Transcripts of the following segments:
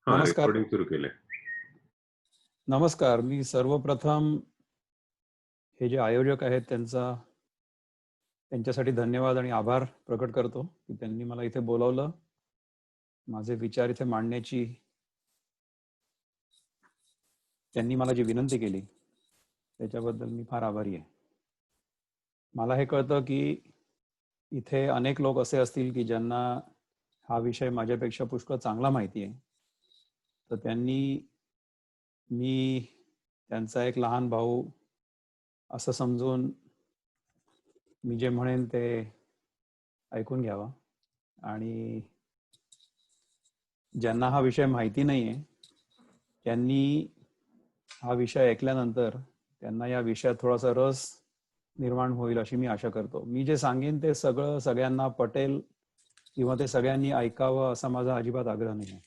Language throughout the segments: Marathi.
हां, नमस्कार. रेकॉर्डिंग सुरू केलंय. नमस्कार. मी सर्वप्रथम हे जे आयोजक आहेत त्यांच्यासाठी धन्यवाद आणि आभार प्रकट करतो की त्यांनी मला इथे बोलावलं. माझे विचार इथे मांडण्याची त्यांनी मला जी विनंती केली त्याच्याबद्दल मी फार आभारी आहे. मला हे कळतं की इथे अनेक लोक असे असतील की ज्यांना हा विषय माझ्यापेक्षा पुष्कळ चांगला माहिती आहे. तर मी त्यांचा एक लहान भाऊ असं समजून मी जे म्हणेन ते ऐकून घ्यावा आणि ज्यांना हा विषय माहिती नाहीये त्यांनी हा विषय ऐकल्यानंतर त्यांना या विषयात थोडासा रस निर्माण होईल अशी मी आशा करतो. मी जे सांगेन ते सगळं सगळ्यांना पटेल किंवा ते सगळ्यांनी ऐकावं असा माझा अजिबात आग्रह नाही आहे.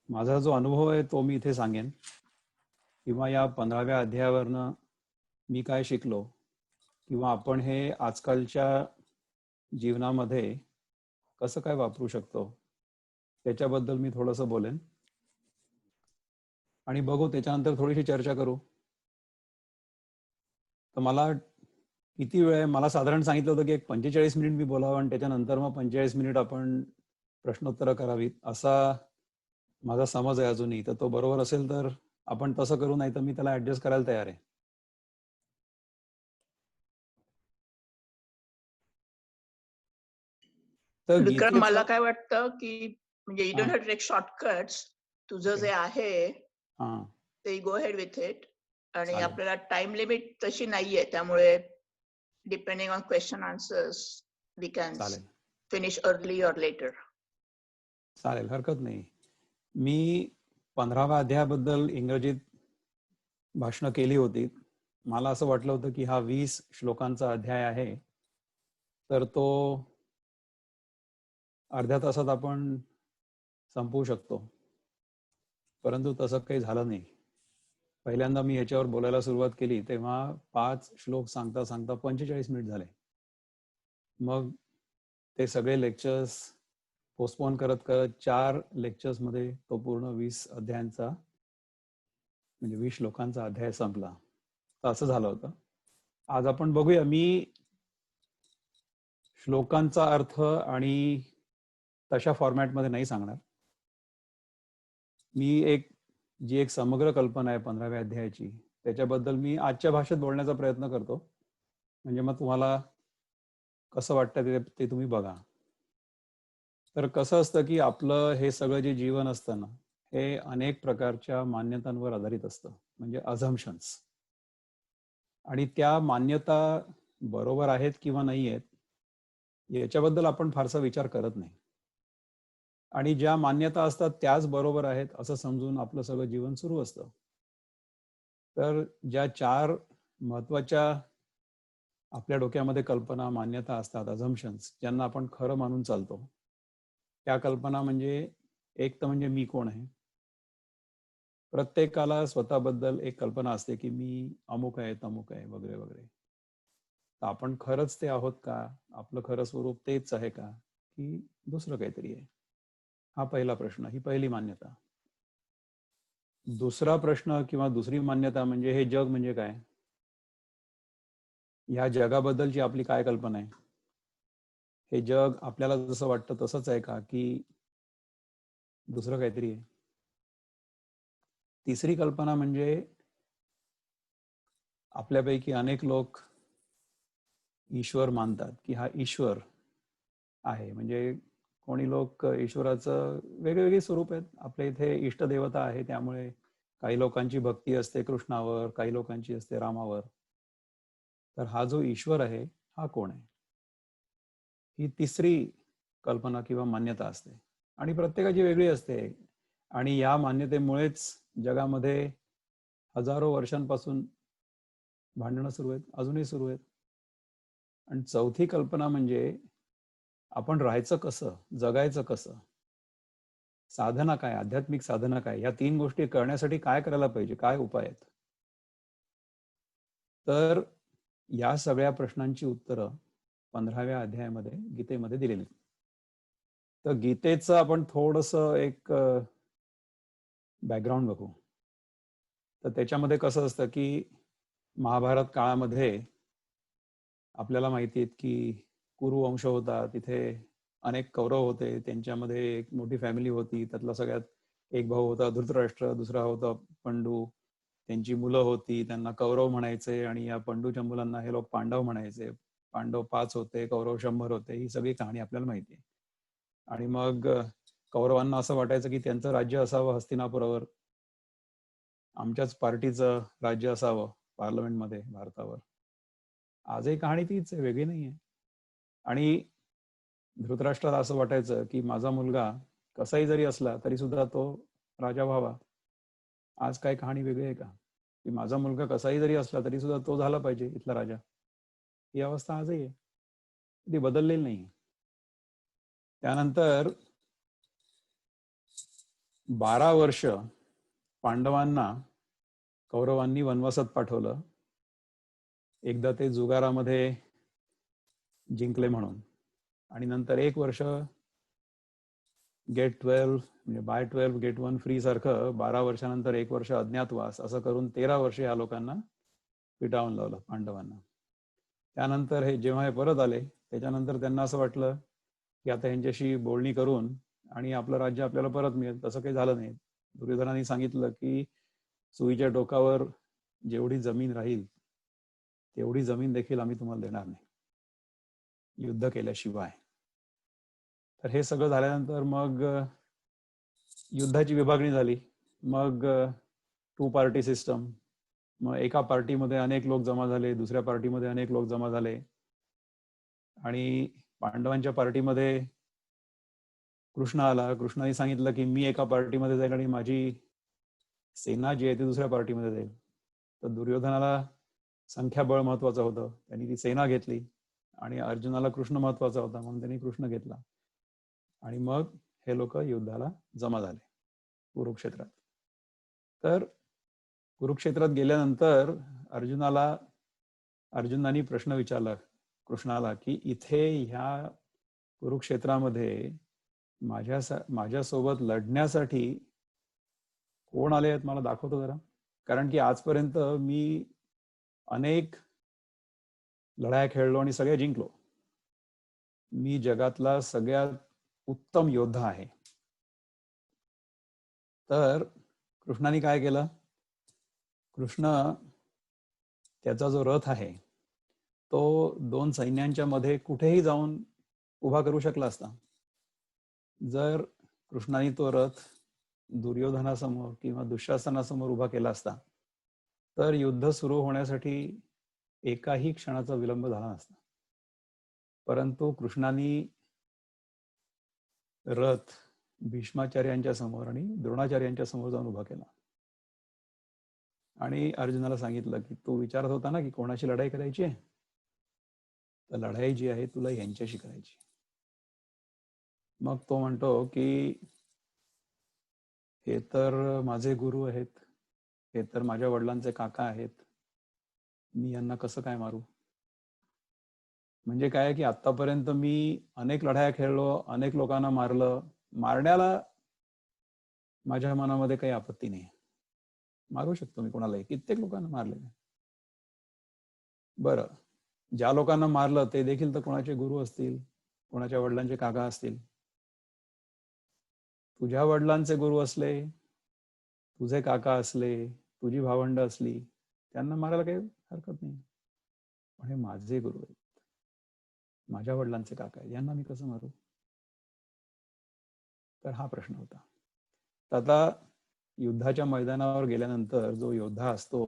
माझा जो अनुभव आहे तो मी इथे सांगेन किंवा या 15व्या अध्यायावरनं मी काय शिकलो किंवा आपण हे आजकालच्या जीवनामध्ये कसं काय वापरू शकतो त्याच्याबद्दल मी थोडंसं बोलेन आणि बघू त्याच्यानंतर थोडीशी चर्चा करू. तर मला किती वेळ आहे? मला साधारण सांगितलं होतं की एक 45 मिनिट मी बोलावं आणि त्याच्यानंतर मग 45 मिनिट आपण प्रश्नोत्तरं करावीत असा माझा समज आहे अजूनही. तर तो बरोबर असेल तर आपण तसं करू, नाही तर मी त्याला ऍडजस्ट करायला तयार आहे. तर विक्रम, मला गीतेचं काय वाटतं की म्हणजे you don't have to take shortcuts. तुझं जे आहे हां ते गो हेड विथ इट. आणि चालेल आपल्याला टाइम लिमिट तशी नाहीये, त्यामुळे depending on question answers we can चालेल फिनिश अर्ली ऑर लेटर. चालेल, हरकत नाही. मी 15व्या अध्यायाबद्दल इंग्रजीत भाषणं केली होती. मला असं वाटलं होतं की हा 20 श्लोकांचा अध्याय आहे, तर तो अर्ध्या तासात आपण संपवू शकतो. परंतु तसं काही झालं नाही. पहिल्यांदा मी याच्यावर बोलायला सुरुवात केली तेव्हा 5 श्लोक सांगता सांगता 45 मिनिट झाले. मग ते सगळे लेक्चर्स पोस्टपोन करत करत 4 लेक्चर्समध्ये तो पूर्ण 20 अध्यायांचा म्हणजे 20 श्लोकांचा अध्याय संपला. तर असं झालं होतं. आज आपण बघूया. मी श्लोकांचा अर्थ आणि तशा फॉर्मॅटमध्ये नाही सांगणार. मी जी एक समग्र कल्पना आहे 15व्या अध्यायाची त्याच्याबद्दल मी आजच्या भाषेत बोलण्याचा प्रयत्न करतो. म्हणजे मग तुम्हाला कसं वाटतं ते तुम्ही बघा. तर कसं असतं की आपलं हे सगळं जे जीवन असतं ना, हे अनेक प्रकारच्या मान्यतांवर आधारित असतं, म्हणजे अझम्पशन्स. आणि त्या मान्यता बरोबर आहेत किंवा नाही आहेत याच्याबद्दल आपण फारसा विचार करत नाही. आणि ज्या मान्यता असतात त्याच बरोबर आहेत असं समजून आपलं सगळं जीवन सुरू असतं. तर ज्या 4 महत्वाच्या आपल्या डोक्यामध्ये कल्पना मान्यता असतात, अझम्पशन्स, ज्यांना आपण खरं मानून चालतो, त्या कल्पना म्हणजे एक तर म्हणजे मी कोण आहे. प्रत्येकाला स्वतःबद्दल एक कल्पना असते की मी अमुक आहे, तमुक आहे, वगैरे वगैरे. तर आपण खरंच ते आहोत का? आपलं खरं स्वरूप तेच आहे का, की दुसरं काहीतरी आहे? हा पहिला प्रश्न, ही पहिली मान्यता. दुसरा प्रश्न किंवा दुसरी मान्यता म्हणजे हे जग म्हणजे काय? या जगाबद्दलची आपली काय कल्पना आहे? हे जग आपल्याला जसं वाटतं तसंच आहे का, की दुसरं काहीतरी आहे? तिसरी कल्पना म्हणजे आपल्यापैकी अनेक लोक ईश्वर मानतात की हा ईश्वर आहे. म्हणजे कोणी लोक ईश्वराचं वेगवेगळी स्वरूप आहेत. आपल्या इथे इष्टदेवता आहे, त्यामुळे काही लोकांची भक्ती असते कृष्णावर, काही लोकांची असते रामावर. तर हा जो ईश्वर आहे हा कोण आहे? ही तिसरी कल्पना किंवा मान्यता असते आणि प्रत्येकाची वेगळी असते. आणि या मान्यतेमुळेच जगामध्ये हजारो वर्षांपासून भांडणं सुरू आहेत, अजूनही सुरू आहेत. आणि चौथी कल्पना म्हणजे आपण राहायचं कसं, जगायचं कसं, साधना काय, आध्यात्मिक साधना काय, या 3 गोष्टी करण्यासाठी काय करायला पाहिजे, काय उपाय आहेत. तर या सगळ्या प्रश्नांची उत्तरं 15व्या अध्यायामध्ये गीतेमध्ये दिलेली. तर गीतेचं आपण थोडंसं एक बॅकग्राऊंड बघू. तर त्याच्यामध्ये कसं असतं की महाभारत काळामध्ये आपल्याला माहिती आहे की कुरु वंश होता, तिथे अनेक कौरव होते, त्यांच्यामध्ये एक मोठी फॅमिली होती. त्यातला सगळ्यात एक भाऊ होता धृतराष्ट्र, दुसरा होता पंडू, त्यांची मुलं होती, त्यांना कौरव म्हणायचे आणि या पंडूच्या मुलांना हे लोक पांडव म्हणायचे. पांडव 5 होते, कौरव 100 होते. ही सगळी कहाणी आपल्याला माहिती आहे. आणि मग कौरवांना असं वाटायचं की त्यांचं राज्य असावं हस्तिनापुरावर, आमच्याच पार्टीचं राज्य असावं पार्लमेंटमध्ये भारतावर. आजही कहाणी तीच आहे, वेगळी नाही आहे. आणि धृतराष्ट्राला असं वाटायचं की माझा मुलगा कसाही जरी असला तरी सुद्धा तो राजा व्हावा. आज काय कहाणी वेगळी आहे का? की माझा मुलगा कसाही जरी असला तरी सुद्धा तो झाला पाहिजे इथला राजा. ही अवस्था आजही आहे, ती बदललेली नाही. त्यानंतर 12 वर्ष पांडवांना कौरवांनी वनवासात पाठवलं. एकदा ते जुगारामध्ये जिंकले म्हणून, आणि नंतर 1 वर्ष गेट 12 म्हणजे बाय 12 गेट 1 फ्री सारखं 12 वर्षानंतर 1 वर्ष अज्ञातवास असं करून 13 वर्ष या लोकांना पिटाळून लावलं पांडवांना. त्यानंतर हे जेव्हा हे परत आले त्याच्यानंतर त्यांना असं वाटलं की आता यांच्याशी बोलणी करून आणि आपलं राज्य आपल्याला परत मिळेल. तसं काही झालं नाही. दुर्योधनाने सांगितलं की सुईच्या टोकावर जेवढी जमीन राहील तेवढी जमीन देखील आम्ही तुम्हाला देणार नाही युद्ध केल्याशिवाय. तर हे सगळं झाल्यानंतर मग युद्धाची विभागणी झाली. मग 2 पार्टी सिस्टम. मग एका पार्टीमध्ये अनेक लोक जमा झाले, दुसऱ्या पार्टीमध्ये अनेक लोक जमा झाले, आणि पांडवांच्या पार्टीमध्ये कृष्ण आला. कृष्णाने सांगितलं की मी एका पार्टीमध्ये जाईल आणि माझी सेना जी आहे ती दुसऱ्या पार्टीमध्ये जाईल. तर दुर्योधनाला संख्याबळ महत्वाचं होतं, त्यांनी ती सेना घेतली, आणि अर्जुनाला कृष्ण महत्वाचा होता म्हणून त्यांनी कृष्ण घेतला. आणि मग हे लोक युद्धाला जमा झाले कुरुक्षेत्रात. तर कुरुक्षेत्रात गेल्यानंतर अर्जुनाने प्रश्न विचारला कृष्णाला की इथे ह्या कुरुक्षेत्रामध्ये माझ्यासोबत लढण्यासाठी कोण आले आहेत मला दाखवतो जरा. कारण की आजपर्यंत मी अनेक लढाया खेळलो आणि सगळे जिंकलो. मी जगातला सगळ्यात उत्तम योद्धा आहे. तर कृष्णाने काय केलं? कृष्ण त्याचा जो रथ आहे तो 2 सैन्यांच्या मध्ये कुठेही जाऊन उभा करू शकला असता. जर कृष्णाने तो रथ दुर्योधनासमोर किंवा दुःशासनासमोर उभा केला असता तर युद्ध सुरू होण्यासाठी एकाही क्षणाचा विलंब झाला नसता. परंतु कृष्णाने रथ भीष्माचार्यांच्या समोर आणि द्रोणाचार्यांच्या समोर जाऊन उभा केला आणि अर्जुनाला सांगितलं की तू विचारत होता ना की कोणाशी लढाई करायची आहे, तर लढाई जी आहे तुला यांच्याशी करायची. मग तो म्हणतो की हे तर माझे गुरु आहेत, हे तर माझ्या वडिलांचे काका आहेत, मी यांना कसं काय मारू? म्हणजे काय की आतापर्यंत मी अनेक लढाया खेळलो, अनेक लोकांना मारलं, मारण्याला माझ्या मनामध्ये काही आपत्ती नाही, मारू शकतो मी कोणालाही, कित्येक लोकांना मारले. बरं, ज्या लोकांना मारलं ते देखील तर कोणाचे गुरु असतील, कोणाच्या वडिलांचे काका असतील. तुझ्या वडिलांचे गुरु असले, तुझे काका असले, तुझी भावंड असली, त्यांना मारायला काही हरकत नाही. पण हे माझे गुरु आहेत, माझ्या वडिलांचे काका आहेत, यांना मी कसं मारू? तर हा प्रश्न होता. तर आता युद्धाच्या मैदानावर गेल्यानंतर जो योद्धा असतो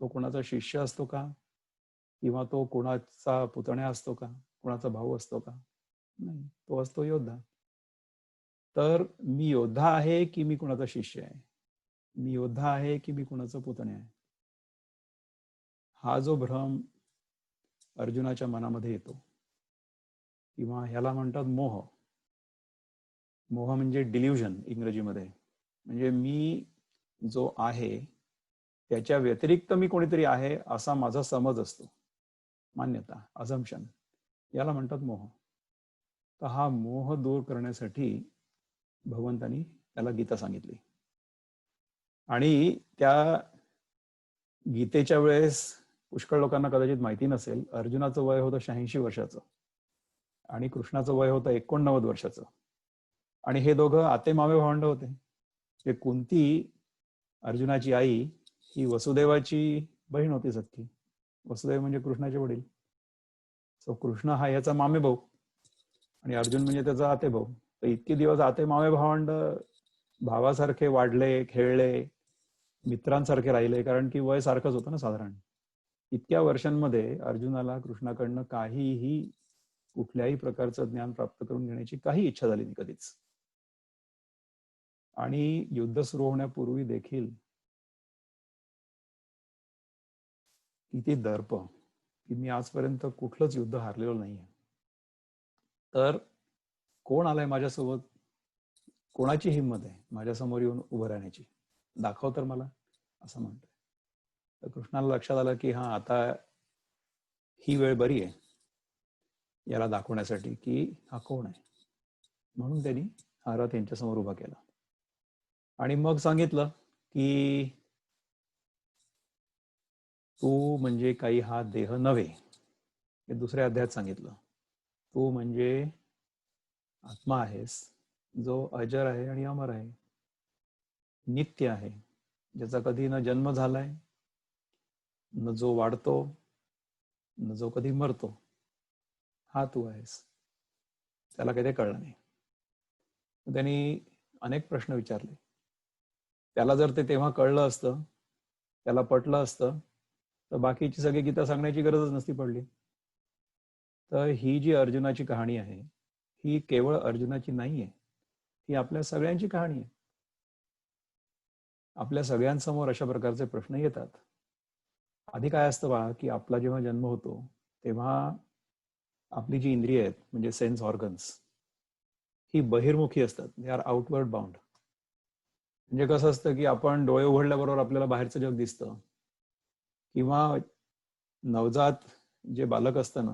तो कोणाचा शिष्य असतो का, किंवा तो कोणाचा पुतण्या असतो का, कोणाचा भाऊ असतो का? नाही, तो असतो योद्धा. तर मी योद्धा आहे की मी कोणाचा शिष्य आहे, मी योद्धा आहे की मी कोणाचा पुतण्या आहे, हा जो भ्रम अर्जुनाच्या मनामध्ये येतो, किंवा ह्याला म्हणतात मोह. मोह म्हणजे डिल्युजन इंग्रजीमध्ये. म्हणजे मी जो आहे त्याच्या व्यतिरिक्त मी कोणीतरी आहे असा माझा समज असतो, मान्यता, अझम्पशन, याला म्हणतात मोह. तर हा मोह दूर करण्यासाठी भगवंतानी त्याला गीता सांगितली. आणि त्या गीतेच्या वेळेस पुष्कळ लोकांना कदाचित माहिती नसेल, अर्जुनाचं वय होतं 86 वर्षाचं आणि कृष्णाचं वय होतं 89 वर्षाचं. आणि हे दोघं आते मामे भावंड होते. ते कुंती अर्जुनाची आई ही वसुदेवाची बहीण होती सख्खी. वसुदेव म्हणजे कृष्णाचे वडील. सो कृष्ण हा याचा मामे भाऊ आणि अर्जुन म्हणजे त्याचा आते भाऊ. तर इतके दिवस आते मामे भावंड भावासारखे वाढले, खेळले, मित्रांसारखे राहिले, कारण की वय सारखंच होतं ना साधारण. इतक्या वर्षांमध्ये अर्जुनाला कृष्णाकडनं काहीही कुठल्याही प्रकारचं ज्ञान प्राप्त करून घेण्याची काही इच्छा झाली नाही कधीच. आणि युद्ध सुरू होण्यापूर्वी देखील किती दर्प की मी आजपर्यंत कुठलंच युद्ध हारलेलो नाहीये. तर कोण आलाय माझ्यासोबत, कोणाची हिंमत आहे माझ्यासमोर येऊन उभं राहण्याची, दाखव तर मला, असं म्हणतोय. तर कृष्णाला लक्षात आलं की हा आता ही वेळ बरी आहे याला दाखवण्यासाठी की हा कोण आहे. म्हणून त्यांनी हा रथ यांच्यासमोर उभा केला आणि मग सांगितलं की तू म्हणजे काही हा देह नव्हे. हे दुसऱ्या अध्यायात सांगितलं. तू म्हणजे आत्मा आहेस जो अजर आहे आणि अमर आहे, नित्य आहे, ज्याचा कधी न जन्म झालाय, न जो वाढतो, न जो कधी मरतो. हा तू आहेस. त्याला काही ते कळलं नाही. त्यांनी अनेक प्रश्न विचारले. त्याला जर ते तेव्हा कळलं असतं, त्याला पटलं असतं, तर बाकीची सगळी गीता सांगण्याची गरजच नसती पडली. तर ही जी अर्जुनाची कहाणी आहे ही केवळ अर्जुनाची नाहीये, ही आपल्या सगळ्यांची कहाणी आहे. आपल्या सगळ्यांसमोर अशा प्रकारचे प्रश्न येतात. आधी काय असतं बा की आपला जेव्हा जन्म होतो तेव्हा आपली जी इंद्रिय आहेत म्हणजे सेन्स ऑर्गन्स ही बहिर्मुखी असतात. They are outward bound. म्हणजे कसं असतं की आपण डोळे उघडल्याबरोबर आपल्याला बाहेरचं जग दिसतं, किंवा नवजात जे बालक असतं ना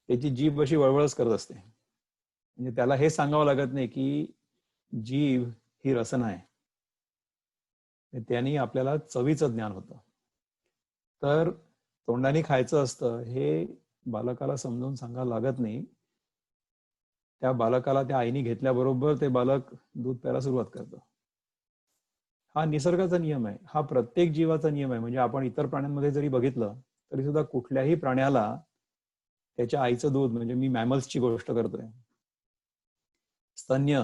त्याची जीभ अशी वळवळच करत असते. म्हणजे त्याला हे सांगावं लागत नाही की जीभ ही रसना आहे. त्यांनी आपल्याला चवीचं ज्ञान होतं. तर तोंडाने खायचं असतं हे बालकाला समजावून सांगायला लागत नाही. त्या बालकाला त्या आईने घेतल्याबरोबर ते बालक दूध प्यायला सुरुवात करतं. हा निसर्गाचा नियम आहे. हा प्रत्येक जीवाचा नियम आहे. म्हणजे आपण इतर प्राण्यांमध्ये जरी बघितलं तरी सुद्धा कुठल्याही प्राण्याला त्याच्या आईचं दूध, म्हणजे मी मॅमल्सची गोष्ट करतोय, स्तन्य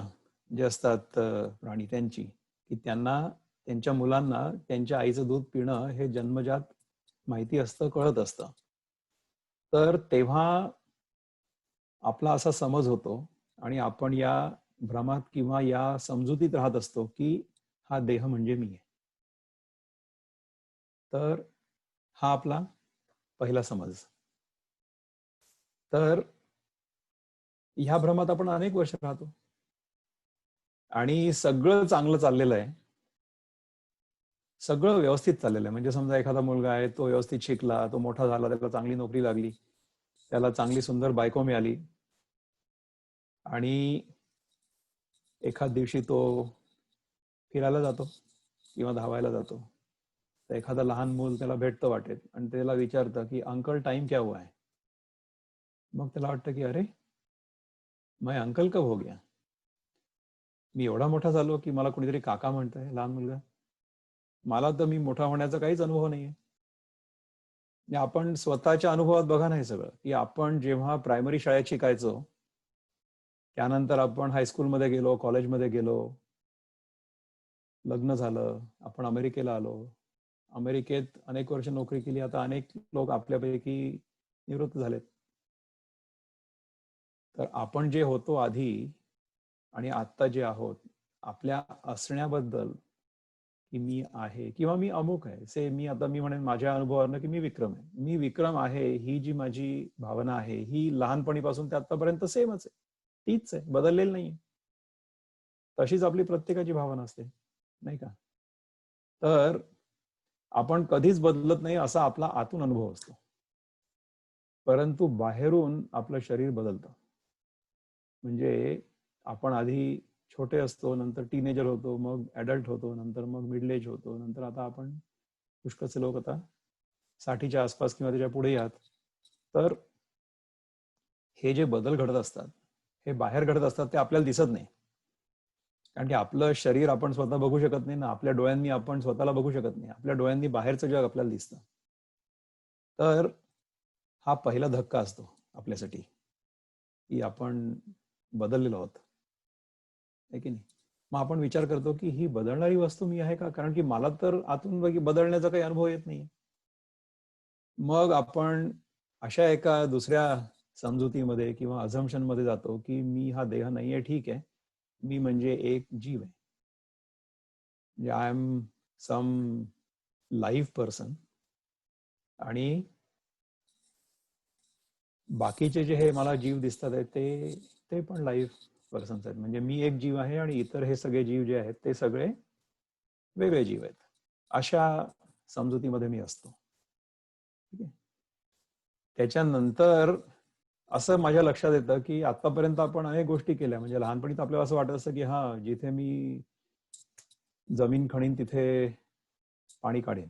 जे असतात प्राणी त्यांची, की त्यांना त्यांच्या मुलांना त्यांच्या आईचं दूध पिणं हे जन्मजात माहिती असतं, कळत असतं. तर तेव्हा आपला असा समज होतो आणि आपण या भ्रमात किंवा या समजुतीत राहत असतो की हा देह म्हणजे मी आहे. तर हा आपला पहिला समज. तर ह्या भ्रमात आपण अनेक वर्ष राहतो आणि सगळं चांगलं चाललेलं आहे, सगळं व्यवस्थित चाललेलं आहे. म्हणजे समजा एखादा मुलगा आहे, तो व्यवस्थित शिकला, तो मोठा झाला, त्याला चांगली नोकरी लागली, त्याला चांगली सुंदर बायको मिळाली आणि एखाद दिवशी तो फिरायला जातो किंवा धावायला जातो. तर एखादा लहान मूल त्याला भेटतं वाटेत आणि त्याला विचारतं की अंकल टाइम क्या हुआ है. मग त्याला वाटतं की अरे मैं अंकल कब हो गया. मी एवढा मोठा झालो की मला कोणीतरी काका म्हणतंय, लहान मुलगा. मला तर मी मोठा होण्याचा काहीच अनुभव नाहीये. आपण स्वतःच्या अनुभवात बघा ना हे सगळं, की आपण जेव्हा प्रायमरी शाळेत शिकायचो, त्यानंतर आपण हायस्कूलमध्ये गेलो, कॉलेजमध्ये गेलो, लग्न झालं, आपण अमेरिकेला आलो, अमेरिकेत अनेक वर्ष नोकरी केली, आता अनेक लोक आपल्यापैकी निवृत्त झालेत. तर आपण जे होतो आधी आणि आत्ता जे आहोत, आपल्या असण्याबद्दल की मी आहे किंवा मी अमुक आहे, से मी म्हणेन माझ्या अनुभवावरनं की मी विक्रम आहे, मी विक्रम आहे, ही जी माझी भावना आहे ही लहानपणीपासून ते आतापर्यंत सेमच आहे, तीच आहे, बदललेली नाही. तशीच आपली प्रत्येकाची भावना असते, नाही का. तर आपण कधीच बदलत नाही असा आपला आतून अनुभव असतो, परंतु बाहेरून आपलं शरीर बदलतं. म्हणजे आपण आधी छोटे असतो, नंतर टीनेजर होतो, मग ऍडल्ट होतो, नंतर मग मिडल एज होतो, नंतर आता आपण पुष्कळचे लोक आता 60च्या आसपास किंवा त्याच्या पुढे आहात. तर हे जे बदल घडत असतात हे बाहेर घडत असतात, ते आपल्याला दिसत नाही. कारण की आपलं शरीर आपण स्वतः बघू शकत नाही ना, आपल्या डोळ्यांनी आपण स्वतःला बघू शकत नाही, आपल्या डोळ्यांनी बाहेरचं जग आपल्याला दिसतं. तर हा पहिला धक्का असतो आपल्यासाठी की आपण बदललेलो आहोत, आहे की नाही. मग आपण विचार करतो की ही बदलणारी वस्तू मी आहे का, कारण की मला तर आतून बदलण्याचा काही अनुभव येत नाही. मग आपण अशा एका दुसऱ्या समजुतीमध्ये किंवा अझम्पशन मध्ये जातो की मी हा देह नाहीये, ठीक आहे, मी म्हणजे एक जीव आहे, म्हणजे I am some live person, आणि बाकीचे जे हे मला जीव दिसतात आहेत ते ते पण लाईव्ह पर्सन्स आहेत. म्हणजे मी एक जीव आहे आणि इतर हे सगळे जीव जे आहेत ते सगळे वेगळे जीव आहेत. अशा समजुतीमध्ये मी असतो. ठीक आहे. त्याच्यानंतर असं माझ्या लक्षात येतं की आतापर्यंत आपण अनेक गोष्टी केल्या. म्हणजे लहानपणी तर आपल्याला असं वाटत असतं की हा, जिथे मी जमीन खणीन तिथे पाणी काढेन,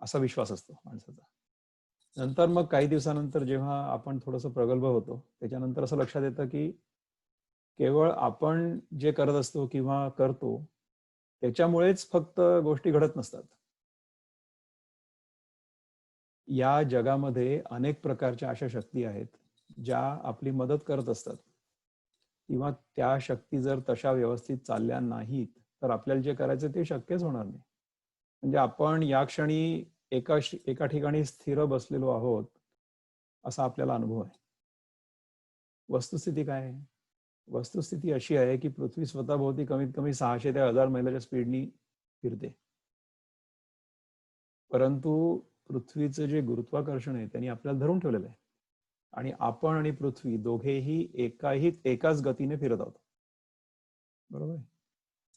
असा विश्वास असतो माणसाचा. नंतर मग काही दिवसानंतर जेव्हा आपण थोडंसं प्रगल्भ होतो, त्याच्यानंतर असं लक्षात येतं की केवळ आपण जे करत असतो किंवा करतो त्याच्यामुळेच फक्त गोष्टी घडत नसतात. या जगामध्ये अनेक प्रकारच्या अशा शक्ती आहेत ज्या आपली मदत करत असतात, किंवा त्या शक्ती जर तशा व्यवस्थित चालल्या नाहीत तर आपल्याला जे करायचं ते शक्यच होणार नाही. म्हणजे आपण या क्षणी एका ठिकाणी स्थिर बसलेलो आहोत असा आपल्याला अनुभव आहे. वस्तुस्थिती काय आहे? वस्तुस्थिती अशी आहे की पृथ्वी स्वतःभोवती कमीत कमी 600 ते 1000 मैलाच्या स्पीडनी फिरते, परंतु पृथ्वीचं जे गुरुत्वाकर्षण आहे त्यांनी आपल्याला धरून ठेवलेलं आहे, आणि आपण आणि पृथ्वी दोघेही एकाच गतीने फिरत आहोत. बरोबर आहे.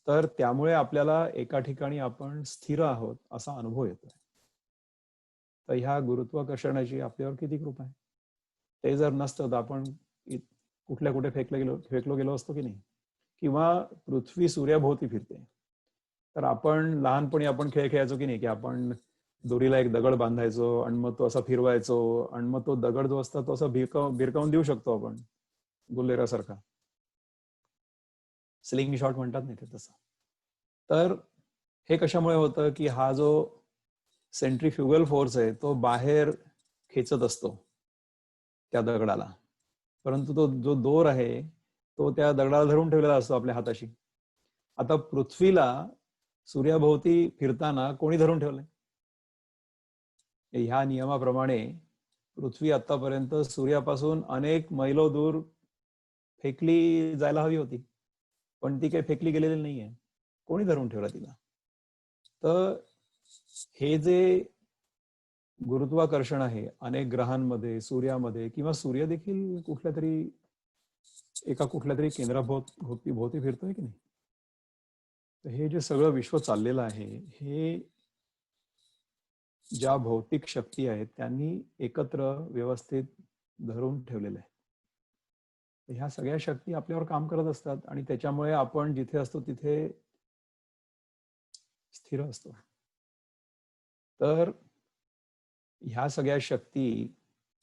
तर त्यामुळे आपल्याला एका ठिकाणी आपण स्थिर आहोत असा अनुभव येतोय. तर ह्या गुरुत्वाकर्षणाची आपल्यावर किती कृपा आहे. ते जर नसतं तर आपण कुठल्या कुठे फेकलो गेलो असतो की नाही. किंवा पृथ्वी सूर्याभोवती फिरते, तर आपण लहानपणी आपण खेळ खेळायचो की नाही, की आपण दोरीला एक दगड बांधायचो आणि मग तो असा फिरवायचो, आणि मग तो दगड जो असतो तो असा भिरकावून देऊ शकतो आपण गुल्लेरासारखा. स्लिंग शॉट म्हणतात नाही ते तसं. तर हे कशामुळे होतं की हा जो सेंट्रीफ्युगल फोर्स आहे तो बाहेर खेचत असतो त्या दगडाला, परंतु तो जो दोर आहे तो त्या दगडाला धरून ठेवलेला असतो आपल्या हाताशी. आता पृथ्वीला सूर्याभोवती फिरताना कोणी धरून ठेवलंय? ह्या नियमाप्रमाणे पृथ्वी आतापर्यंत सूर्यापासून अनेक मैलो दूर फेकली जायला हवी होती, पण ती काही फेकली गेलेली नाहीये. कोणी धरून ठेवलं तिला? तर हे जे गुरुत्वाकर्षण आहे अनेक ग्रहांमध्ये, सूर्यामध्ये, किंवा सूर्य देखील कुठल्या तरी केंद्राभोवती फिरतोय की नाही. तर हे जे सगळं विश्व चाललेलं आहे हे ज्या भौतिक शक्ती आहेत त्यांनी एकत्र व्यवस्थित धरून ठेवलेलं आहे. ह्या सगळ्या शक्ती आपल्यावर काम करत असतात आणि त्याच्यामुळे आपण जिथे असतो तिथे स्थिर असतो. तर ह्या सगळ्या शक्ती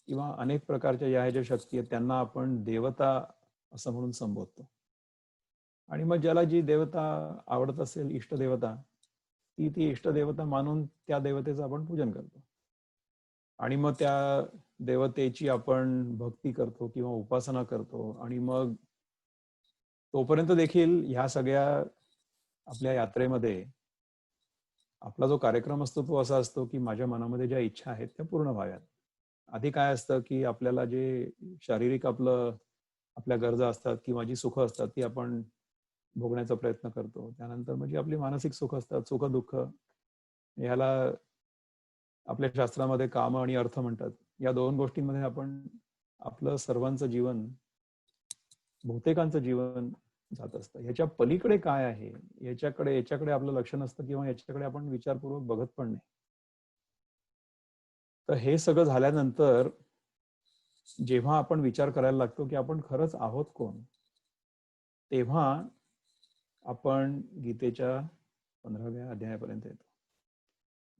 किंवा अनेक प्रकारच्या या ज्या शक्ती आहेत त्यांना आपण देवता असं म्हणून संबोधतो. आणि मग ज्याला जी देवता आवडत असेल, इष्टदेवता, ती इष्टदेवता मानून त्या देवतेचं आपण पूजन करतो, आणि मग त्या देवतेची आपण भक्ती करतो किंवा उपासना करतो. आणि मग तोपर्यंत देखील ह्या सगळ्या आपल्या यात्रेमध्ये आपला जो कार्यक्रम असतो तो असा असतो की माझ्या मनामध्ये ज्या इच्छा आहेत त्या पूर्ण व्हाव्यात. आधी काय असतं की आपल्याला जे शारीरिक आपल्या गरजा असतात किंवा जी सुख असतात ती आपण भोगण्याचा प्रयत्न करतो. त्यानंतर म्हणजे आपली मानसिक सुख असतात, सुख दुःख, ह्याला आपल्या शास्त्रामध्ये काम आणि अर्थ म्हणतात. या दोन गोष्टींमध्ये आपण आपलं सर्वांचं जीवन, बहुतेकांचं जीवन जात असतं. ह्याच्या पलीकडे काय आहे याच्याकडे आपलं लक्ष नसतं किंवा याच्याकडे आपण विचारपूर्वक बघत पण नाही. तर हे सगळं झाल्यानंतर जेव्हा आपण विचार करायला लागतो की आपण खरंच आहोत कोण, तेव्हा आपण गीतेच्या 15व्या अध्यायापर्यंत येतो.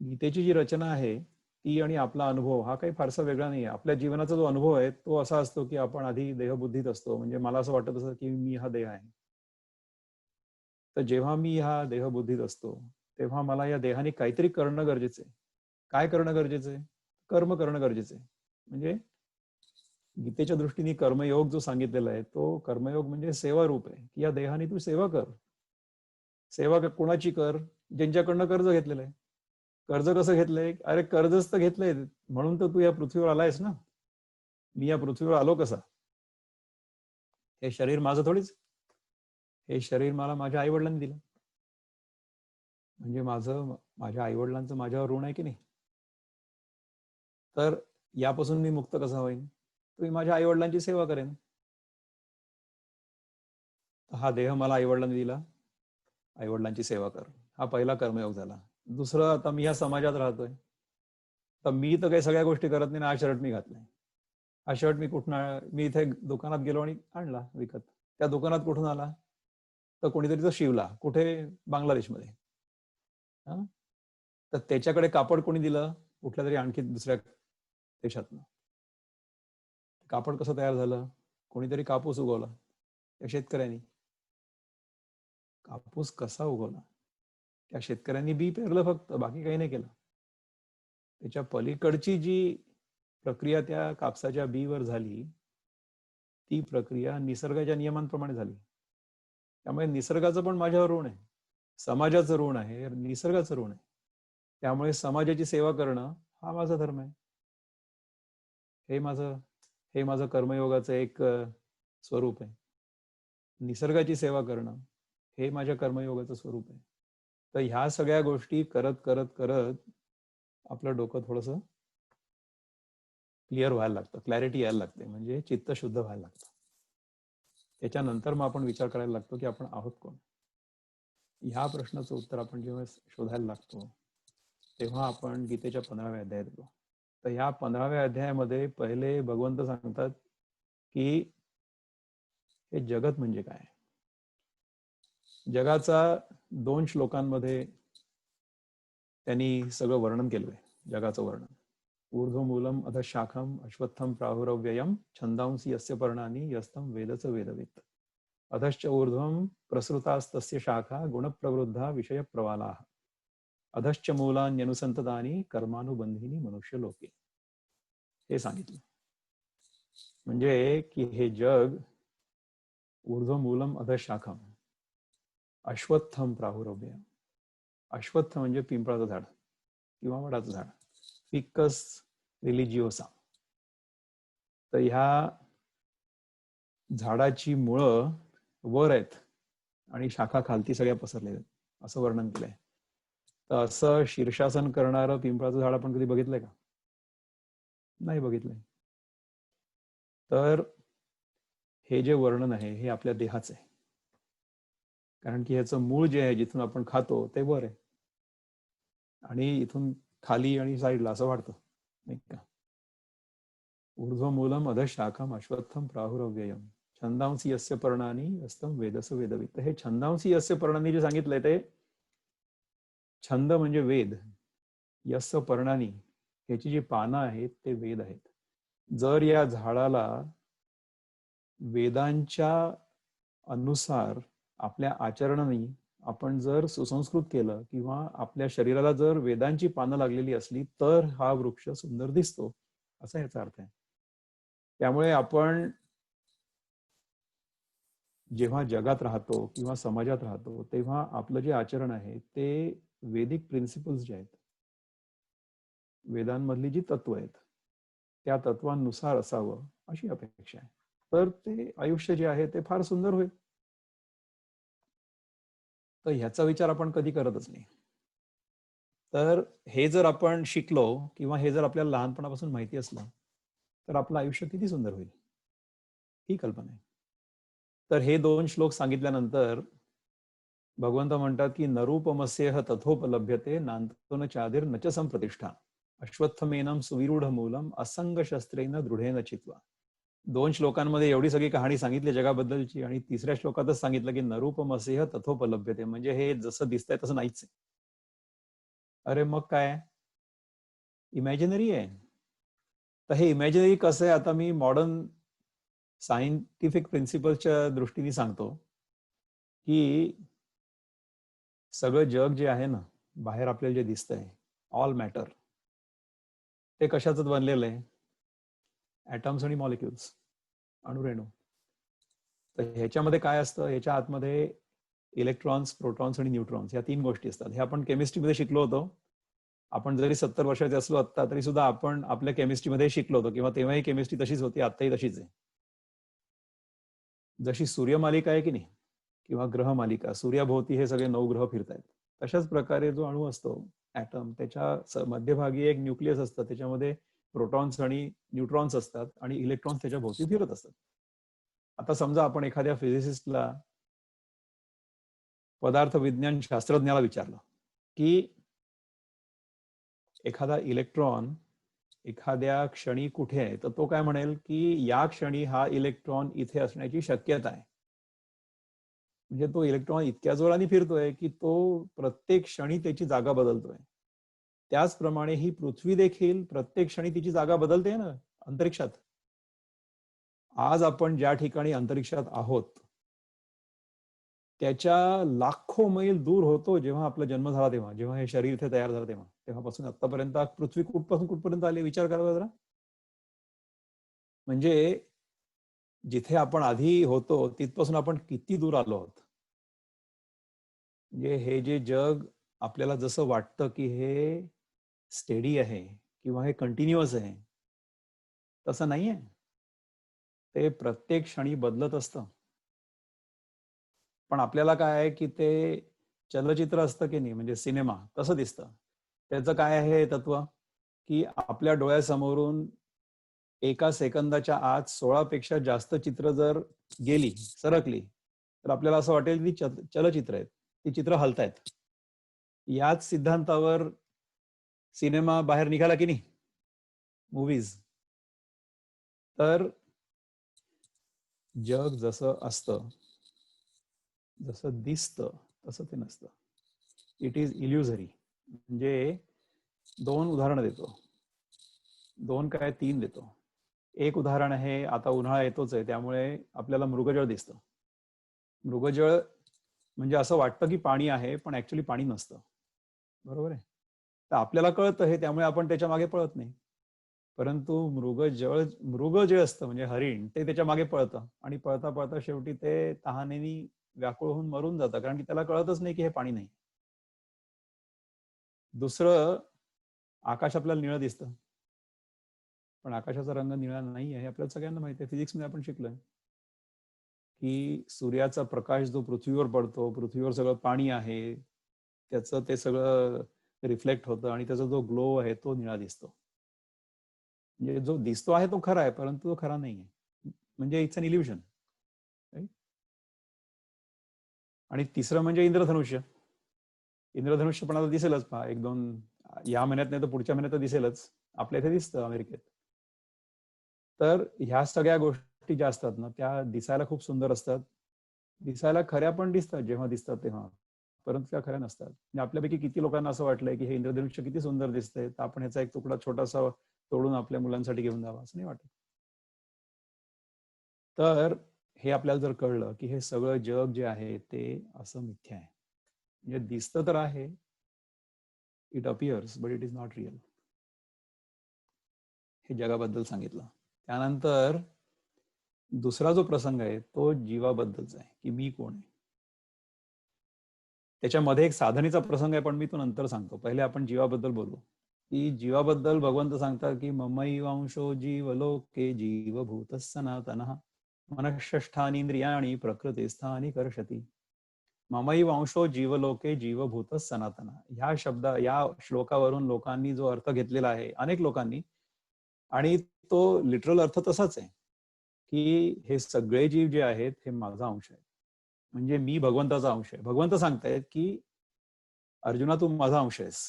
गीतेची जी रचना आहे ती आणि आपला अनुभव हा काही फारसा वेगळा नाही आहे. आपल्या जीवनाचा जो अनुभव आहे तो असा असतो की आपण आधी देहबुद्धीत असतो. म्हणजे मला असं वाटत असतं की मी हा देह आहे. तर जेव्हा मी हा देहबुद्धीत असतो तेव्हा मला या देहाने काहीतरी करणं गरजेचं आहे. काय करणं गरजेचं आहे? कर्म करणं गरजेचं आहे. म्हणजे गीतेच्या दृष्टीने कर्मयोग जो सांगितलेला आहे तो कर्मयोग म्हणजे सेवा रूप आहे की या देहाने तू सेवा कर. सेवा कोणाची कर? ज्यांच्याकडनं कर्ज घेतलेलं आहे. कर्ज कसं घेतलंय? अरे कर्जच तर घेतलंय म्हणून तर तू या पृथ्वीवर आलायस ना. मी या पृथ्वीवर आलो कसा? हे शरीर माझं थोडीच. हे शरीर मला माझ्या आई वडिलांनी दिलं. म्हणजे माझ्या आई वडिलांचं माझ्यावर ऋण आहे की नाही? तर यापासून मी मुक्त कसा होईन? मी माझ्या आई वडिलांची सेवा करेन. हा देह मला आई वडिलांनी दिला. आई वडिलांची सेवा कर. हा पहिला कर्मयोग झाला. दुसरं, आता मी या समाजात राहतोय. तर मी तर काही सगळ्या गोष्टी करत नाही ना. हा शर्ट मी घातलाय. हा शर्ट मी इथे दुकानात गेलो आणि आणला विकत. त्या दुकानात कुठून आला? तर कोणीतरी तो शिवला. कुठे? बांगलादेशमध्ये. तर त्याच्याकडे कापड कोणी दिलं? कुठल्या तरी आणखी दुसऱ्या देशातनं. कापड कसं तयार झालं? कोणीतरी कापूस उगवला त्या शेतकऱ्यांनी. कापूस कसा उगवला? त्या शेतकऱ्यांनी बी पेरलं फक्त, बाकी काही नाही केलं. त्याच्या पलीकडची जी प्रक्रिया त्या कापसाच्या बीवर झाली ती प्रक्रिया निसर्गाच्या नियमांप्रमाणे झाली. त्यामुळे निसर्गाचं पण माझ्यावर ऋण आहे, समाजाचं ऋण आहे, निसर्गाचं ऋण आहे. त्यामुळे समाजाची सेवा करणं हा माझा धर्म आहे. हे माझं कर्मयोगाचं एक स्वरूप आहे. निसर्गाची सेवा करणं हे माझ्या कर्मयोगाचं स्वरूप आहे. तर ह्या सगळ्या गोष्टी करत करत करत आपलं डोकं थोडंसं क्लिअर व्हायला लागतं, क्लॅरिटी यायला लागते, म्हणजे चित्त शुद्ध व्हायला लागतं. त्याच्यानंतर मग आपण विचार करायला लागतो की आपण आहोत कोण. ह्या प्रश्नाचं उत्तर आपण जेव्हा शोधायला लागतो तेव्हा आपण गीतेच्या 15व्या अध्यायात येतो. तर ह्या 15व्या अध्यायामध्ये पहिले भगवंत सांगतात की हे जगत म्हणजे काय. जगाचा 2 श्लोकांमध्ये त्यांनी सगळं वर्णन केलंय. जगाचं वर्णन. ऊर्ध्वमूलम अधशाखम अश्वत्थम प्राहुरव्ययम छंदांसी यस्य पर्णानि यस्तम वेदच वेदवित् अधश्च ऊर्ध्वम प्रसृतास्तस्य शाखा गुणप्रवृद्धा विषय प्रवालाः अधश्च मूलान्यनुसंततानि कर्मानुबंधिनी मनुष्य लोके. हे सांगितलं. म्हणजे की हे जग ऊर्ध्वमूलम अधशाखम अश्वत्थम प्राहुरव्ययम. अश्वत्थ म्हणजे पिंपळाचं झाड किंवा वडाचं झाड, फिकस रिलिजिओसा. तर ह्या झाडाची मुळं वर आहेत आणि शाखा खालती सगळ्या पसरलेल्या आहेत, असं वर्णन केलंय. तर असं शीर्षासन करणारं पिंपळाचं झाड आपण कधी बघितलंय का? नाही बघितलंय. तर हे जे वर्णन आहे हे आपल्या देहाचं आहे. कारण की ह्याचं मूळ जे आहे जिथून आपण खातो ते वर आहे आणि इथून खाली आणि साईडला असं वाढतं, नाही का? ऊर्ध्वमूलम अधशाखम अश्वत्थम प्राहुरव्ययम छंदांसी यस्य पर्णानि यस्तम वेदस वेदवित्. हे छंदांसी यस्य पर्णानि जे सांगितलंय ते छंद म्हणजे वेद, यस्य पर्णानि ह्याची जी पानं आहेत ते वेद आहेत. जर या झाडाला वेदांच्या अनुसार आपल्या आचरणाने आपण जर सुसंस्कृत केलं किंवा आपल्या शरीराला जर वेदांची पानं लागलेली असली तर हा वृक्ष सुंदर दिसतो, असा याचा अर्थ आहे. त्यामुळे आपण जेव्हा जगात राहतो किंवा समाजात राहतो तेव्हा आपलं जे आचरण आहे ते वेदिक प्रिन्सिपल्स जे आहेत, वेदांमधली जी तत्व आहेत त्या तत्वांनुसार असावं अशी अपेक्षा आहे. तर ते आयुष्य जे आहे ते फार सुंदर होईल. तर ह्याचा विचार आपण कधी करतच नाही. तर हे जर आपण शिकलो किंवा हे जर आपल्याला लहानपणापासून माहिती असलं तर आपलं आयुष्य किती सुंदर होईल ही कल्पना आहे. तर हे 2 श्लोक सांगितल्यानंतर भगवंत म्हणतात की नरूपमस्येह तथोपलभ्यते नांतो न चादिर न च संप्रतिष्ठा अश्वत्थमेनं सुविरूढ मूलम असंग शस्त्रेन दृढेन चित्वा. 2 श्लोकांमध्ये एवढी सगळी कहाणी सांगितली जगाबद्दलची आणि तिसऱ्या श्लोकातच सांगितलं की नरूपमसेह तथोपलभ्यते, म्हणजे हे जसं दिसतंय तसं नाहीच आहे. अरे मग काय, इमॅजिनरी आहे. तर हे इमॅजिनरी कसं आहे, आता मी मॉडर्न सायंटिफिक प्रिन्सिपलच्या दृष्टीने सांगतो की सगळं जग जे आहे ना, बाहेर आपल्याला जे दिसतंय, ऑल मॅटर, ते कशाचं बनलेलं आहे? ॲटम्स आणि मॉलिक्युल्स, अणुरेणू. तर ह्याच्यामध्ये काय असतं, ह्याच्या आतमध्ये इलेक्ट्रॉन्स, प्रोटॉन्स आणि न्यूट्रॉन्स या 3 गोष्टी असतात. हे आपण केमिस्ट्रीमध्ये शिकलो होतो. आपण जरी 70 वर्षाचे असलो आत्ता, तरी सुद्धा आपण आपल्या केमिस्ट्रीमध्ये शिकलो होतो, किंवा तेव्हाही केमिस्ट्री तशीच होती, आत्ताही तशीच आहे. जशी सूर्यमालिका आहे की नाही, किंवा ग्रहमालिका, सूर्याभोवती हे सगळे 9 ग्रह फिरतायत, तशाच प्रकारे जो अणू असतो, ॲटम, त्याच्या मध्यभागी एक न्यूक्लियस असतं, त्याच्यामध्ये प्रोटॉन्स आणि न्यूट्रॉन्स असतात आणि इलेक्ट्रॉन्स त्याच्या भोवती फिरत असतात. आता समजा आपण एखाद्या फिजिसिस्टला, पदार्थ विज्ञान शास्त्रज्ञाला विचारलं की एखादा इलेक्ट्रॉन एखाद्या क्षणी कुठे आहे, तर तो काय म्हणेल की या क्षणी हा इलेक्ट्रॉन इथे असण्याची शक्यता आहे. म्हणजे तो इलेक्ट्रॉन इतक्या जोराने फिरतोय की तो प्रत्येक क्षणी त्याची जागा बदलतोय. त्याचप्रमाणे ही पृथ्वी देखील प्रत्येक क्षणी तिची जागा बदलते ना अंतरिक्षात. आज आपण ज्या ठिकाणी अंतरिक्षात आहोत, त्याच्या लाखो मैल दूर होतो जेव्हा आपला जन्म झाला तेव्हा, जेव्हा हे शरीर इथे तयार झालं तेव्हापासून आतापर्यंत पृथ्वी कुठपासून कुठपर्यंत आली, विचार करा जरा. म्हणजे जिथे आपण आधी होतो तिथपासून आपण किती दूर आलो आहोत. म्हणजे हे जे जग आपल्याला जसं वाटतं की हे स्टेडी आहे किंवा हे कंटिन्युअस आहे, तसं नाहीये. ते प्रत्येक क्षणी बदलत असतं. पण आपल्याला काय आहे की ते चलचित्र असतं की नाही, म्हणजे सिनेमा, तसं दिसतं. त्याचं काय आहे तत्व, की आपल्या डोळ्यासमोरून एका सेकंदाच्या आत 16 पेक्षा जास्त चित्र जर गेली, सरकली, तर आपल्याला असं वाटेल की चलचित्र आहेत, ती चित्र हलतायत. याच सिद्धांतावर सिनेमा बाहेर निघाला की नाही, मूवीज. तर जग जसं असतं, जसं दिसतं, तसं ते नसतं. It is illusory. म्हणजे 2 उदाहरणं देतो, 2 काय 3 देतो. एक उदाहरण आहे, आता उन्हाळा येतोच आहे, त्यामुळे आपल्याला मृगजळ दिसतं. मृगजळ म्हणजे असं वाटतं की पाणी आहे, पण ऍक्च्युली पाणी नसतं. बरोबर आहे. तर आपल्याला कळतं हे, त्यामुळे आपण त्याच्या मागे पळत नाही. परंतु मृग जे असतं म्हणजे हरिण, ते त्याच्या मागे पळतं आणि पळता पळता शेवटी ते तहानेनी व्याकुळ होऊन मरून जातं, कारण की त्याला कळतच नाही की हे पाणी नाही. दुसरं, आकाश आपल्याला निळं दिसतं, पण आकाशाचा रंग निळा नाही आहे हे आपल्याला सगळ्यांना माहिती आहे. फिजिक्समध्ये आपण शिकलोय की सूर्याचा प्रकाश जो पृथ्वीवर पडतो, पृथ्वीवर सगळं पाणी आहे, त्याचं ते सगळं रिफ्लेक्ट होतं आणि त्याचा जो ग्लो आहे तो निळा दिसतो. म्हणजे जो दिसतो आहे तो खरा आहे, परंतु तो खरा नाही आहे. म्हणजे इट्स एन इल्युशन. आणि तिसरं म्हणजे इंद्रधनुष्य. इंद्रधनुष्य पण आता दिसेलच, पहा, 1-2 या महिन्यात नाही तर पुढच्या महिन्यात तर दिसेलच. आपल्या इथे दिसतं अमेरिकेत. तर ह्या सगळ्या गोष्टी ज्या असतात ना, त्या दिसायला खूप सुंदर असतात. दिसायला खऱ्या पण दिसतात जेव्हा दिसतात तेव्हा, परंतु त्या खऱ्या नसतात. म्हणजे आपल्यापैकी किती लोकांना असं वाटलंय की हे इंद्रधनुष्य किती सुंदर दिसतंय, तर आपण ह्याचा एक तुकडा छोटासा तोडून आपल्या मुलांसाठी घेऊन जावा, असं नाही वाटत. तर हे आपल्याला जर कळलं की हे सगळं जग जे आहे ते असं मिथ्या आहे, म्हणजे दिसतं तर आहे, it appears but it is not real. हे जगाबद्दल सांगितलं. त्यानंतर दुसरा जो प्रसंग आहे तो जीवाबद्दलचा आहे, की मी कोण आहे. त्याच्यामध्ये एक साधनेचा प्रसंग आहे, पण मी तो नंतर सांगतो. पहिले आपण जीवाबद्दल बोलू. की जीवाबद्दल भगवंत सांगतात की ममैवांशो जीवलोके जीवभूत सनातनः मनःषष्ठानि इंद्रियाणि प्रकृतिस्थानि कर्षति. ममैवांशो जीवलोके जीवभूत सनातन. या श्लोकावरून लोकांनी जो अर्थ घेतलेला आहे, अनेक लोकांनी, आणि तो लिटरल अर्थ तसाच आहे की हे सगळे जीव जे आहेत हे माझा अंश आहे, म्हणजे मी भगवंताचा अंश आहे. भगवंत सांगतायत की अर्जुना तू माझा अंश आहेस,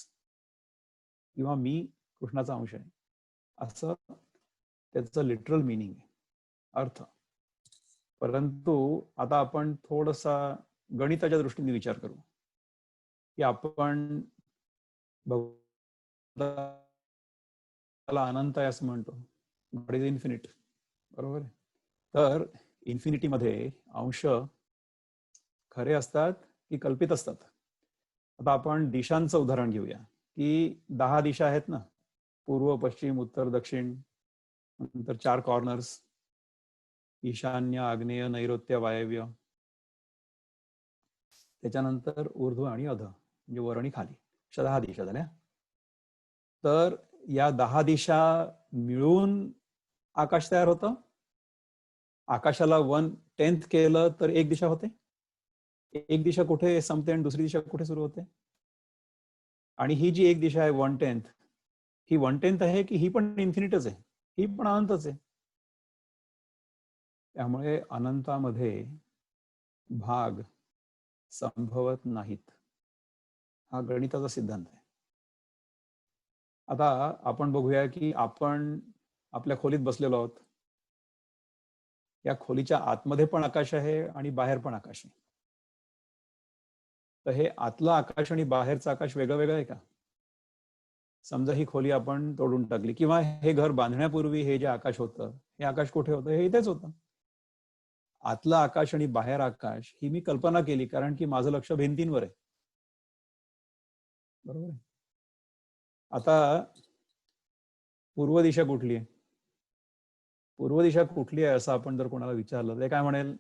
किंवा मी कृष्णाचा अंश आहे, असं त्याचं लिटरल मिनिंग आहे. अर्थ. परंतु आता आपण थोडासा गणिताच्या दृष्टीने विचार करू की आपण अनंत आहे असं म्हणतो, गॉड इज इन्फिनिट, बरोबर आहे. तर इन्फिनिटी मध्ये अंश खरे असतात की कल्पित असतात? आता आपण दिशांचं उदाहरण घेऊया की 10 दिशा आहेत ना, पूर्व, पश्चिम, उत्तर, दक्षिण, नंतर 4 कॉर्नर्स, ईशान्य, आग्नेय, नैऋत्य, वायव्य, त्याच्यानंतर ऊर्ध्व आणि अध, म्हणजे वर आणि खाली, अशा 10 दिशा झाल्या. तर या 10 दिशा मिळून आकाश तयार होतं. आकाशाला 1/10 केलं तर एक दिशा होते. एक दिशा कुठे संपते आणि दुसरी दिशा कुठे सुरू होते? आणि ही जी एक दिशा आहे 1/10, ही 1/10 आहे की ही पण इन्फिनिटच आहे, ही पण अनंतच आहे. त्यामुळे अनंतामध्ये भाग संभवत नाहीत, हा गणिताचा सिद्धांत आहे. आता आपण बघूया की आपण आपल्या खोलीत बसलेलो आहोत. या खोलीच्या आतमध्ये पण आकाश आहे आणि बाहेर पण आकाश आहे. तर हे आतलं आकाश आणि बाहेरचं आकाश वेगळं वेगळं आहे का? समजा ही खोली आपण तोडून टाकली, किंवा हे घर बांधण्यापूर्वी हे जे आकाश होतं, हे आकाश कुठे होतं? हे इथेच होतं. आतलं आकाश आणि बाहेर आकाश ही मी कल्पना केली, कारण की माझं लक्ष भिंतींवर आहे, बरोबर आहे. आता पूर्व दिशा कुठली आहे? पूर्व दिशा कुठली आहे असं आपण जर कोणाला विचारलं, ते काय म्हणेल?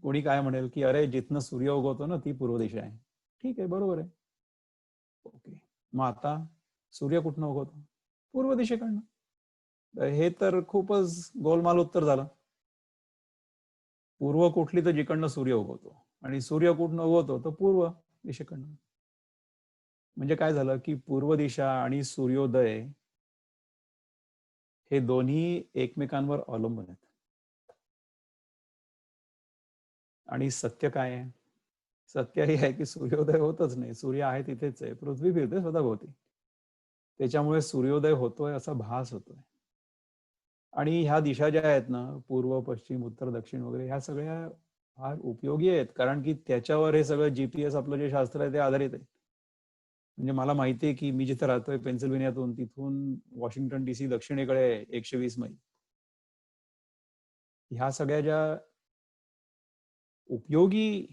कोणी काय म्हणेल की अरे जिथनं सूर्य उगवतो ना, ती पूर्व दिशा आहे. ठीक आहे, बरोबर आहे. ओके, मग आता सूर्य कुठनं उगवतो? पूर्व दिशेकडनं. हे तर खूपच गोलमाल उत्तर झालं. पूर्व कुठली? तर जिकडनं सूर्य उगवतो, आणि सूर्य कुठनं उगवतो? तर पूर्व दिशेकडनं. म्हणजे काय झालं की पूर्व दिशा आणि सूर्योदय हे दोन्ही एकमेकांवर अवलंबून आहेत. आणि सत्य काय आहे? सत्य हे आहे की सूर्योदय होतच नाही. सूर्य आहे तिथेच आहे, पृथ्वी फिरते स्वतःभोवती. त्याच्यामुळे सूर्योदय होतोय असा भास होतोय. आणि ह्या दिशा ज्या आहेत ना, पूर्व, पश्चिम, उत्तर, दक्षिण वगैरे, ह्या सगळ्या फार उपयोगी आहेत, कारण की त्याच्यावर हे सगळं जीपीएस आपलं जे शास्त्र आहे ते आधारित आहे. म्हणजे मला माहिती आहे की मी जिथे राहतोय पेन्सिल्व्हेनियातून, तिथून वॉशिंग्टन DC दक्षिणेकडे 120 मैल. ह्या सगळ्या ज्या उपयोगी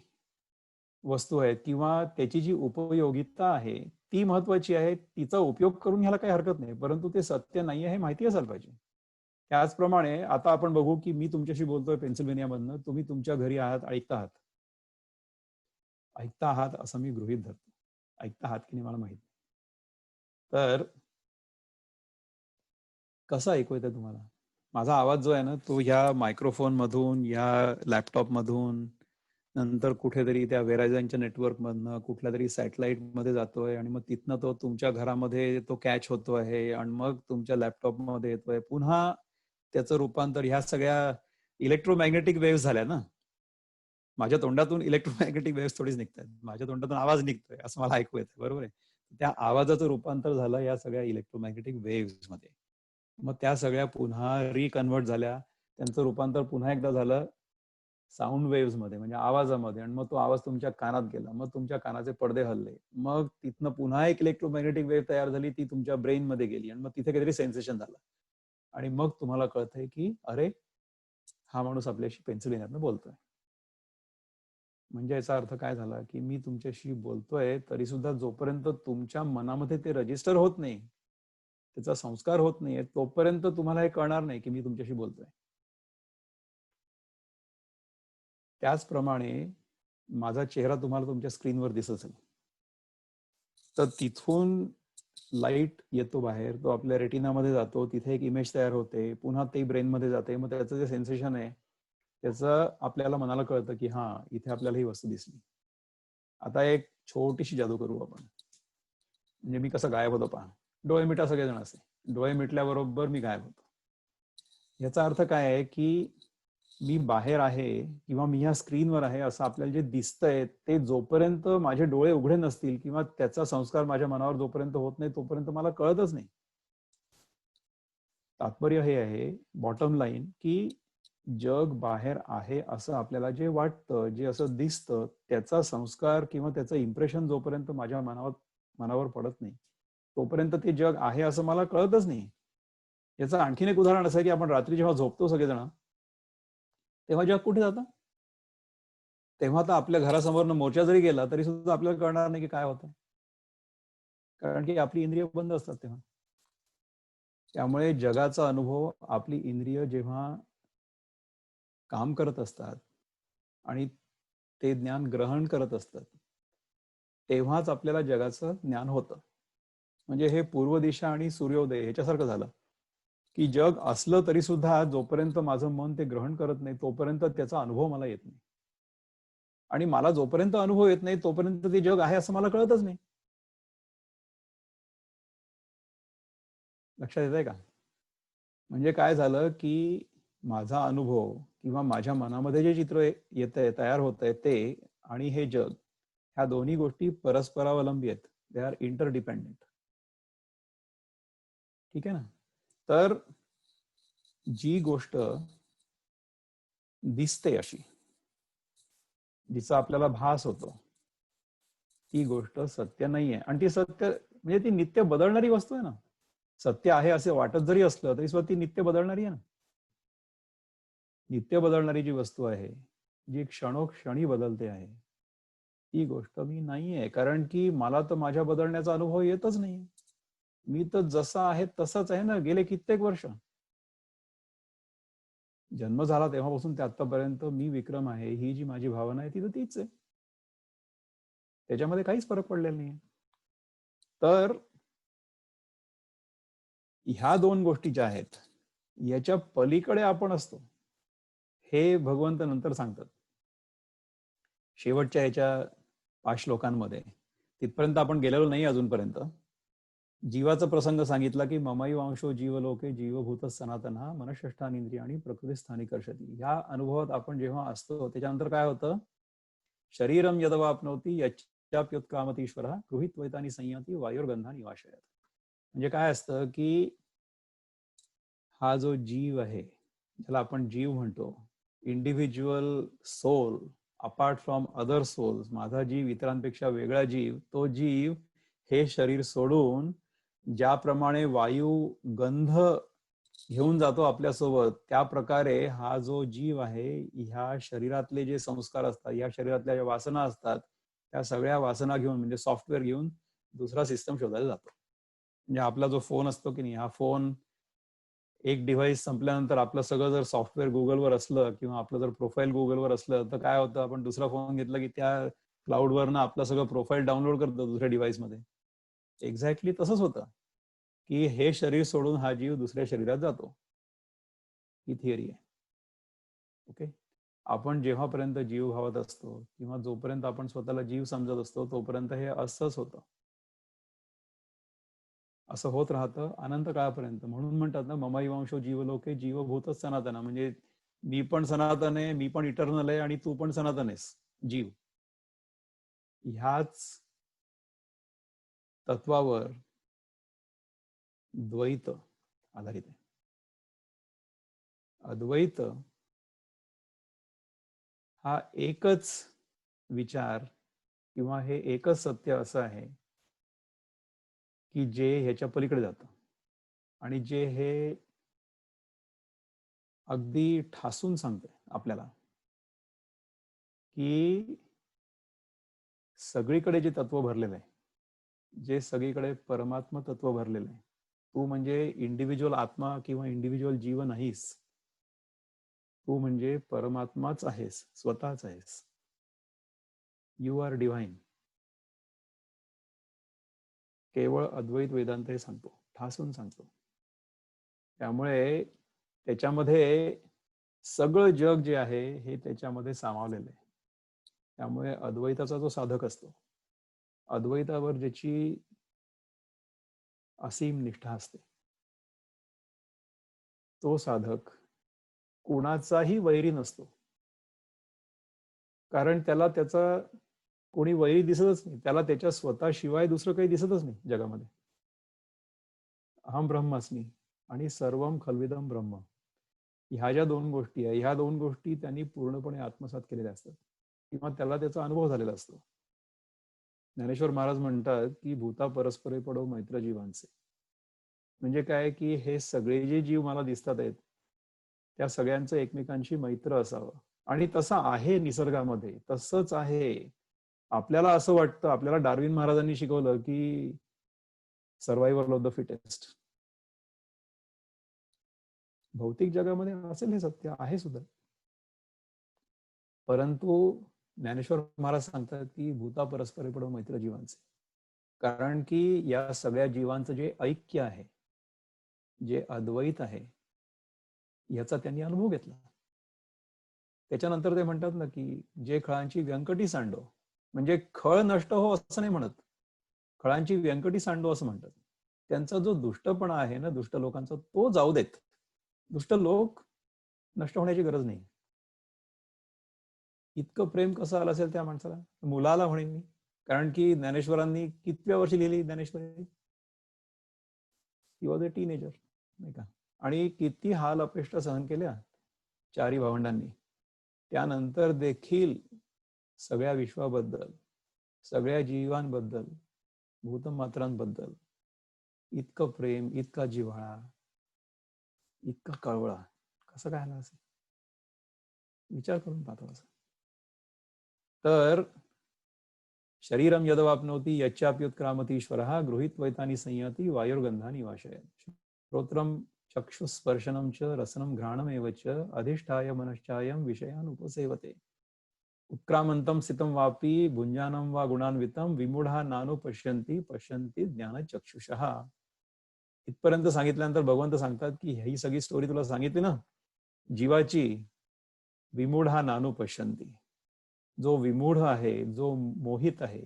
वस्तू आहेत किंवा त्याची जी उपयोगिता आहे ती महत्वाची आहे, तिचा उपयोग करून ह्याला काही हरकत नाही, परंतु ते सत्य नाही आहे हे माहिती असायला पाहिजे. त्याचप्रमाणे आता आपण बघू की मी तुमच्याशी बोलतोय पेन्सिल्व्हेनियामधनं, तुम्ही तुमच्या घरी आहात, ऐकता आहात असं मी गृहीत धरतो. ऐकता आहात की नाही मला माहित. तर कसं ऐकू येतं तुम्हाला? माझा आवाज जो आहे ना, तो ह्या मायक्रोफोन मधून, या लॅपटॉप मधून, नंतर कुठेतरी त्या वेरायझनच्या नेटवर्क मधनं कुठल्या तरी सॅटेलाइट मध्ये जातोय, आणि मग तिथनं तो तुमच्या घरामध्ये तो कॅच होतो आहे, आणि मग तुमच्या लॅपटॉप मध्ये येतोय. पुन्हा त्याचं रूपांतर ह्या सगळ्या इलेक्ट्रोमॅग्नेटिक वेव्ह झाल्या ना. माझ्या तोंडातून इलेक्ट्रोमॅग्नेटिक वेव्ह थोडीच निघतात, माझ्या तोंडातून आवाज निघतोय असं मला ऐकू येतं, बरोबर आहे. त्या आवाजाचं रूपांतर झालं या सगळ्या इलेक्ट्रोमॅग्नेटिक वेव्ह मध्ये. मग त्या सगळ्या पुन्हा रिकन्वर्ट झाल्या, त्यांचं रूपांतर पुन्हा एकदा झालं साऊंड वेव्ह मध्ये, म्हणजे आवाजामध्ये, आणि मग तो आवाज तुमच्या कानात गेला, मग तुमच्या कानाचे पडदे हलले, मग तिथनं पुन्हा एक इलेक्ट्रोमॅग्नेटिक वेव्ह तयार झाली, ती तुमच्या ब्रेन मध्ये गेली, आणि मग तिथे काहीतरी सेन्सेशन झालं, आणि मग तुम्हाला कळतंय की अरे हा माणूस आपल्याशी पेन्सिल्व्हेनियातनं बोलतोय. म्हणजे याचा अर्थ काय झाला की मी तुमच्याशी बोलतोय तरी सुद्धा जोपर्यंत तुमच्या मनामध्ये ते रजिस्टर होत नाही, त्याचा संस्कार होत नाहीये, तोपर्यंत तुम्हाला हे कळणार नाही की मी तुमच्याशी बोलतोय. त्याचप्रमाणे माझा चेहरा तुम्हाला तुमच्या स्क्रीनवर दिसत असेल, तर तिथून लाईट येतो बाहेर, तो आपल्या रेटिनामध्ये जातो, तिथे एक इमेज तयार होते, पुन्हा ते ब्रेनमध्ये जाते, मग त्याचं जे सेन्सेशन आहे त्याचं आपल्याला मनाला कळतं की हा इथे आपल्याला ही वस्तू दिसली. आता एक छोटीशी जादू करू आपण. म्हणजे मी कसं गायब होतो पहा. डोळे मिटा सगळेजण असे, डोळे मिटल्याबरोबर मी गायब होतो. याचा अर्थ काय आहे की मी बाहेर आहे किंवा मी ह्या स्क्रीनवर आहे असं आपल्याला जे दिसतंय, ते जोपर्यंत माझे डोळे उघडे नसतील किंवा त्याचा संस्कार माझ्या मनावर जोपर्यंत होत नाही, तोपर्यंत मला कळतच नाही. तात्पर्य हे आहे, बॉटम लाईन, की जग बाहेर आहे असं आपल्याला जे वाटतं, जे असं दिसतं, त्याचा संस्कार किंवा त्याचं इम्प्रेशन जोपर्यंत माझ्या मनावर पडत नाही, तोपर्यंत ते जग आहे असं मला कळतच नाही. याचं आणखीन एक उदाहरण असं आहे की आपण रात्री जेव्हा झोपतो सगळेजण, तेव्हा जग कुठे जातं? तेव्हा तर आपल्या घरासमोरनं मोर्चा जरी गेला तरी सुद्धा आपल्याला कळणार नाही की काय होतं. कारण की आपली इंद्रिय बंद असतात तेव्हा. त्यामुळे जगाचा अनुभव आपली इंद्रिय जेव्हा काम करत असतात आणि ते ज्ञान ग्रहण करत असतात, तेव्हाच आपल्याला जगाचं ज्ञान होतं. म्हणजे हे पूर्व दिशा आणि सूर्योदय ह्याच्यासारखं झालं की जग असलं तरी सुद्धा जोपर्यंत माझं मन ते ग्रहण करत नाही तोपर्यंत त्याचा अनुभव मला येत नाही. आणि मला जोपर्यंत अनुभव येत नाही तोपर्यंत ते जग आहे असं मला कळतच नाही. लक्षात येत आहे का? म्हणजे काय झालं की माझा अनुभव किंवा माझ्या मनामध्ये जे चित्र येत आहे, तयार होत आहे ते आणि हे जग, ह्या दोन्ही गोष्टी परस्परावलंबी आहेत. They are interdependent. ठीक आहे ना? तर जी गोष्ट दिसते अशी, जिचा आपल्याला भास होतो, ती गोष्ट सत्य नाहीये. आणि ती सत्य म्हणजे ती नित्य बदलणारी वस्तू आहे ना. सत्य आहे असे वाटत जरी असलं तरी सुद्धा ती नित्य बदलणारी आहे ना. नित्य बदलणारी जी वस्तू आहे, जी क्षणोक्षणी बदलते आहे, ती गोष्ट मी नाहीये. कारण की मला तर माझ्या बदलण्याचा अनुभव येतच नाही. मी तर जसा आहे तसाच आहे ना गेले कित्येक वर्ष. जन्म झाला तेव्हापासून ते आतापर्यंत मी विक्रम आहे ही जी माझी भावना आहे ती तर तीच आहे. त्याच्यामध्ये काहीच फरक पडलेला नाही. तर ह्या दोन गोष्टी ज्या आहेत याच्या पलीकडे आपण असतो हे भगवंत नंतर सांगतात. शेवटच्या याच्या 5 श्लोकांमध्ये तिथपर्यंत आपण गेलेलो नाही अजूनपर्यंत. जीवाचा प्रसंग सांगितला की ममाई वांशो जीवलोके जीवभूत सनातन मनष्ठान आणि प्रकृतीस्थानी कर्षती. ह्या अनुभवात आपण जेव्हा असतो त्याच्यानंतर काय होतं? शरीरम यदवाप्नोती यच्चाप्युत्कामतीश्वर गृहीत्वैतानी संयाती वायुर्गंधा निवाशयात. म्हणजे काय असतं की हा जो जीव आहे, ज्याला आपण जीव म्हणतो, individual soul apart from other souls, माझा जीव इतरांपेक्षा वेगळा जीव, तो जीव हे शरीर सोडून ज्याप्रमाणे वायू गंध घेऊन जातो आपल्यासोबत, त्या प्रकारे हा जो जीव आहे ह्या शरीरातले जे संस्कार असतात, या शरीरातल्या ज्या वासना असतात, त्या सगळ्या वासना घेऊन म्हणजे सॉफ्टवेअर घेऊन दुसरा सिस्टम शोधायला जातो. म्हणजे आपला जो फोन असतो की नाही, हा फोन एक डिव्हाइस संपल्यानंतर आपलं सगळं जर सॉफ्टवेअर गुगलवर असलं किंवा आपलं जर प्रोफाईल गुगलवर असलं तर काय होतं, आपण दुसरा फोन घेतला की त्या क्लाउडवरनं आपलं सगळं प्रोफाईल डाउनलोड करतो दुसऱ्या डिव्हाइसमध्ये. एक्झॅक्टली तसंच होतं की हे शरीर सोडून हा जीव दुसऱ्या शरीरात जातो. ही थिअरी आहे. ओके. आपण जेव्हापर्यंत जीव भावत असतो किंवा जोपर्यंत आपण स्वतःला जीव समजत असतो तोपर्यंत हे असंच होतं. असं होत राहतं अनंत काळापर्यंत. म्हणून म्हणतात ना ममाई वंशो जीवलोके जीवभूतच सनातन. म्हणजे मी पण सनातन आहे, मी पण इटर्नल आहे आणि तू पण सनातन आहेस जीव. ह्याच तत्वावर द्वैत आधारित आहे. अद्वैत हा एकच विचार किंवा हे एकच सत्य असं आहे की जे ह्याच्या पलीकडे जातं आणि जे हे अगदी ठासून सांगते आपल्याला की सगळीकडे जे तत्व भरलेलं आहे, जे सगळीकडे परमात्मा तत्व भरलेलं आहे, तू म्हणजे इंडिव्हिज्युअल आत्मा किंवा इंडिव्हिज्युअल जीव नाहीस. तू म्हणजे परमात्माच आहेस, स्वतःच आहेस. You are divine. केवळ अद्वैत वेदांत हे सांगतो, ठासून सांगतो. त्यामुळे त्याच्यामध्ये सगळं जग जे आहे हे त्याच्यामध्ये सामावलेलं आहे. त्यामुळे अद्वैताचा जो साधक असतो, अद्वैतावर ज्याची असीम निष्ठा असते, तो साधक कोणाचाही वैरी नसतो. कारण त्याला त्याचा कोणी वैरी दिसतच नाही. त्याला त्याच्या स्वतःशिवाय दुसरं काही दिसतच नाही जगामध्ये. अहम ब्रह्मास्मी आणि सर्वम खल्विदम ब्रह्म. ह्या ज्या दोन गोष्टी आहे, ह्या दोन गोष्टी त्यांनी पूर्णपणे आत्मसात केलेल्या असतात किंवा त्याला त्याचा अनुभव झालेला असतो. ज्ञानेश्वर महाराज म्हणतात की भूता परस्परे पडो मैत्र जीवांचे. म्हणजे काय की हे सगळे जे जीव मला दिसतात आहेत त्या सगळ्यांचं एकमेकांशी मैत्र असावं. आणि तसं आहे निसर्गामध्ये, तसंच आहे. आपल्याला असं वाटतं, आपल्याला डार्विन महाराजांनी शिकवलं की सर्व्हायव्हल ऑफ द फिटेस्ट. भौतिक जगामध्ये असेल हे सत्य आहे सुद्धा, परंतु ज्ञानेश्वर महाराज सांगतात की भूता परस्परे पडो मैत्र जीवांचे. कारण की या सगळ्या जीवांचं जे ऐक्य आहे, जे अद्वैत आहे, याचा त्यांनी अनुभव घेतला. त्याच्यानंतर ते म्हणतात ना की जे खळांची व्यंकटी सांडो, म्हणजे खळ नष्ट हो असं नाही म्हणत, खळांची व्यंकटी सांडो असं म्हणतात. त्यांचा जो दुष्टपणा आहे ना, दुष्ट लोकांचा, तो जाऊ देत. दुष्ट लोक नष्ट होण्याची गरज नाही. इतकं प्रेम कसं आलं असेल त्या माणसाला, मुलाला म्हणेन मी. कारण की ज्ञानेश्वरांनी कितव्या वर्षी लिहिली Dnyaneshwari? He was a teenager, नाही का? आणि किती हाल अपेष्टा सहन केल्या चारी भावंडांनी. त्यानंतर देखील सगळ्या विश्वाबद्दल, सगळ्या जीवांबद्दल, भूतमात्रांबद्दल इतकं प्रेम, इतका जिव्हाळा, इतका कळवळा कसं काय आला असेल? विचार करून पाहतो असं. तर शरीरम यदवाप्नोति यच्चाप्युत्क्रामतीश्वरः गृहीत्वैतानि संयाति वायुर्गंधानि वाशयन्. श्रोत्रम चक्षुस्पर्शनं च रसनं घ्राणमेव च अधिष्ठाय मनश्चायं विषयान् उपसेवते. उत्क्रामन्तं स्थितं वापि भुञ्जानं वा गुणान्वितं विमूढा नानु पश्यन्ति पश्यन्ति ज्ञानचक्षुषः. इथपर्यंत सांगितल्यानंतर भगवंत सांगतात की ही सगळी स्टोरी तुला सांगितली ना जीवाची, विमूढा नानु पश्यन्ति. जो विमूढ आहे, जो मोहित आहे,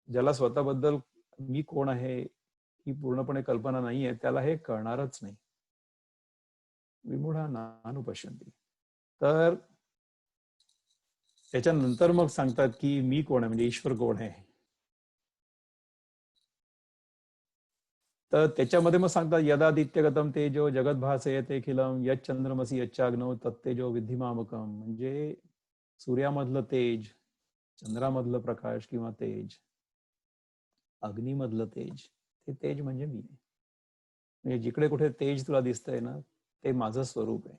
ज्याला स्वतःबद्दल मी कोण आहे ही पूर्णपणे कल्पना नाहीये, त्याला हे कळणारच नाही. विमूढा नानु पश्यन्ति. तर त्याच्यानंतर मग सांगतात की मी कोण आहे, म्हणजे ईश्वर कोण आहे. तर त्याच्यामध्ये मग सांगतात यदादित्यगतम तेजो जगद्भासयते अखिलम यच्चंद्रमसी यच्चाग्नौ तत्तेजो विद्धिमामकम. म्हणजे सूर्यामधलं तेज, चंद्रामधलं प्रकाश किंवा तेज, अग्नीमधलं तेज, ते तेज म्हणजे मी. म्हणजे जिकडे कुठे तेज तुला दिसतंय ना, ते माझं स्वरूप आहे.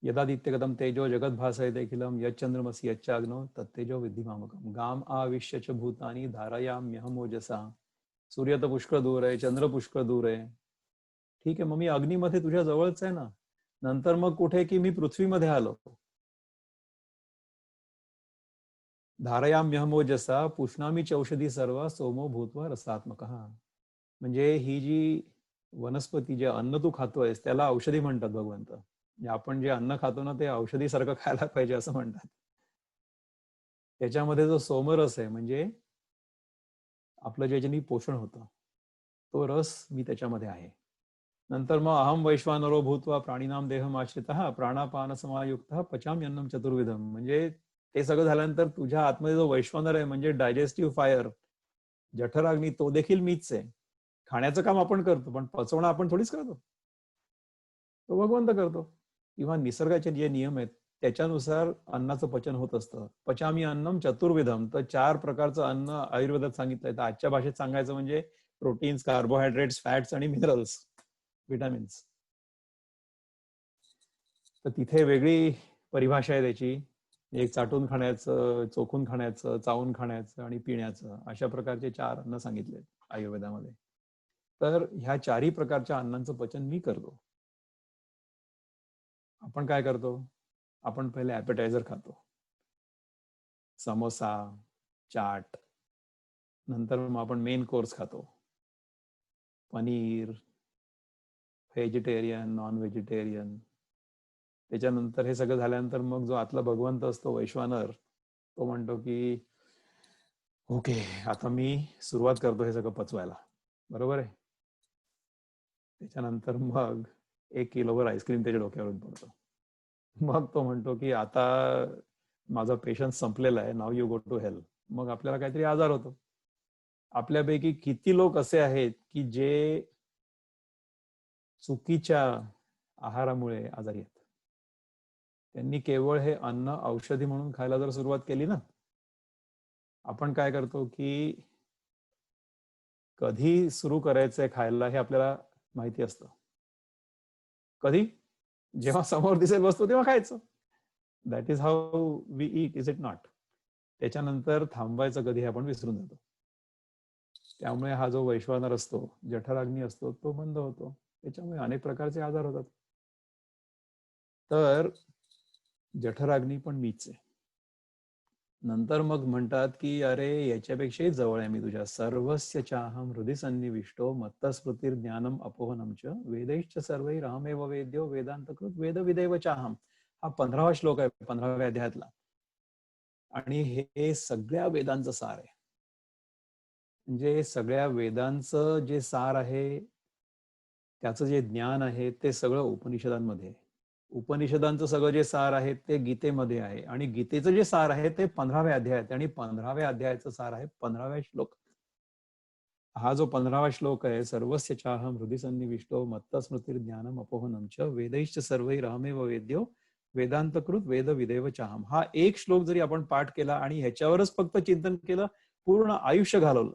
यदादित्यगतम तेजो जगद्भासयते अखिलम यच्चंद्रमसी यच्चाग्नौ तत्तेजो विद्धिमामकम. गाम आविश्य च भूतानि धारयाम्यहमोजसा. सूर्य तर पुष्कळ दूर आहे, चंद्र पुष्कळ दूर आहे. ठीक आहे, मग मी अग्नीमध्ये तुझ्या जवळच आहे ना. नंतर मग कुठे की मी पृथ्वीमध्ये आलो. धारयाम्यहमोजसा पुष्णामी चौषधी सर्व सोमो भूत्वा रसात्मक. म्हणजे ही जी वनस्पती, जे अन्न तू खातोयस त्याला औषधी म्हणतात भगवंत. म्हणजे आपण जे अन्न खातो ना ते औषधी सारखं खायला पाहिजे असं म्हणतात. त्याच्यामध्ये जो सोमरस आहे, म्हणजे आपलं ज्याच्यानी पोषण होतं, तो रस मी त्याच्यामध्ये आहे. नंतर मग अहम वैश्वानरो भूत्वा प्राणीनाम देहम आश्रितः प्राणापान समायुक्त पचाम्यन्नम चतुर्विधम. म्हणजे ते सगळं झाल्यानंतर तुझ्या आतमध्ये जो वैश्वानर आहे, म्हणजे डायजेस्टिव्ह फायर, जठराग्नी, तो देखील मीच आहे. खाण्याचं काम आपण करतो, पण पचवणं आपण थोडीच करतो, तो भगवंत करतो. किंवा निसर्गाचे जे नियम आहेत त्याच्यानुसार अन्नाचं पचन होत असतं. पचामी अन्नम चतुर्विधम. तर 4 प्रकारचं अन्न आयुर्वेदात सांगितलंय. तर आजच्या भाषेत सांगायचं म्हणजे प्रोटीन्स, कार्बोहायड्रेट्स, फॅट्स आणि मिनरल्स, विटामिन्स. तर तिथे वेगळी परिभाषा आहे त्याची. एक चाटून खाण्याचं, चोखून खाण्याचं, चावून खाण्याचं आणि पिण्याचं, अशा प्रकारचे 4 अन्न सांगितले आयुर्वेदामध्ये. तर ह्या 4ही प्रकारच्या अन्नांचं पचन मी करतो. आपण काय करतो? आपण पहिले ॲपेटायझर खातो, समोसा, चाट. नंतर मग आपण मेन कोर्स खातो, पनीर, व्हेजिटेरियन, नॉन व्हेजिटेरियन. त्याच्यानंतर हे सगळं झाल्यानंतर मग जो आतला भगवंत असतो, वैश्वानर, तो म्हणतो की ओके, आता मी सुरुवात करतो हे सगळं पचवायला. बरोबर आहे? त्याच्यानंतर मग 1 किलोवर आईस्क्रीम त्याच्या डोक्यावरून पडतो. मग तो म्हणतो की आता माझा पेशन्स संपलेला आहे, नाव यू गो टू हेल्थ. मग आपल्याला काहीतरी आजार होतो. आपल्यापैकी किती लोक असे आहेत की जे चुकीच्या आहारामुळे आजारी आहेत. त्यांनी केवळ हे अन्न औषधी म्हणून खायला जर सुरुवात केली ना, आपण काय करतो की कधी सुरू करायचंय खायला हे आपल्याला माहिती असतं. कधी? जेव्हा समोर दिसेल वस्तू तेव्हा खायचं. That is how we eat, is it not? त्याच्यानंतर थांबायचं कधी हे आपण विसरून जातो. त्यामुळे हा जो वैश्वानर असतो, जठराग्नी असतो, तो बंद होतो. त्याच्यामुळे अनेक प्रकारचे आजार होतात. तर जठराग्नी पण मीच आहे. नंतर मग म्हणतात की अरे याच्यापेक्षाही जवळ आहे मी तुझ्या. सर्वस्य चाहम हृदि सन्निविष्टो मत्तस्मृतिर ज्ञानम अपोहनम च वेदैश्च सर्वैर अहमेव वेद्यो वेदांतकृत वेदविदेव चाहम. हा 15वा श्लोक आहे 15व्या अध्यायातला. आणि हे सगळ्या वेदांचं सार आहे. म्हणजे सगळ्या वेदांचं जे सार आहे, त्याचं जे ज्ञान आहे ते सगळं उपनिषदांमध्ये आहे. उपनिषदांचं सगळं जे सार आहे ते गीतेमध्ये आहे. आणि गीतेचं जे सार आहे ते 15व्या अध्यायात, आणि 15व्या अध्यायाचं सार आहे 15व्या श्लोक. हा जो 15वा श्लोक आहे, सर्वस्य चाहम हृदि सन्निविष्टो मत्तस्मृतिर ज्ञानम अपोहनम च वेदैश्च सर्वैर अहमेव वेद्यो वेदांतकृत वेद विदेव चाहम. हा एक श्लोक जरी आपण पाठ केला आणि ह्याच्यावरच फक्त चिंतन केलं, पूर्ण आयुष्य घालवलं,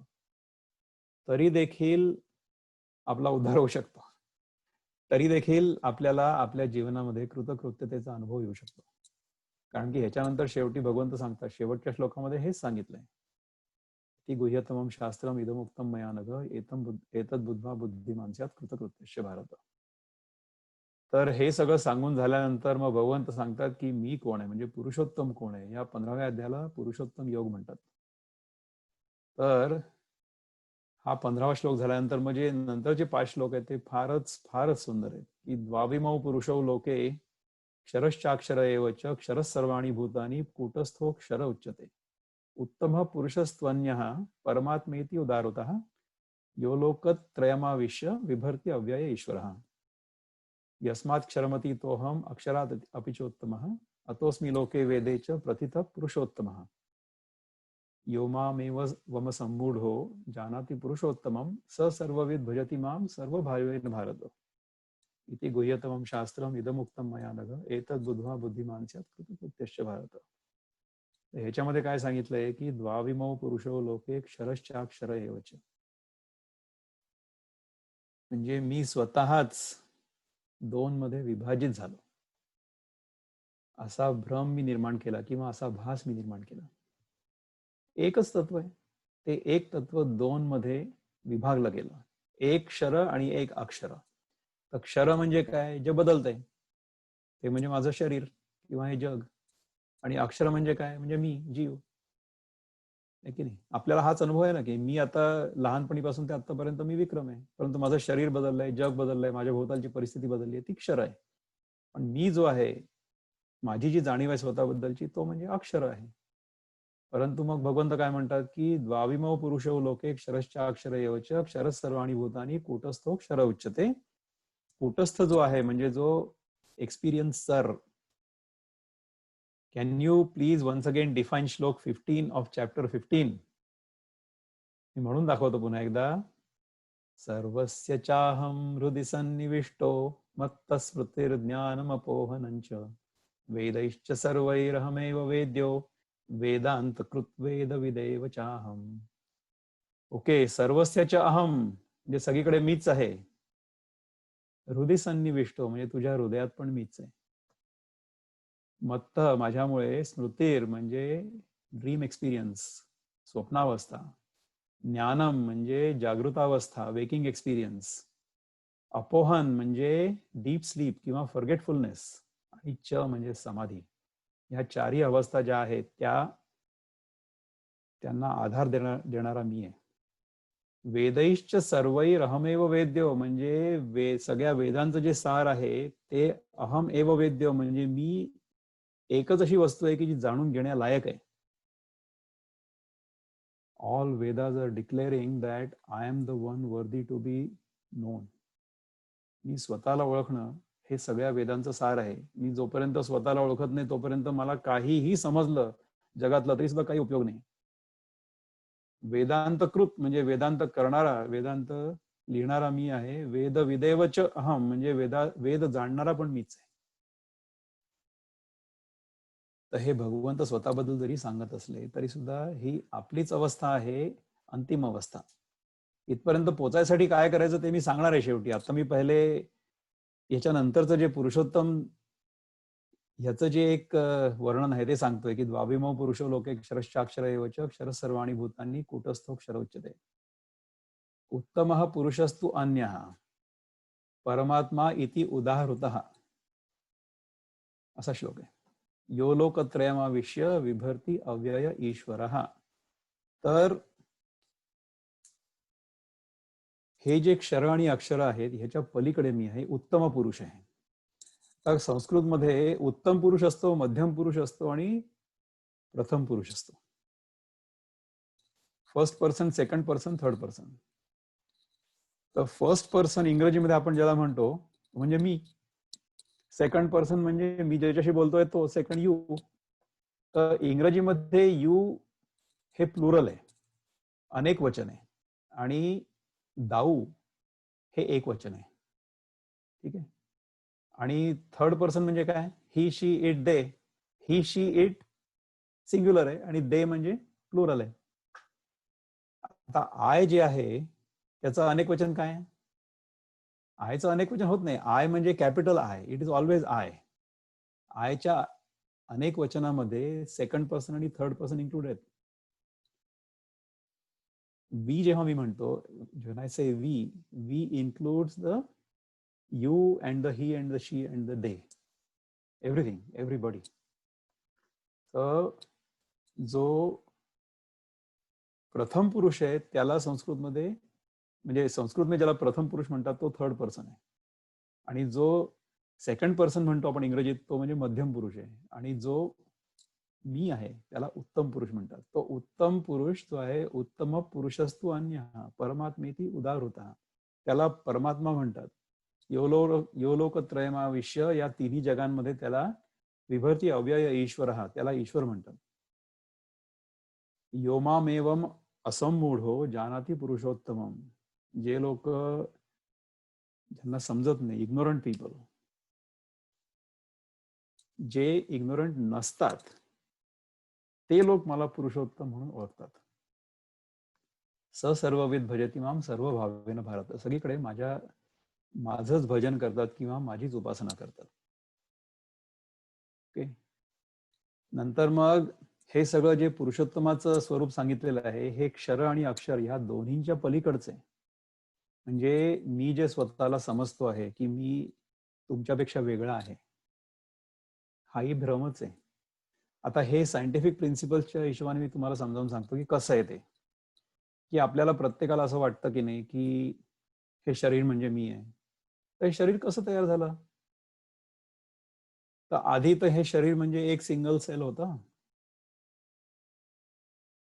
तरी देखील आपला उद्धार होऊ शकतो. तरी देखील आपल्याला आपल्या जीवनामध्ये कृतकृत्यतेचा अनुभव येऊ शकतो. कारण की ह्याच्यानंतर शेवटी भगवंत सांगतात, शेवटच्या श्लोकामध्ये हेच सांगितलंय, ती गुह्यतमम शास्त्रम इदमुक्तम मया नघ एतद बुद्ध्वा बुद्धिमान स्यात् कृतकृत्यस्य भारत. तर हे सगळं सांगून झाल्यानंतर मग भगवंत सांगतात की मी कोण आहे, म्हणजे पुरुषोत्तम कोण आहे. या 15व्या अध्यायाला पुरुषोत्तम योग म्हणतात. तर हा 15वा श्लोक झाल्यानंतर म्हणजे नंतरचे 5 श्लोक आहेत ते फारच सुंदर आहेत. की द्वाविमौ पुरुषौ लोके क्षरश्चाक्षर एव च क्षरः सर्वाणि भूतानि कूटस्थो क्षर उच्यते. उत्तमः पुरुषस्त्वन्यः परमात्मेति उदारुतः यो लोकत्रयमाविश्य बिभर्ति अव्यय ईश्वरः. यस्मात् क्षरमति तोहम अक्षरात् अपि चोत्तमः अतोस्मि लोके वेदे च प्रथितः पुरुषोत्तमः. यो मामेव वम सम्मूढो जानाति पुरुषोत्तमं स सर्वविद भजति मां सर्वभावेन भारत. इति गुह्यतमं शास्त्रम इदमुक्तम मया नघ एतद् बुद्ध्वा बुद्धिमान स्यात् कृतकृत्यस्य भारत. ह्याच्यामध्ये काय सांगितलंय की द्वाविमौ पुरुषो लोके क्षरश्चाक्षर एव च. म्हणजे मी स्वतःच 2 मध्ये विभाजित झालो, असा भ्रम मी निर्माण केला किंवा असा भास मी निर्माण केला. एकच तत्व आहे, ते एक तत्व 2 मध्ये विभागलं गेलं. एक क्षर आणि एक अक्षर. तर क्षर म्हणजे काय, जे बदलतंय, ते म्हणजे माझं शरीर किंवा हे जग. आणि अक्षर म्हणजे काय, म्हणजे मी, जीव. आहे की नाही? आपल्याला हाच अनुभव आहे ना की मी आता लहानपणीपासून ते आतापर्यंत मी विक्रम आहे, परंतु माझं शरीर बदललंय, जग बदललंय, माझ्या भोवतालची परिस्थिती बदलली आहे, ती क्षर आहे. पण मी जो आहे, माझी जी जाणीव आहे स्वतःबद्दलची, तो म्हणजे अक्षर आहे. परंतु मग भगवंत काय म्हणतात की द्वाविमौ पुरुषो लोके क्षरश्चाक्षर एव च क्षरः सर्वाणि भूतानि कूटस्थो क्षर उच्यते. कूटस्थ जो आहे म्हणजे जो एक्सपिरियन्सर. Can you please once again define श्लोक 15 of chapter 15? मी म्हणून दाखवतो पुन्हा एकदा. सर्वस्य चाहम हृदि सन्निविष्टो मत्तस्मृतिर्ज्ञानमपोहनं च वेदैश्च सर्वैरहमेव वेद्यो वेदांतकृत वेदविदेव चाहम. ओके, सर्वस्य च अहम म्हणजे सगळीकडे मीच आहे. हृदि सन्निविष्टो म्हणजे तुझ्या हृदयात पण मीच आहे. मत्त माझ्यामुळे, स्मृतीर म्हणजे ड्रीम एक्सपिरियन्स, स्वप्नावस्था, ज्ञानम म्हणजे जागृतावस्था, वेकिंग एक्सपिरियन्स, अपोहन म्हणजे डीप स्लीप किंवा फॉरगेटफुलनेस, आणि च म्हणजे समाधी. ह्या 4ही अवस्था ज्या आहेत त्यांना आधार देणारा मी आहे. वेदैश्च सर्वैर अहमेव वेद्यो म्हणजे सगळ्या वेदांचं जे सार आहे ते अहम एव वेद्यो म्हणजे मी एकच अशी वस्तू आहे की जी जाणून घेण्यालायक आहे. All Vedas are declaring that I am the one worthy to be known. मी स्वतःला ओळखणं हे सगळ्या वेदांचं सार आहे. मी जोपर्यंत स्वतःला ओळखत नाही तोपर्यंत मला काहीही समजलं जगातलं तरी सुद्धा काही उपयोग नाही. वेदांतकृत म्हणजे वेदांत करणारा, वेदांत लिहिणारा मी आहे. वेद विदेवच अहम, म्हणजे वेद जाणणारा पण मीच आहे. तर हे भगवंत स्वतःबद्दल जरी सांगत असले तरी सुद्धा ही आपलीच अवस्था आहे, अंतिम अवस्था. इथपर्यंत पोचायसाठी काय करायचं ते मी सांगणार आहे शेवटी. आता मी पहिले याच्यानंतरचं जे पुरुषोत्तम ह्याचं जे एक वर्णन आहे ते सांगतोय की द्वाविमो पुरुषो लोके क्षरश्चाक्षर एवच क्षर सर्वाणी भूतांनी कूटस्थो क्षर उच्यते. उत्तमः पुरुषस्तु अन्यः परमात्मा इति उदाहृतः, असा श्लोक आहे. यो लोकत्रयमाविश्य विभर्ती अव्यय ईश्वरः. तर हे जे क्षर आणि अक्षर आहेत ह्याच्या पलीकडे मी आहे, उत्तम पुरुष आहे. तर संस्कृतमध्ये उत्तम पुरुष असतो, मध्यम पुरुष असतो आणि प्रथम पुरुष असतो. First person, second person, third person. तर फर्स्ट पर्सन इंग्रजीमध्ये आपण ज्याला म्हणतो म्हणजे मी. सेकंड पर्सन म्हणजे मी ज्याच्याशी बोलतोय तो, सेकंड यू. तर इंग्रजीमध्ये यू हे प्लुरल आहे, अनेक वचन आहे. आणि दाऊ हे एक वचन आहे. ठीक आहे. आणि थर्ड पर्सन म्हणजे काय? He, she, it, they. He, she, it singular आहे आणि दे म्हणजे प्लुरल आहे. आता आय जे आहे त्याचं अनेक वचन काय आहे? आयचं अनेक वचन होत नाही. आय म्हणजे capital I, it is always I. आयच्या अनेक वचनामध्ये सेकंड पर्सन आणि थर्ड पर्सन इन्क्लूड आहेत. वी जेव्हा मी म्हणतो, when I say we includes the you and the he and the she and the they, everything, everybody. तर जो प्रथम पुरुष आहे त्याला संस्कृतमध्ये, म्हणजे संस्कृतमध्ये ज्याला प्रथम पुरुष म्हणतात तो थर्ड पर्सन आहे. आणि जो सेकंड पर्सन म्हणतो आपण इंग्रजीत तो म्हणजे मध्यम पुरुष आहे. आणि जो मी आहे त्याला उत्तम पुरुष म्हणतात. तो उत्तम पुरुष जो आहे, उत्तम पुरुषस्तु अन्य परमात्मेती उदाहृतः, त्याला परमात्मा म्हणतात. योलोकत्रयमाविश्य, या तिन्ही जगांमध्ये त्याला विभर्ती अव्यय ईश्वर, त्याला ईश्वर म्हणतात. योमामेवम असम्मूढो जानाति पुरुषोत्तमम, जे लोक ज्यांना समजत नाही, इग्नोरंट पीपल, जे इग्नोरंट नसतात ते लोक मला पुरुषोत्तम म्हणून ओळखतात. स सर्वविद भजती माम सर्व भावेन भारत, सगळीकडे माझंच भजन करतात किंवा माझीच उपासना करतात. ओके. नंतर मग हे सगळं जे पुरुषोत्तमाचं स्वरूप सांगितलेलं आहे हे क्षर आणि अक्षर ह्या दोन्हींच्या पलीकडचे. म्हणजे मी जे स्वतःला समजतो आहे की मी तुमच्यापेक्षा वेगळा आहे, हाही भ्रमच आहे. आता हे सायंटिफिक प्रिन्सिपल्सच्या हिशोबाने मी तुम्हाला समजावून सांगतो की कसं आहे ते. की आपल्याला प्रत्येकाला असं वाटतं की नाही की हे शरीर म्हणजे मी आहे. तर हे शरीर कसं तयार झालं? तर आधी तर हे शरीर म्हणजे एक सिंगल सेल होता.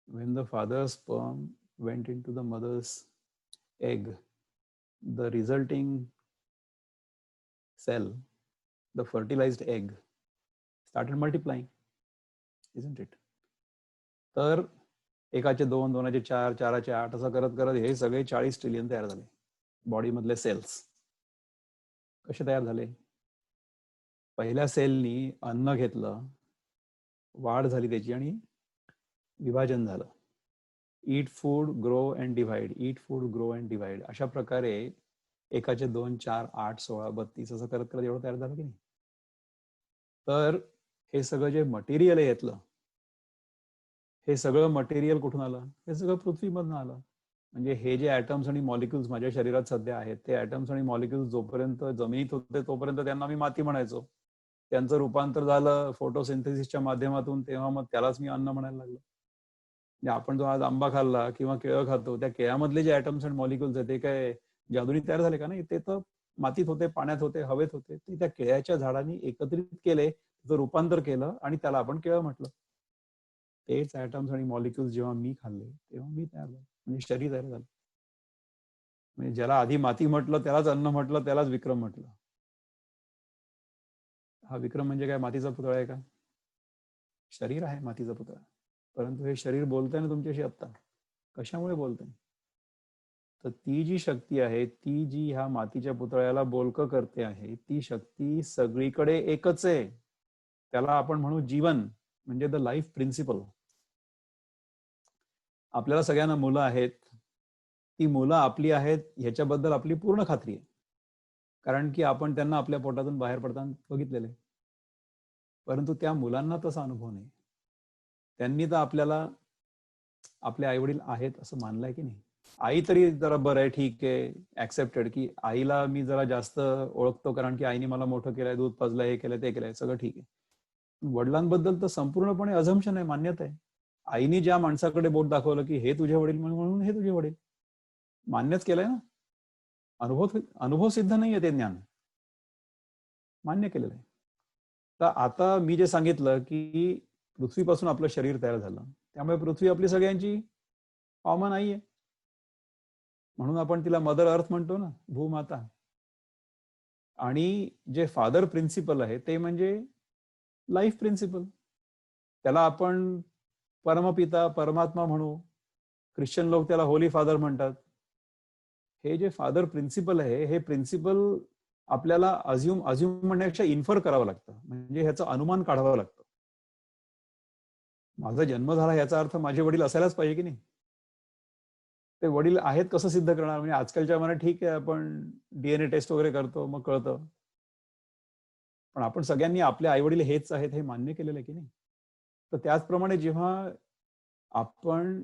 When the father's sperm went into the mother's egg, the resulting cell, the fertilized egg, started multiplying, isn't it? तर एकाचे 2, 2चे 4, 4चे 8 असं करत करत हे सगळे 40 ट्रिलियन तयार झाले. बॉडी मधले सेल्स कसे तयार झाले? पहिल्या सेलनी अन्न घेतलं, वाढ झाली त्याची आणि विभाजन झालं. Eat food, grow and divide, eat food, grow and divide, अशा प्रकारे एकाचे 2, 4, 8, 16, 32 असं करत करत एवढं तयार झालं की नाही. तर हे सगळं जे मटेरियल आहे यातलं, हे सगळं मटेरियल कुठून आलं? हे सगळं पृथ्वीमधून आलं. म्हणजे हे जे ॲटम्स आणि मॉलिक्युल्स माझ्या शरीरात सध्या आहेत, ते ॲटम्स आणि मॉलिक्युल्स जोपर्यंत जमिनीत होते तोपर्यंत त्यांना मी माती म्हणायचो. त्यांचं रूपांतर झालं फोटोसिंथेसिसच्या माध्यमातून, तेव्हा मग त्यालाच मी अन्न म्हणायला लागलो. म्हणजे आपण जो आज आंबा खाल्ला किंवा केळं खातो, त्या केळामधले जे ॲटम्स आणि मॉलिक्युल्स आहेत ते काय जादूनी तयार झाले का? नाही, ते तर मातीत होते, पाण्यात होते, हवेत होते. ते त्या केळ्याच्या झाडांनी एकत्रित केले, त्याचं रूपांतर केलं आणि त्याला आपण केळं म्हटलं. तेच ॲटम्स आणि मॉलिक्युल्स जेव्हा मी खाल्ले तेव्हा मी तयार झालो, म्हणजे शरीर तयार झालं. म्हणजे ज्याला आधी माती म्हटलं त्यालाच अन्न म्हटलं, त्यालाच विक्रम म्हटलं. हा विक्रम म्हणजे काय, मातीचा पुतळा आहे का? शरीर आहे मातीचा पुतळा. परंतु हे शरीर बोलतंय ना तुमच्याशी आत्ता. कशामुळे बोलतंय? तर ती जी शक्ती आहे, ती जी ह्या मातीच्या पुतळ्याला बोलकं करते आहे, ती शक्ती सगळीकडे एकच आहे. त्याला आपण म्हणू जीवन, म्हणजे द लाईफ प्रिन्सिपल. आपल्याला सगळ्यांना मुलं आहेत. ती मुलं आपली आहेत ह्याच्याबद्दल आपली पूर्ण खात्री आहे. कारण की आपण त्यांना आपल्या पोटातून बाहेर पडताना बघितलेलं आहे. परंतु त्या मुलांना तसा अनुभव नाही. त्यांनी तर आपल्याला आपले आई वडील आहेत असं मानलंय की नाही. आई तरी जरा बरं आहे, ठीक आहे, ऍक्सेप्टेड, की आईला मी जरा जास्त ओळखतो कारण की आईने मला मोठं केलंय, दूध पाजलंय, हे केलंय, ते केलंय, सगळं ठीक आहे. वडिलांबद्दल तर संपूर्णपणे अझम्पशन आहे, मान्यता आहे. आईने ज्या माणसाकडे बोट दाखवलं की हे तुझे वडील म्हणून हे तुझे वडील, मान्यच केलंय ना. अनुभव अनुभव सिद्ध नाहीये ते ज्ञान, मान्य केलेलं आहे. तर आता मी जे सांगितलं की पृथ्वीपासून आपलं शरीर तयार झालं, त्यामुळे पृथ्वी आपली सगळ्यांची कॉमन आई आहे. म्हणून आपण तिला मदर अर्थ म्हणतो ना, भूमाता. आणि जे फादर प्रिन्सिपल आहे ते म्हणजे लाईफ प्रिन्सिपल. त्याला आपण परमपिता, परमात्मा म्हणू. ख्रिश्चन लोक त्याला होली फादर म्हणतात. हे जे फादर प्रिन्सिपल आहे, हे प्रिन्सिपल आपल्याला अज्युम म्हणण्यापेक्षा इन्फर करावं लागतं, म्हणजे ह्याचा अनुमान काढावा लागतं. माझा जन्म झाला याचा अर्थ माझे वडील असायलाच पाहिजे की नाही. ते वडील आहेत कसं सिद्ध करणार, म्हणजे आजकालच्या मनात ठीक आहे आपण डीएनए टेस्ट वगैरे करतो मग कळतं. पण आपण सगळ्यांनी आपले आई वडील हेच आहेत हे मान्य केलेलं आहे की नाही. तर त्याचप्रमाणे जेव्हा आपण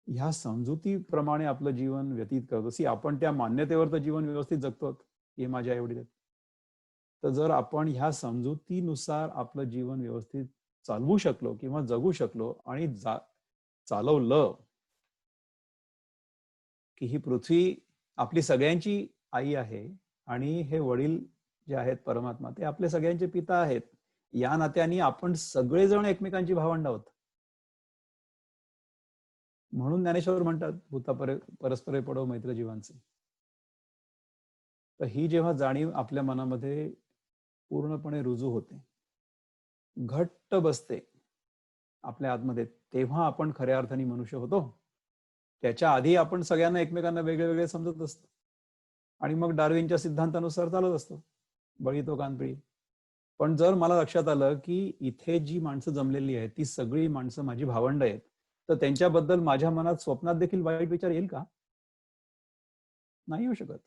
ह्या समजुतीप्रमाणे आपलं जीवन व्यतीत करतो, आपण त्या मान्यतेवर तर जीवन व्यवस्थित जगतो, हे माझे आई वडील आहेत. तर जर आपण ह्या समजुतीनुसार आपलं जीवन व्यवस्थित चालवू शकलो किंवा जगू शकलो आणि चालवलं की ही पृथ्वी आपली सगळ्यांची आई आहे आणि हे वडील जे आहेत परमात्मा ते आपले सगळ्यांचे पिता आहेत, या नात्याने आपण सगळेजण एकमेकांची भावंड आहोत. म्हणून ज्ञानेश्वर म्हणतात भूता परस्परे पडो मैत्र जीवांचे. तर ही जेव्हा जाणीव आपल्या मनामध्ये पूर्णपणे रुजू होते, घट्ट बसते आपल्या आतमध्ये, तेव्हा आपण खऱ्या अर्थाने मनुष्य होतो. त्याच्या आधी आपण सगळ्यांना एकमेकांना वेगळे वेगळे समजत असतो आणि मग डार्विनच्या सिद्धांतानुसार चालत असतो, बळी तो कानपिळी. पण जर मला लक्षात आलं की इथे जी माणसं जमलेली आहेत ती सगळी माणसं माझी भावंड आहेत, तर त्यांच्याबद्दल माझ्या मनात स्वप्नात देखील वाईट विचार येईल का? नाही येऊ शकत.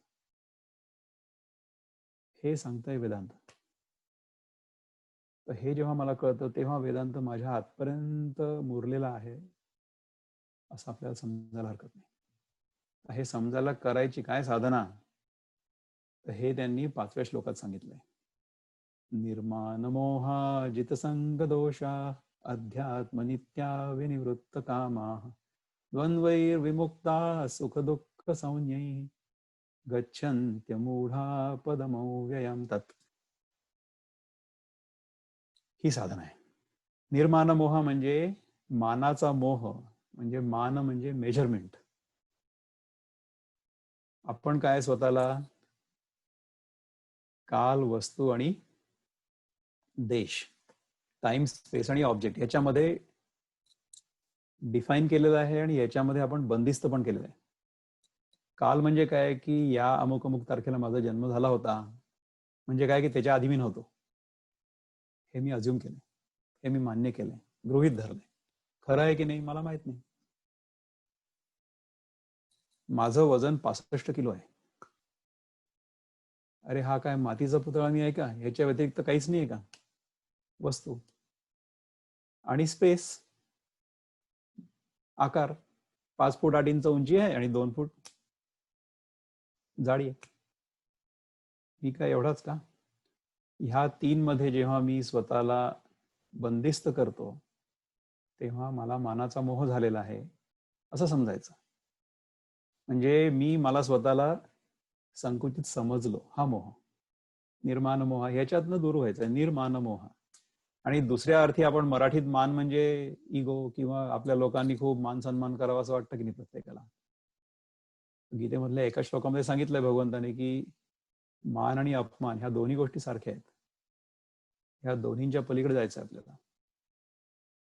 हे सांगतंय वेदांत. तर हे जेव्हा मला कळतं तेव्हा वेदांत माझ्या आतपर्यंत मुरलेला आहे असं आपल्याला समजायला हरकत नाही. हे समजायला करायची काय साधना, तर हे त्यांनी 5व्या श्लोकात सांगितलंय. निर्माण मोहा जितसंग दोषा अध्यात्म नित्या विनिवृत्त कामा द्वंद्वैर्विमुक्ता सुख दुःख संज्ञै गच्छन्त्यमूढा पदमव्ययं तत्. ही साधना आहे. निर्माण मोह म्हणजे मानाचा मोह, म्हणजे मान म्हणजे मेजरमेंट. आपण काय स्वतःला काल, वस्तू आणि देश, टाइम, स्पेस आणि ऑब्जेक्ट याच्यामध्ये डिफाईन केलेलं आहे आणि याच्यामध्ये आपण बंदिस्त पण केलेलं आहे. काल म्हणजे काय की या अमुक अमुक तारखेला माझा जन्म झाला होता, म्हणजे काय की त्याच्या आधी मी नव्हतो, हे मी अज्युम केलं, हे मी मान्य केलंय, गृहीत धरलंय. खरं आहे की नाही मला माहित नाही. माझं वजन 65 किलो आहे. अरे हा काय मातीचा पुतळा मी आहे का? ह्याच्या व्यतिरिक्त काहीच नाही आहे का वस्तू? आणि स्पेस, आकार 5 फूट 8 इंच उंची आहे आणि 2 फूट जाडी आहे. मी काय एवढाच का? ह्या 3 मध्ये जेव्हा मी स्वतःला बंदिस्त करतो तेव्हा मला मानाचा मोह झालेला आहे असं समजायचं. म्हणजे मी मला स्वतःला संकुचित समजलो, हा मोह. निर्माण मोह ह्याच्यातनं दूर व्हायचं, निर्माण मोह. आणि दुसऱ्या अर्थी आपण मराठीत मान म्हणजे इगो किंवा आपल्या लोकांनी खूप मान सन्मान करावा असं वाटतं की नाही प्रत्येकाला. गीतेमधल्या एका श्लोकामध्ये सांगितलंय भगवंताने की मान आणि अपमान ह्या दोन्ही गोष्टी सारख्या आहेत, ह्या दोन्हींच्या पलीकडे जायचं आपल्याला.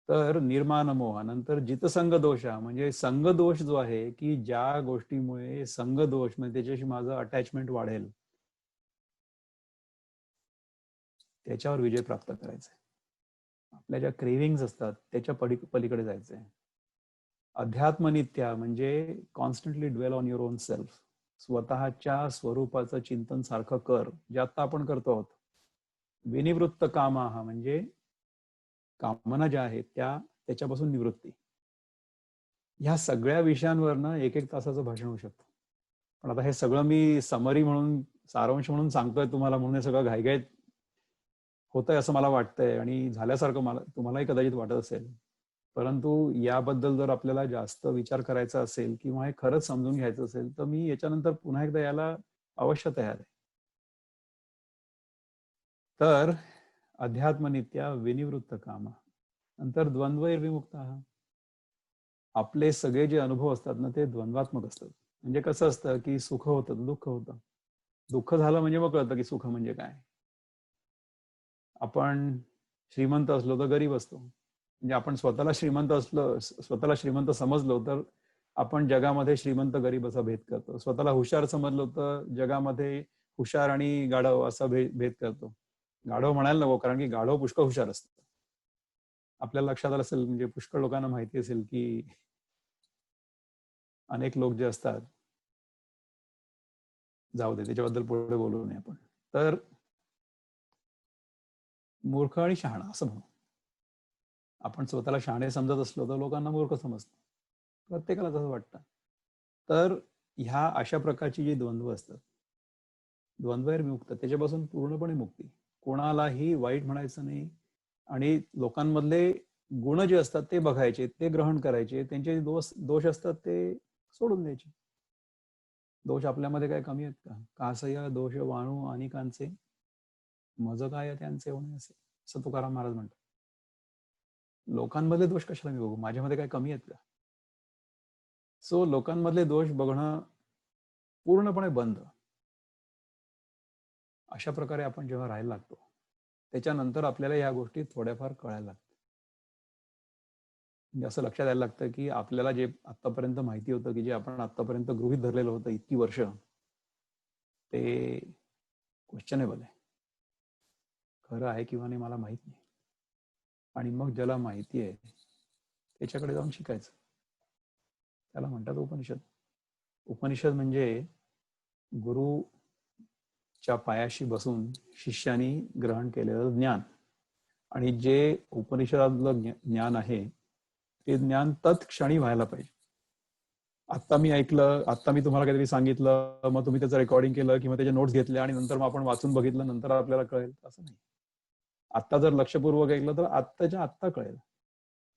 तर निर्माण मोह, नंतर जितसंग दोष म्हणजे संग दोष जो आहे की ज्या गोष्टीमुळे संग दोष म्हणजे त्याच्याशी माझं अटॅचमेंट वाढेल, त्याच्यावर विजय प्राप्त करायचा आहे. आपल्या ज्या क्रेविंग्स असतात त्याच्या पलीकडे जायचंय. अध्यात्मनित्या म्हणजे constantly dwell on your own self, स्वतःच्या स्वरूपाचं चिंतन सारखं कर, जे आता आपण करतो आहोत. विनिवृत्त कामा म्हणजे कामना ज्या आहेत त्याच्यापासून निवृत्ती. ह्या सगळ्या विषयांवरनं 1-1 तासाचं भाषण होऊ शकतं. पण आता हे सगळं मी समरी म्हणून, सारांश म्हणून सांगतोय तुम्हाला, म्हणून हे सगळं घाईघाईत होतंय असं मला वाटतंय आणि झाल्यासारखं मला तुम्हालाही कदाचित वाटत असेल. परंतु याबद्दल जर आपल्याला जास्त विचार करायचा असेल किंवा हे खरंच समजून घ्यायचं असेल तर मी याच्यानंतर पुन्हा एकदा याला अवश्य तयार आहे. तर अध्यात्मनित्या विनिवृत्त कामा, नंतर द्वंद्वैर्विमुक्त. आपले सगळे जे अनुभव असतात ना ते द्वंद्वात्मक असतात. म्हणजे कसं असतं की सुख होतं तर दुःख होतं. दुःख झालं म्हणजे मग कळतं की सुख म्हणजे काय. आपण श्रीमंत असलो तर गरीब असतो. म्हणजे आपण स्वतःला श्रीमंत समजलो तर आपण जगामध्ये श्रीमंत गरीब असा भेद करतो. स्वतःला हुशार समजलो तर जगामध्ये हुशार आणि गाढव असा भेद करतो. गाढव म्हणायला नको, कारण की गाढव पुष्कळ हुशार असतं. आपल्याला लक्षात आलं असेल, म्हणजे पुष्कळ लोकांना माहिती असेल की अनेक लोक जे असतात, जाऊ दे त्याच्याबद्दल पुढे बोलू नये आपण. तर मूर्ख आणि शहाणा असं म्हणू. आपण स्वतःला शहाणे समजत असलो तर लोकांना मूर्ख समजतो. प्रत्येकाला तसं वाटतं. तर ह्या अशा प्रकारची जी द्वंद्व असतात, द्वंद्वैर्विमुक्त, त्याच्यापासून पूर्णपणे मुक्ती. कोणालाही वाईट म्हणायचं नाही आणि लोकांमधले गुण जे असतात ते बघायचे, ते ग्रहण करायचे. त्यांचे दोष असतात ते सोडून द्यायचे. दोष आपल्यामध्ये काय कमी आहेत का? कासया दोष वाणू अनेकांचे, मज काय त्यांचे होणे असे, असं तुकाराम महाराज म्हणतात. लोकांमधले दोष कशाला मी बघू, माझ्यामध्ये काय कमी आहेत का? सो लोकांमधले दोष बघणं पूर्णपणे बंद. अशा प्रकारे आपण जेव्हा राहायला लागतो त्याच्यानंतर आपल्याला या गोष्टी थोड्याफार कळायला लागतात. म्हणजे असं लक्षात यायला लागतं की आपल्याला जे आतापर्यंत माहिती होतं, की जे आपण आतापर्यंत गृहीत धरलेलं होतं इतकी वर्ष, ते क्वेश्चनेबल आहे. खरं आहे किंवा नाही मला माहित नाही. आणि मग ज्याला माहिती आहे त्याच्याकडे जाऊन शिकायचं. त्याला म्हणतात उपनिषद. उपनिषद म्हणजे गुरुच्या पायाशी बसून शिष्याने ग्रहण केलेलं ज्ञान. आणि जे उपनिषदातलं ज्ञान आहे ते ज्ञान तत्क्षणी व्हायला पाहिजे. आता मी ऐकलं, आता मी तुम्हाला काहीतरी सांगितलं, मग तुम्ही त्याचं रेकॉर्डिंग केलं किंवा त्याच्या नोट्स घेतल्या आणि नंतर मग आपण वाचून बघितलं, नंतर आपल्याला कळेल, असं नाही. आता जर लक्षपूर्वक ऐकलं तर आत्ताच्या आत्ता कळेल,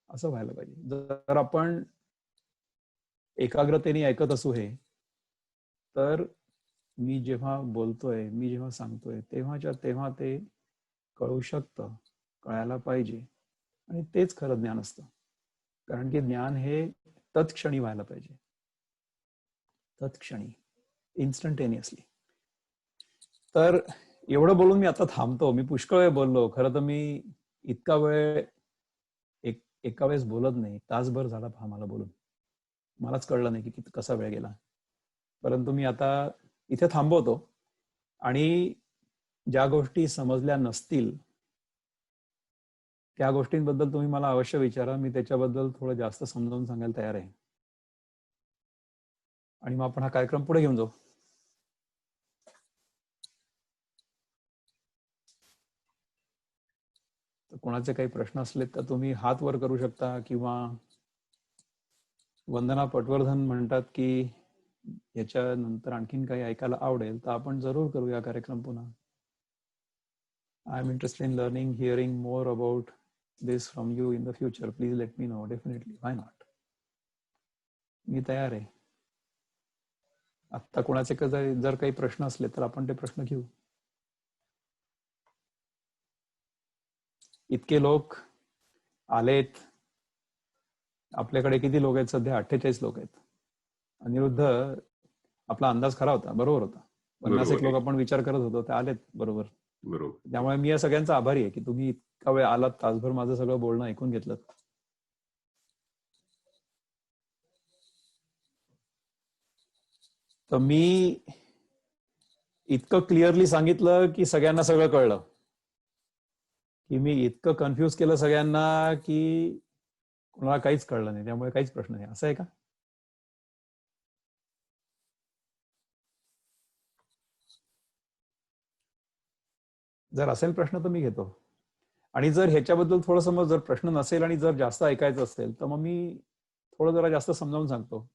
असं व्हायला पाहिजे. जर आपण एकाग्रतेने ऐकत असू हे, तर मी जेव्हा बोलतोय, मी जेव्हा सांगतोय तेव्हाच्या तेव्हा ते कळू शकतं, कळायला पाहिजे. आणि तेच खरं ज्ञान असतं. कारण की ज्ञान हे तत्क्षणी व्हायला पाहिजे, तत्क्षणी, इन्स्टंटेनियसली. तर एवढं बोलून मी आता थांबतो. मी पुष्कळ वेळ बोललो. खरं तर मी इतका वेळ एका वेळेस बोलत नाही. तासभर झाला पहा मला बोलून. मलाच कळलं नाही की कसा वेळ गेला. परंतु मी आता इथे थांबवतो आणि ज्या गोष्टी समजल्या नसतील त्या गोष्टींबद्दल तुम्ही मला अवश्य विचारा. मी त्याच्याबद्दल थोडं जास्त समजावून सांगायला तयार आहे. आणि मग आपण हा कार्यक्रम पुढे घेऊन जाऊ. तर कोणाचे काही प्रश्न असले तर तुम्ही हात वर करू शकता, किंवा वंदना पटवर्धन म्हणतात की याच्यानंतर आणखीन काही ऐकायला आवडेल तर आपण जरूर करूया कार्यक्रम पुन्हा. I am interested in learning, hearing more about this from you in the future. Please let me know. Definitely. Why not? मी तयार आहे. आता कोणाचे जर काही प्रश्न असले तर आपण ते प्रश्न घेऊ. इतके लोक आलेत. आपल्याकडे किती लोक आहेत सध्या? 48 लोक आहेत. अनिरुद्ध, आपला अंदाज खरा होता, बरोबर होता. 50 लोक आपण विचार करत होतो, ते आलेत बरोबर. त्यामुळे मी या सगळ्यांचा आभारी आहे की तुम्ही इतका वेळ आलात, तासभर माझं सगळं बोलणं ऐकून घेतलं. तर मी इतकं क्लिअरली सांगितलं की सगळ्यांना सगळं कळलं, की मी इतकं कन्फ्युज केलं सगळ्यांना की कोणाला काहीच कळलं नाही, त्यामुळे काहीच प्रश्न नाही, असं आहे का? जर असेल प्रश्न तर मी घेतो. आणि जर ह्याच्याबद्दल थोडंसं मग जर प्रश्न नसेल आणि जर जास्त ऐकायचं असेल तर मग मी थोडं जरा जास्त समजावून सांगतो.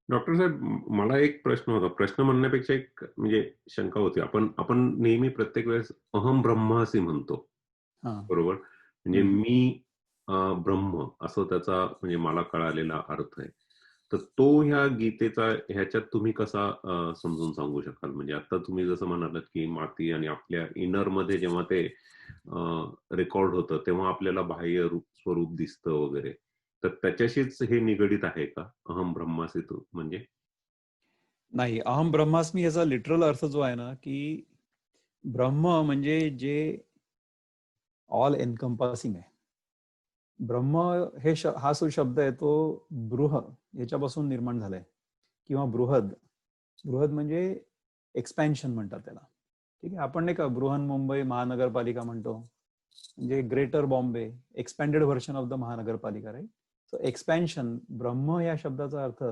डॉक्टर साहेब, मला एक प्रश्न होता. प्रश्न म्हणण्यापेक्षा एक म्हणजे शंका होती. आपण आपण नेहमी प्रत्येक वेळेस अहम ब्रह्मासी म्हणतो, हा. बरोबर? म्हणजे मी ब्रह्म असं त्याचा म्हणजे मला कळालेला अर्थ आहे. तर तो ह्या गीतेचा ह्याच्यात तुम्ही कसा समजून सांगू शकाल? म्हणजे आता तुम्ही जसं म्हणालात की माती आणि आपल्या इनर मध्ये जेव्हा ते रेकॉर्ड होतं तेव्हा आपल्याला बाह्य स्वरूप दिसतं वगैरे, तर त्याच्याशीच हे निगडित आहे का अहम ब्रह्मासी म्हणजे? नाही, अहम ब्रह्मास्मी याचा लिटरल अर्थ जो आहे ना, की ब्रह्म म्हणजे जे ऑल एनकम्पासिंग आहे. ब्रह्म हे हा जो शब्द आहे तो बृह याच्यापासून निर्माण झालाय, किंवा बृहद. बृहद म्हणजे एक्सपॅन्शन म्हणतात त्याला. ठीक आहे, आपण नाही का बृहन्मुंबई महानगरपालिका म्हणतो, म्हणजे Greater Bombay, expanded version of the Mahanagarpalika, right? So expansion, ब्रह्म या शब्दाचा अर्थ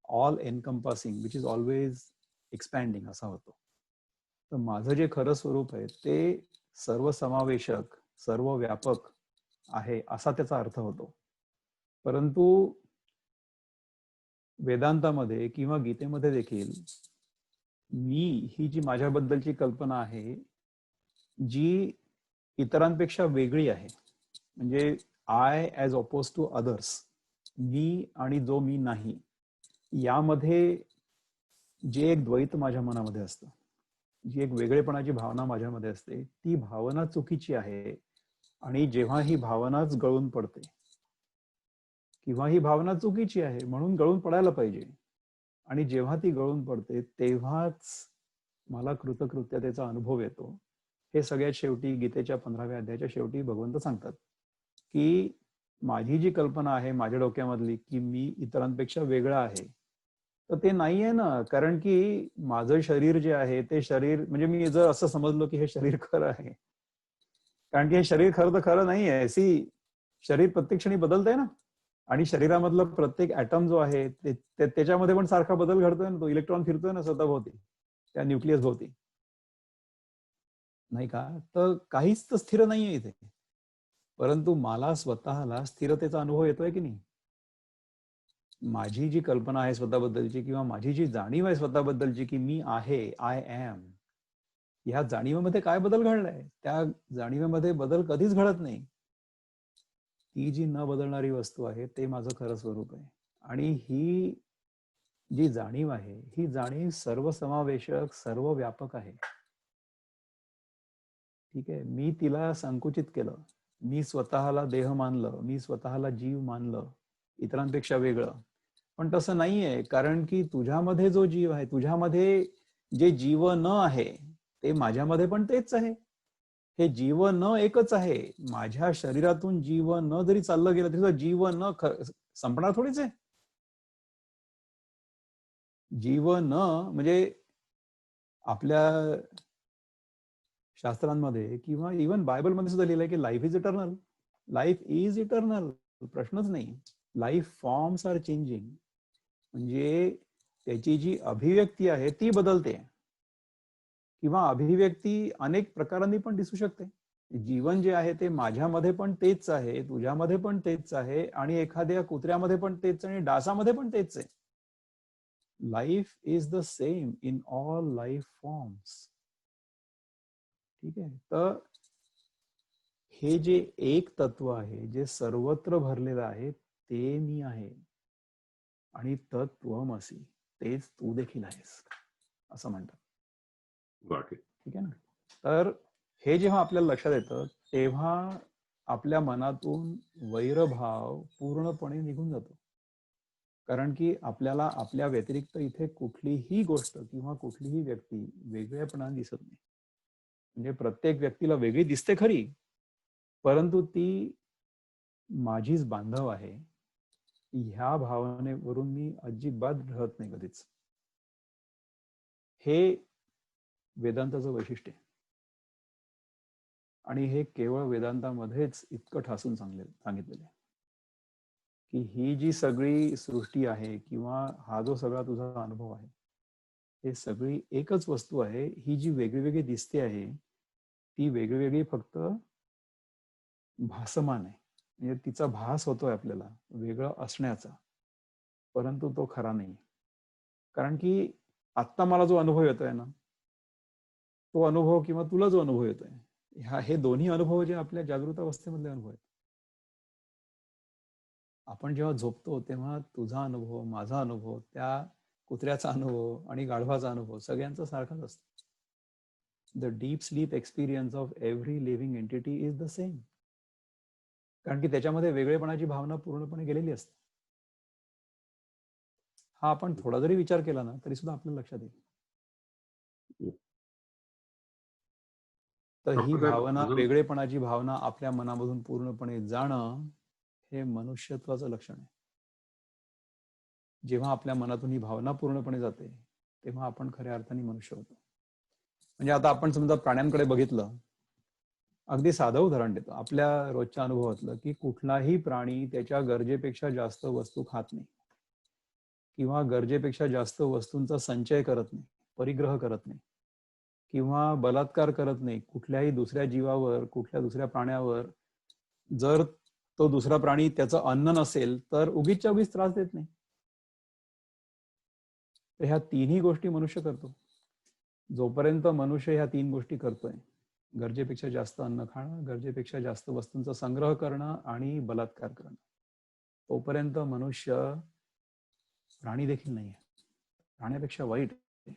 all encompassing which is always expanding असा होतो. तर माझं जे खरं स्वरूप आहे ते सर्वसमावेशक, सर्व व्यापक आहे असा त्याचा अर्थ होतो. परंतु वेदांतामध्ये किंवा गीतेमध्ये देखील मी ही जी माझ्याबद्दलची कल्पना आहे जी इतरांपेक्षा वेगळी आहे, म्हणजे I as opposed to others, मी आणि जो मी नाही, यामध्ये जे एक द्वैत माझ्या मनामध्ये असतं, जी एक वेगळेपणाची भावना माझ्यामध्ये असते, ती भावना चुकीची आहे. आणि जेव्हा ही भावनाच गळून पडते किंवा ही भावना चुकीची आहे म्हणून गळून पडायला पाहिजे, आणि जेव्हा ती गळून पडते तेव्हाच मला कृतकृत्यतेचा अनुभव येतो. हे सगळ्यात शेवटी गीतेच्या 15व्या अध्यायाच्या शेवटी भगवंत सांगतात की माझी जी कल्पना आहे माझ्या डोक्यामधली की मी इतरांपेक्षा वेगळा आहे, तर ते नाही आहे ना. कारण की माझं शरीर जे आहे ते शरीर, म्हणजे मी जर असं समजलो की हे शरीर खरं आहे, कारण की हे शरीर खरं तर खरं नाही आहे. शरीर प्रत्येक क्षणी बदलतंय ना, आणि शरीरामधला प्रत्येक ऍटम जो आहे त्याच्यामध्ये पण सारखा बदल घडतोय ना, तो इलेक्ट्रॉन फिरतोय ना स्वतःभोवती, त्या न्यूक्लियस भोवती, नाही का? तर काहीच तर स्थिर नाहीये इथे. परंतु मला स्वतःला स्थिरतेचा अनुभव येतोय की नाही? माझी जी कल्पना आहे स्वतःबद्दलची किंवा माझी जी जाणीव आहे स्वतःबद्दलची की मी आहे, आय एम, ह्या जाणीवेमध्ये काय बदल घडलाय? त्या जाणीवेमध्ये बदल कधीच घडत नाही. ती जी न बदलणारी वस्तू आहे ते माझं खरं स्वरूप आहे. आणि ही जी जाणीव आहे ही जाणीव सर्वसमावेशक, सर्व व्यापक आहे. ठीक आहे, मी तिला संकुचित केलं, मी स्वतःला देह मानलं, मी स्वतःला जीव मानलं, इतरांपेक्षा वेगळं. पण तसं नाहीये, कारण की तुझ्यामध्ये जो जीव आहे, तुझ्यामध्ये जे जीव न आहे ते माझ्यामध्ये पण तेच आहे. हे जीव न एकच आहे. माझ्या शरीरातून जीव न जरी चाललं गेलं तरी जीव न संपणार थोडीच आहे. जीव न म्हणजे आपल्या शास्त्रांमध्ये किंवा इव्हन बायबलमध्ये सुद्धा लिहिलंय की life is eternal. Life is eternal, प्रश्नच नाही. लाईफ फॉर्म्स आर चेंजिंग, म्हणजे त्याची जी अभिव्यक्ती आहे ती बदलते, किंवा अभिव्यक्ती अनेक प्रकारांनी पण दिसू शकते. जीवन जे आहे ते माझ्यामध्ये पण तेच आहे, तुझ्यामध्ये पण तेच आहे, आणि एखाद्या कुत्र्यामध्ये पण तेच, आणि डासामध्ये पण तेच आहे. Life is the same in all life forms. ठीक आहे, तर हे जे एक तत्व आहे जे सर्वत्र भरलेलं आहे ते मी आहे, आणि तत्वमसी, तेच तू देखील आहेस असं म्हणतात. ठीक आहे ना? तर हे जेव्हा आपल्याला लक्षात येतं तेव्हा आपल्या मनातून वैरभाव पूर्णपणे निघून जातो. कारण की आपल्याला आपल्या व्यतिरिक्त इथे कुठलीही गोष्ट किंवा कुठलीही व्यक्ती वेगळेपणा दिसत नाही. म्हणजे प्रत्येक व्यक्तीला वेगळी दिसते खरी, परंतु ती माझीच बांधव आहे ह्या भावनेवरून मी अजिबात ढळत नाही कधीच. हे वेदांताचं वैशिष्ट्य आहे. आणि हे केवळ वेदांतामध्येच इतकं ठासून सांगितलेलं आहे की ही जी सगळी सृष्टी आहे किंवा हा जो सगळा तुझा अनुभव आहे, हे सगळी एकच वस्तू आहे. ही जी वेगळी वेगळी दिसते आहे ती वेगळी फक्त भासमान आहे. म्हणजे तिचा भास होतोय आपल्याला वेगळं असण्याचा, परंतु तो खरा नाही. कारण की आत्ता मला जो अनुभव येतोय ना, तो अनुभव किंवा तुला जो अनुभव येतोय, हे दोन्ही अनुभव जे आपल्या जागृत अवस्थेमधले अनुभव आहेत. आपण जेव्हा झोपतो तेव्हा तुझा अनुभव, माझा अनुभव, त्या कुत्र्याचा अनुभव आणि गाढवाचा अनुभव सगळ्यांचा सारखाच असतो. The deep sleep experience of every living entity is the same. कारण की त्याच्यामध्ये वेगळेपणाची भावना पूर्णपणे गेलेली असते. हा आपण थोडा जरी विचार केला ना तरी सुद्धा आपल्याला लक्षात येईल. तर ही भावना, वेगळेपणाची भावना आपल्या मनामधून पूर्णपणे जाणं हे मनुष्यत्वाचं लक्षण आहे. जेव्हा आपल्या मनातून ही भावना पूर्णपणे जाते तेव्हा आपण खऱ्या अर्थाने मनुष्य होतो. म्हणजे आता आपण समजा प्राण्यांकडे बघितलं, अगदी साधं उदाहरण देतो आपल्या रोजच्या अनुभवातलं, की कुठलाही प्राणी त्याच्या गरजेपेक्षा जास्त वस्तू खात नाही किंवा गरजेपेक्षा जास्त वस्तूंचा संचय करत नाही, परिग्रह करत नाही किंवा बलात्कार करत नाही कुठल्याही दुसऱ्या जीवावर, कुठल्या दुसऱ्या प्राण्यावर. जर तो दुसरा प्राणी त्याचं अन्न नसेल तर उगीचच्या उगीच त्रास देत नाही. तर ह्या तिन्ही गोष्टी मनुष्य करतो. जोपर्यंत मनुष्य ह्या तीन गोष्टी करतोय, गरजेपेक्षा जास्त अन्न खाणं, गरजेपेक्षा जास्त वस्तूंचा संग्रह करणं आणि बलात्कार करणं, तोपर्यंत मनुष्य प्राणी देखील नाही आहे, प्राण्यापेक्षा वाईट आहे.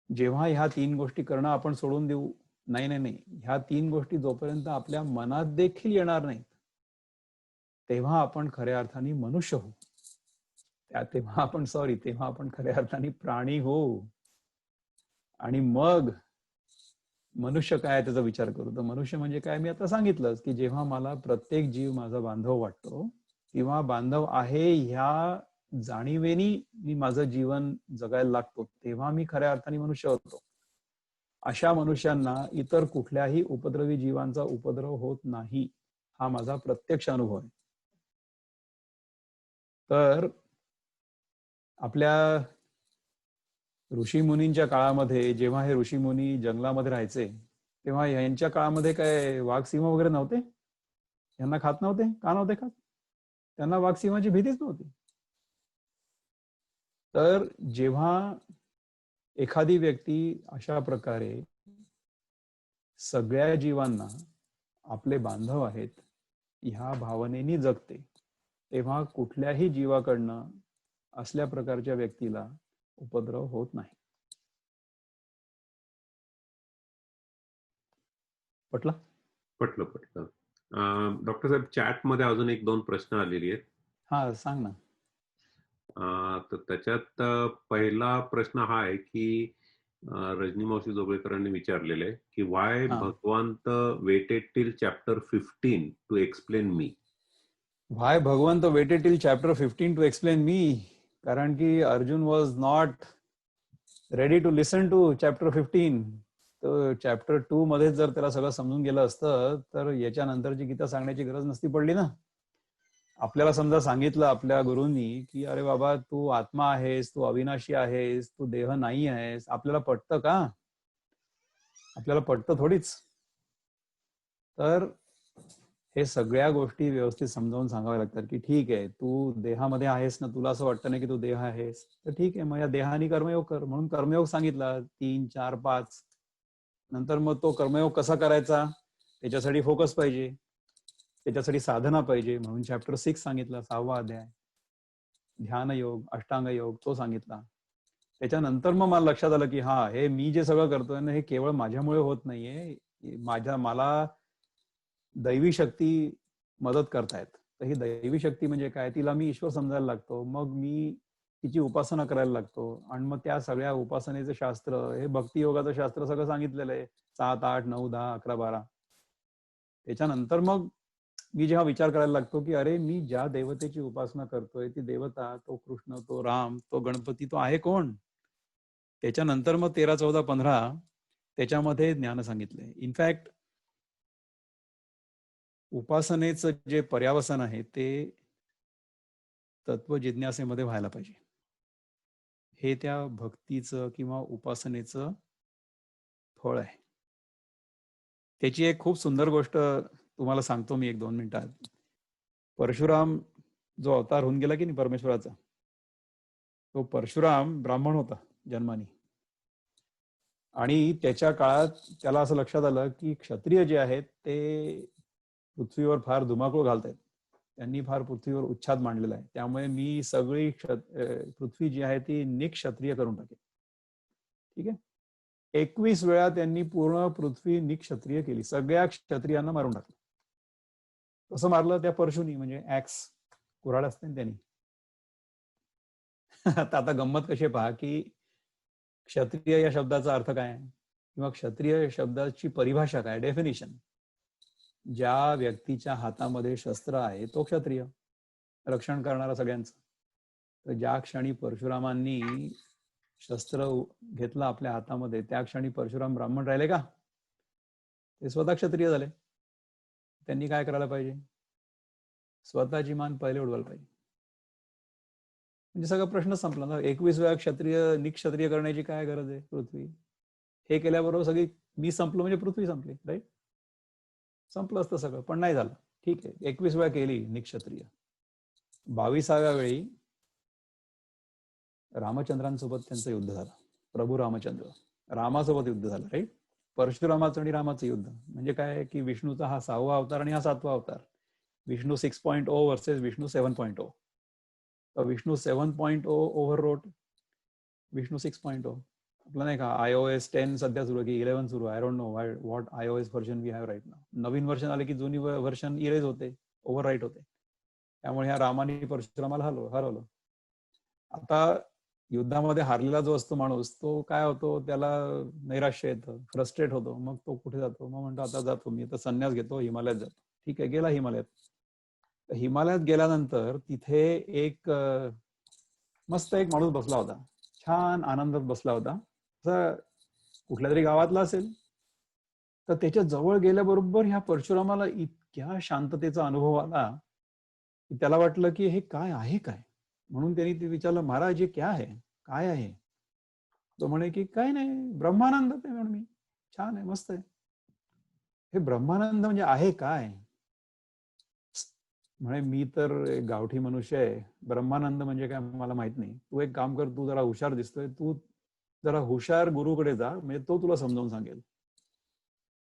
जेव्हा ह्या तीन गोष्टी करणं आपण सोडून देऊ, नाही, ह्या तीन गोष्टी जोपर्यंत आपल्या मनात देखील येणार नाहीत तेव्हा आपण खऱ्या अर्थाने मनुष्य होऊ. तेव्हा आपण खऱ्या अर्थाने प्राणी होऊ. आणि मग मनुष्य काय त्याचा विचार करू. तर मनुष्य म्हणजे काय, मी आता सांगितलंच की जेव्हा मला प्रत्येक जीव माझा बांधव वाटतो किंवा बांधव आहे ह्या जाणीवेनी मी माझं जीवन जगायला लागतो, तेव्हा मी खऱ्या अर्थाने मनुष्य होतो. अशा मनुष्यांना इतर कुठल्याही उपद्रवी जीवांचा उपद्रव होत नाही, हा माझा प्रत्यक्ष अनुभव आहे. तर आपल्या ऋषीमुनींच्या काळामध्ये जेव्हा हे ऋषीमुनी जंगलामध्ये राहायचे तेव्हा यांच्या काळामध्ये काय वाघ सिंह वगैरे नव्हते. यांना खात नव्हते. का नव्हते खात? त्यांना वाघ सिंहाची भीतीच नव्हती. तर जेव्हा एखादी व्यक्ती अशा प्रकारे सगळ्या जीवांना आपले बांधव आहेत ह्या भावनेनी जगते, तेव्हा कुठल्याही जीवाकडनं असल्या प्रकारच्या व्यक्तीला उपद्रव होत नाही. पटलं? पटलं. डॉक्टर साहेब, चॅट मध्ये अजून एक दोन प्रश्न आलेली आहेत. हा, सांग ना. तर त्याच्यात पहिला प्रश्न हा आहे की रजनी मावशी जोगळेकरांनी विचारलेलं आहे की why Bhagwant waited till chapter 15 to explain me. Why Bhagwant waited till chapter 15 to explain me? कारण की Arjun was not ready to listen to chapter 15. तर चॅप्टर 2 मध्ये जर त्याला सगळं समजून गेलं असतं तर याच्यानंतरची गीता सांगण्याची गरज नसती पडली ना. आपल्याला समजा सांगितलं आपल्या गुरूंनी की अरे बाबा तू आत्मा आहेस, तू अविनाशी आहेस, तू देह नाही आहेस, आपल्याला पटतं का? आपल्याला पटतं थोडीच. तर हे सगळ्या गोष्टी व्यवस्थित समजावून सांगाव्या लागतात की ठीक आहे, तू देहामध्ये आहेस ना, तुला असं वाटतं नाही की तू देह आहेस, तर ठीक आहे, मग या देहाने कर्मयोग कर. म्हणून कर्मयोग सांगितला 3, 4, 5. नंतर मग तो कर्मयोग कसा करायचा त्याच्यासाठी फोकस पाहिजे, त्याच्यासाठी साधना पाहिजे. म्हणून चॅप्टर 6 सांगितला, 6वा अध्याय ध्यान योग, अष्टांग योग, तो सांगितला. त्याच्यानंतर मग मला लक्षात आलं की हा, हे मी जे सगळं करतोय ना हे केवळ माझ्यामुळे होत नाहीये, मला दैवी शक्ती मदत करतायत. तर ही दैवी शक्ती म्हणजे काय, तिला मी ईश्वर समजायला लागतो, मग मी तिची उपासना करायला लागतो आणि मग त्या सगळ्या उपासनेचं शास्त्र, हे भक्ती योगाचं शास्त्र सगळं सांगितलेलं आहे, 7, 8, 9, 10, 11, 12. त्याच्यानंतर मग मी जेव्हा विचार करायला लागतो की अरे मी ज्या देवतेची उपासना करतोय ती देवता, तो कृष्ण, तो राम, तो गणपती, तो आहे कोण? त्याच्यानंतर मग 13, 14, 15 त्याच्यामध्ये ज्ञान सांगितलंय. इनफॅक्ट उपासनेचं जे पर्यावसन आहे ते तत्व जिज्ञासेमध्ये व्हायला पाहिजे. हे त्या भक्तीचं किंवा उपासनेचं फळ आहे. त्याची एक खूप सुंदर गोष्ट तुम्हाला सांगतो मी 1-2 मिनिटात. परशुराम जो अवतार होऊन गेला की नाही परमेश्वराचा, तो परशुराम ब्राह्मण होता जन्मानी. आणि त्याच्या काळात त्याला असं लक्षात आलं की क्षत्रिय जे आहेत ते पृथ्वीवर फार धुमाकूळ घालतायत. त्यांनी फार पृथ्वीवर उच्छाद मांडलेला आहे. त्यामुळे मी सगळी पृथ्वी जी आहे ती निक्षत्रिय करून टाकेल. ठीक आहे. 21 वेळा त्यांनी पूर्ण पृथ्वी निक्षत्रिय केली. सगळ्या क्षत्रियांना मारून टाकलं. कसं मारलं? त्या परशुनी, म्हणजे ऍक्स, कुऱ्हाड असते ना त्यांनी. आता गंमत कशी पहा की क्षत्रिय या शब्दाचा अर्थ काय किंवा क्षत्रिय शब्दाची परिभाषा काय, डेफिनेशन. ज्या व्यक्तीच्या हातामध्ये शस्त्र आहे तो क्षत्रिय, रक्षण करणारा सगळ्यांचं. तर ज्या क्षणी परशुरामांनी शस्त्र घेतलं आपल्या हातामध्ये त्या क्षणी परशुराम ब्राह्मण राहिले का? ते स्वतः क्षत्रिय झाले. त्यांनी काय करायला पाहिजे? स्वतःची मान पहिले उडवायला पाहिजे. म्हणजे सगळा प्रश्न संपला ना. 21 वेळा क्षत्रिय निक्षत्रिय करण्याची काय गरज आहे? पृथ्वी हे केल्याबरोबर सगळी मी संपलो म्हणजे पृथ्वी संपली, राईट? संपलं असतं सगळं, पण नाही झालं. ठीक आहे, 21 वेळा केली निक्षत्रिय. 22व्या वेळी रामचंद्रांसोबत त्यांचं युद्ध झालं. प्रभू रामचंद्र रामासोबत युद्ध झालं, राईट? परशुरामाचं आणि रामाचं युद्ध. म्हणजे काय की विष्णूचा हा 6वा अवतार आणि हा 7वा अवतार. विष्णू 6.0 वर्सेस विष्णू 7.0. विष्णू 7.0 ओव्हर रोट विष्णू 6.0. आपलं नाही का iOS 10 सध्या सुरू आहे की 11 सुरू आहे. I don't know what iOS version we have right now. नवीन व्हर्जन आले की जुनी व्हर्जन इरेज होते, ओव्हर राईट होते. त्यामुळे ह्या रामाने परशुरामाला हरवलं. आता युद्धामध्ये हारलेला जो असतो माणूस तो काय होतो, त्याला नैराश्य येतं, फ्रस्ट्रेट होतो. मग तो कुठे जातो? मग म्हणतो आता जातो मी, आता संन्यास घेतो, हिमालयात जातो. ठीक आहे, गेला हिमालयात. हिमालयात गेल्यानंतर तिथे एक मस्त एक माणूस बसला होता, छान आनंदात बसला होता. कुठल्या तरी गावातला असेल. तर त्याच्या जवळ गेल्याबरोबर ह्या परशुरामाला इतक्या शांततेचा अनुभव आला की त्याला वाटलं की हे काय आहे काय. म्हणून त्यांनी ते विचारलं, महाराज हे क्या है, काय आहे? तो म्हणे की काय नाही, ब्रह्मानंद. ते म्हणे मी छान आहे, मस्त आहे. हे ब्रह्मानंद म्हणजे आहे काय? म्हणे मी तर गावठी मनुष्य आहे, ब्रह्मानंद म्हणजे काय मला माहित नाही. तू एक काम कर, तू जरा हुशार दिसतोय, तू जरा हुशार गुरुकडे जा, म्हणजे तो तुला समजावून सांगेल.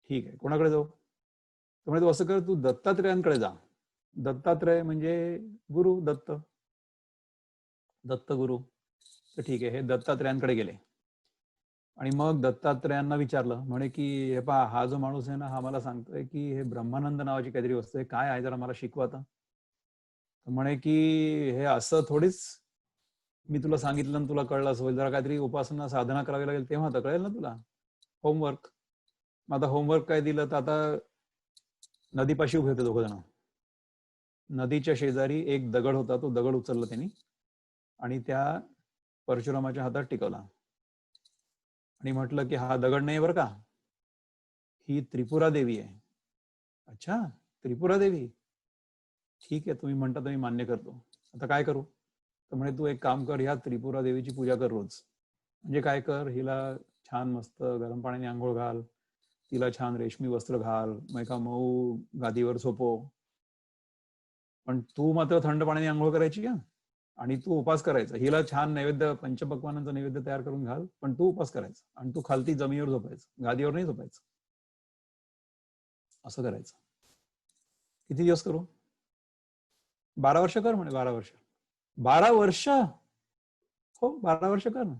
ठीक आहे, कोणाकडे जाऊ? त्यामुळे तू असं कर, तू दत्तात्रेयांकडे जा. दत्तात्रय म्हणजे गुरु, दत्त गुरु. तर ठीक आहे, हे दत्तात्रेयांकडे गेले आणि मग दत्तात्रेयांना विचारलं. म्हणे की हे पहा, हा जो माणूस आहे ना, हा मला सांगतोय की हे ब्रह्मानंद नावाची काहीतरी वस्तू आहे, काय आहे जरा मला शिकवा. आता म्हणे की हे असं थोडीच मी तुला सांगितलं ना तुला कळलं असं होईल, जरा काहीतरी उपासना साधना करावी लागेल, तेव्हा आता कळेल ना तुला. होमवर्क. मग आता होमवर्क काय दिलं? तर आता नदीपाशी उभे होते दोघ जण. नदीच्या शेजारी एक दगड होता, तो दगड उचलला त्यांनी आणि त्या परशुरामाच्या हातात टिकवला आणि म्हटलं की हा दगड नाही बरं का, ही त्रिपुरा देवी आहे. अच्छा, त्रिपुरा देवी, ठीक आहे, तुम्ही म्हणता तर मी मान्य करतो. आता काय करू? तर म्हणे तू एक काम कर, ह्या त्रिपुरा देवीची पूजा कर रोज. म्हणजे काय कर, हिला छान मस्त गरम पाण्याने आंघोळ घाल, तिला छान रेशमी वस्त्र घाल, मग एका मऊ गादीवर झोपव. पण तू मात्र थंड पाण्याने आंघोळ करायची का, आणि तू उपास करायचा. हिला छान नैवेद्य, पंचपक्वानांचा नैवेद्य तयार करून घाल, पण तू उपास करायचा आणि तू खालती जमिनीवर झोपायचं, गादीवर नाही झोपायचं. असं करायचं. किती दिवस करू? 12 वर्ष कर म्हणे. 12 वर्ष. 12 वर्ष? हो, 12 वर्ष कर ना.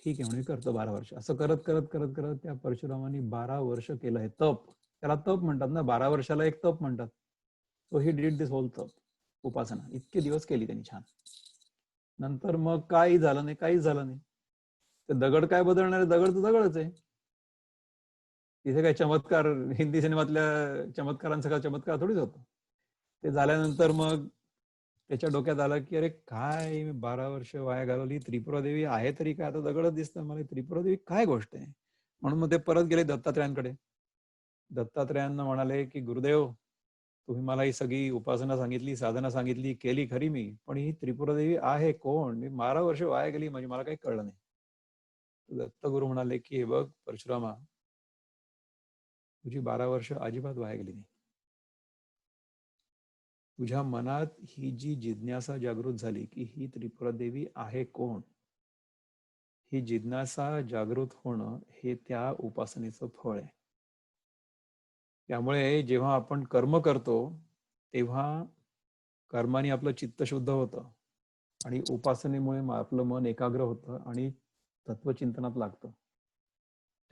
ठीक आहे म्हणे, करतो 12 वर्ष. असं करत करत करत करत त्या परशुरामांनी 12 वर्ष केलं हे तप. त्याला तप म्हणतात ना, 12 वर्षाला एक तप म्हणतात. So he did this whole तप, उपासना. इतके दिवस केली त्यांनी छान. नंतर मग काही झालं नाही, काहीच झालं नाही. ते दगड काय बदलणार आहे? दगड तर दगडच आहे. तिथे काही चमत्कार, हिंदी सिनेमातल्या चमत्कारांचा चमत्कार थोडीच होतो. ते झाल्यानंतर मग त्याच्या डोक्यात आलं की अरे काय मी 12 वर्ष वाया घालवली, त्रिपुरा देवी आहे तरी काय, आता दगडच दिसतं मला, त्रिपुरा देवी काय गोष्ट आहे. म्हणून मग ते परत गेले दत्तात्रयांकडे. दत्तात्रयांना म्हणाले की गुरुदेव, तुम्ही मला ही सगळी उपासना सांगितली, साधना सांगितली, केली खरी मी, पण ही त्रिपुरा देवी आहे कोण? मी 12 वर्ष वाया गेली, म्हणजे मला काही कळलं नाही. दत्तगुरु म्हणाले की हे बघ परशुरामा, तुझी 12 वर्ष अजिबात वाया गेली नाही. तुझ्या मनात ही जी जिज्ञासा जागृत झाली की ही त्रिपुरा देवी आहे कोण, ही जिज्ञासा जागृत होणं हे त्या उपासनेचं फळ आहे. त्यामुळे जेव्हा आपण कर्म करतो तेव्हा कर्माने आपलं चित्त शुद्ध होतं आणि उपासनेमुळे आपलं मन एकाग्र होतं आणि तत्वचिंतनात लागतं.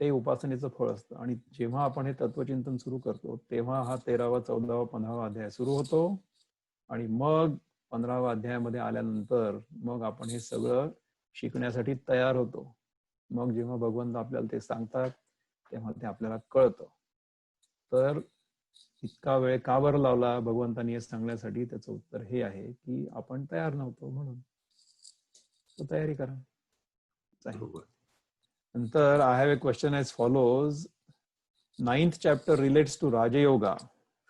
ते उपासनेचं फळ असतं. आणि जेव्हा आपण हे तत्वचिंतन सुरू करतो तेव्हा हा 13वा, 14वा, 15वा अध्याय सुरू होतो. आणि मग 15वा अध्यायामध्ये आल्यानंतर मग आपण हे सगळं शिकण्यासाठी तयार होतो. मग जेव्हा भगवंत आपल्याला ते सांगतात तेव्हा ते आपल्याला कळतं. तर इतका वेळ का बरं लावला भगवंतांनी हे सांगण्यासाठी, त्याचं उत्तर हे आहे की आपण तयार नव्हतो म्हणून. तर तयारी करा. नंतर I have a question as follows. 9th chapter relates to Raja Yoga.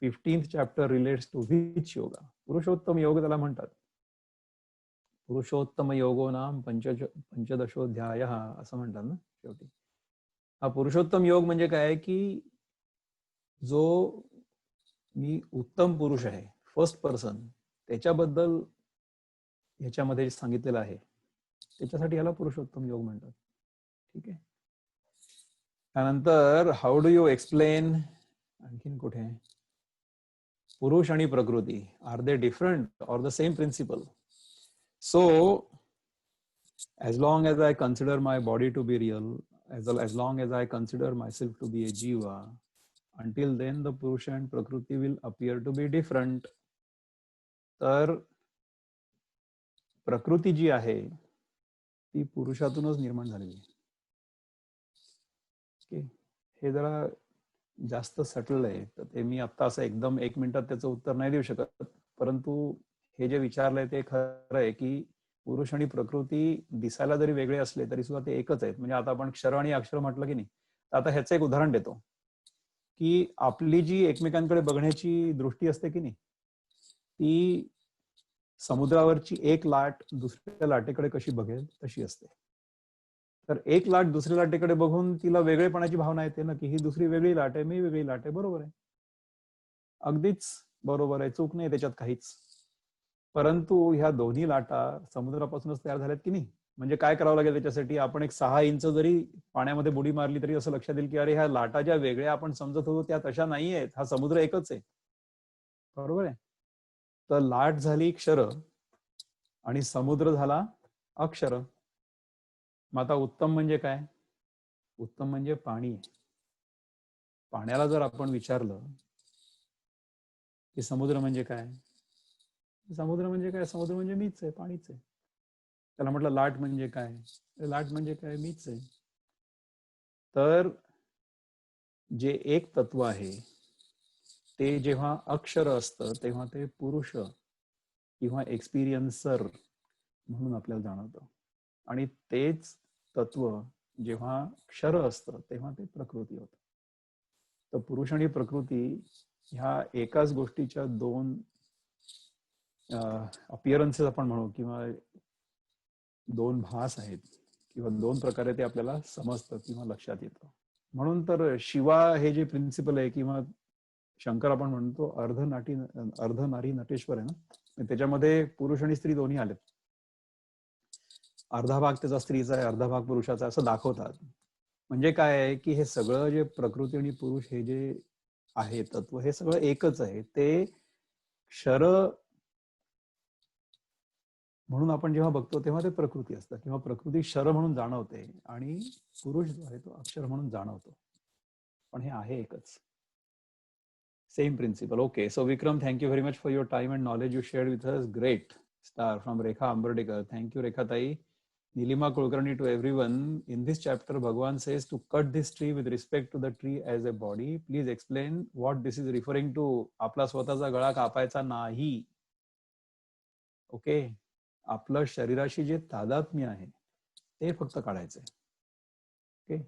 15th chapter relates to which yoga? Purushottam योग त्याला म्हणतात. पुरुषोत्तम योगो नाम पंचदशोध्याय असं म्हणतात ना शेवटी. हा पुरुषोत्तम योग म्हणजे काय की जो मी उत्तम पुरुष आहे, फर्स्ट पर्सन, त्याच्याबद्दल ह्याच्यामध्ये सांगितलेलं आहे, त्याच्यासाठी याला पुरुषोत्तम योग म्हणतात. ठीक आहे. त्यानंतर हाऊ डू यू एक्सप्लेन, आणखीन कुठे, पुरुष आणि प्रकृती are they different or the same principle? So as long as I consider my body to be real, as long as I consider myself to be a jiva, until then the purusha and prakriti will appear to be different. तर प्रकृती जी आहे ती पुरुषातूनच निर्माण झालेली आहे. हे जरा जास्त सटल आहे, तर ते मी आता असं एकदम 1 मिनिटात त्याचं उत्तर नाही देऊ शकत. परंतु हे जे विचारलंय ते खरं आहे की पुरुष आणि प्रकृती दिसायला जरी वेगळे असले तरी सुद्धा ते एकच आहेत. म्हणजे आता आपण क्षर आणि अक्षर म्हटलं की नाही, तर आता ह्याचं एक उदाहरण देतो की आपली जी एकमेकांकडे बघण्याची दृष्टी असते की नाही, ती समुद्रावरची एक लाट दुसऱ्या लाटेकडे कशी बघेल तशी असते. तर एक लाट दुसऱ्या लाटेकडे बघून तिला वेगळेपणाची भावना येते ना, की ही दुसरी वेगळी लाट आहे, मी वेगळी लाट आहे. बरोबर आहे, अगदीच बरोबर आहे, चूक नाही त्याच्यात काहीच. परंतु ह्या दोन्ही लाटा समुद्रापासूनच तयार झाल्यात की नाही. म्हणजे काय करावं लागेल त्याच्यासाठी, आपण एक 6 इंच जरी पाण्यामध्ये बुडी मारली तरी असं लक्षात येईल की अरे ह्या लाटा ज्या वेगळ्या आपण समजत होतो त्या तशा नाही आहेत, हा समुद्र एकच आहे. बरोबर आहे. तर लाट झाली क्षर आणि समुद्र झाला अक्षर. मग आता उत्तम म्हणजे काय? उत्तम म्हणजे पाणी आहे. पाण्याला जर आपण विचारलं की समुद्र म्हणजे काय, समुद्र म्हणजे काय, समुद्र म्हणजे मीच आहे, पाणीच आहे. त्याला म्हटलं लाट म्हणजे काय, लाट म्हणजे काय, मीच आहे. तर जे एक तत्व आहे ते जेव्हा अक्षर असतं तेव्हा ते पुरुष किंवा एक्सपिरियन्सर म्हणून आपल्याला जाणवतं. आणि तेच तत्व जेव्हा क्षर असतं तेव्हा ते प्रकृती होतं. तर पुरुष आणि प्रकृती ह्या एकाच गोष्टीच्या दोन अपिअरन्सेस आपण म्हणू, किंवा दोन भास आहेत, किंवा दोन प्रकारे ते आपल्याला समजतं किंवा लक्षात येतं. म्हणून तर शिवा हे जे प्रिन्सिपल आहे, किंवा शंकर आपण म्हणतो अर्ध नारी नटेश्वर आहे ना, त्याच्यामध्ये पुरुष आणि स्त्री दोन्ही आलेत. अर्धा भाग त्याचा स्त्रीचा आहे, अर्धा भाग पुरुषाचा, असं दाखवतात. म्हणजे काय आहे की हे सगळं जे प्रकृती आणि पुरुष हे जे आहे तत्व, हे सगळं एकच आहे. ते क्षर म्हणून आपण जेव्हा बघतो तेव्हा ते प्रकृती असतं, किंवा प्रकृती क्षर म्हणून जाणवते आणि पुरुष जो आहे तो अक्षर म्हणून जाणवतो. पण हे आहे एकच, same principle. Okay, so Vikram, thank you very much for your time and knowledge you shared with us. Great star from Rekha Ambardekar. Thank you रेखाताई. Nilima Kulkarni, to everyone, in this chapter Bhagavan says to cut this tree with respect to the tree as a body. Please explain what this is referring to. आपला स्वतःचा गळा कापायचा नाही. ओके, आपलं शरीराशी जे तादात्म्य आहे ते फक्त काढायचंय. ओके,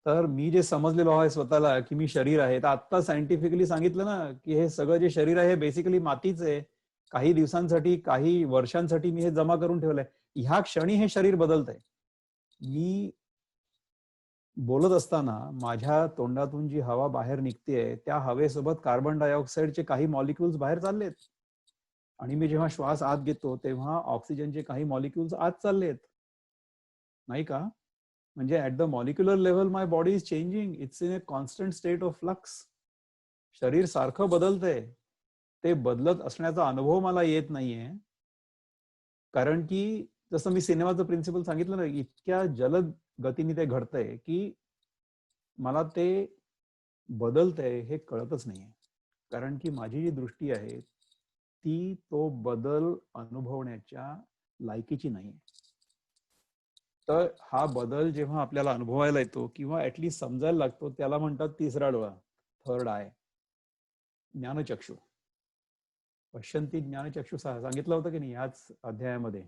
तर मी जे समजलेलो आहे स्वतःला की मी शरीर आहे, तर आता सायंटिफिकली सांगितलं ना की हे सगळं जे शरीर आहे बेसिकली मातीच आहे. काही दिवसांसाठी, काही वर्षांसाठी मी हे जमा करून ठेवलंय. ह्या क्षणी हे शरीर बदलतंय. मी बोलत असताना माझ्या तोंडातून जी हवा बाहेर निघतेय त्या हवेसोबत कार्बन डायऑक्साईडचे काही मॉलिक्युल्स बाहेर चाललेत, आणि मी जेव्हा श्वास आत घेतो तेव्हा ऑक्सिजनचे काही मॉलिक्युल्स आत चाललेत, नाही का? म्हणजे at the molecular level my body is changing, it's in a constant state of flux. शरीर सारखं बदलतंय. ते बदलत असण्याचा अनुभव मला येत नाहीये, कारण की जसं मी सिनेमाचं प्रिन्सिपल सांगितलं ना, इतक्या जलद गतीने ते घडतंय की मला ते बदलतंय हे कळतच नाहीये. कारण की माझी जी दृष्टी आहे ती तो बदल अनुभवण्याच्या लायकीची नाहीये. तर हा बदल जेव्हा आपल्याला अनुभवायला येतो किंवा ऍटलीस्ट समजायला लागतो, त्याला म्हणतात तिसरा डोळा, थर्ड आय, ज्ञानचक्षु. पश्यंती ज्ञानचक्षु सांगितलं होतं की नाही याच अध्यायामध्ये,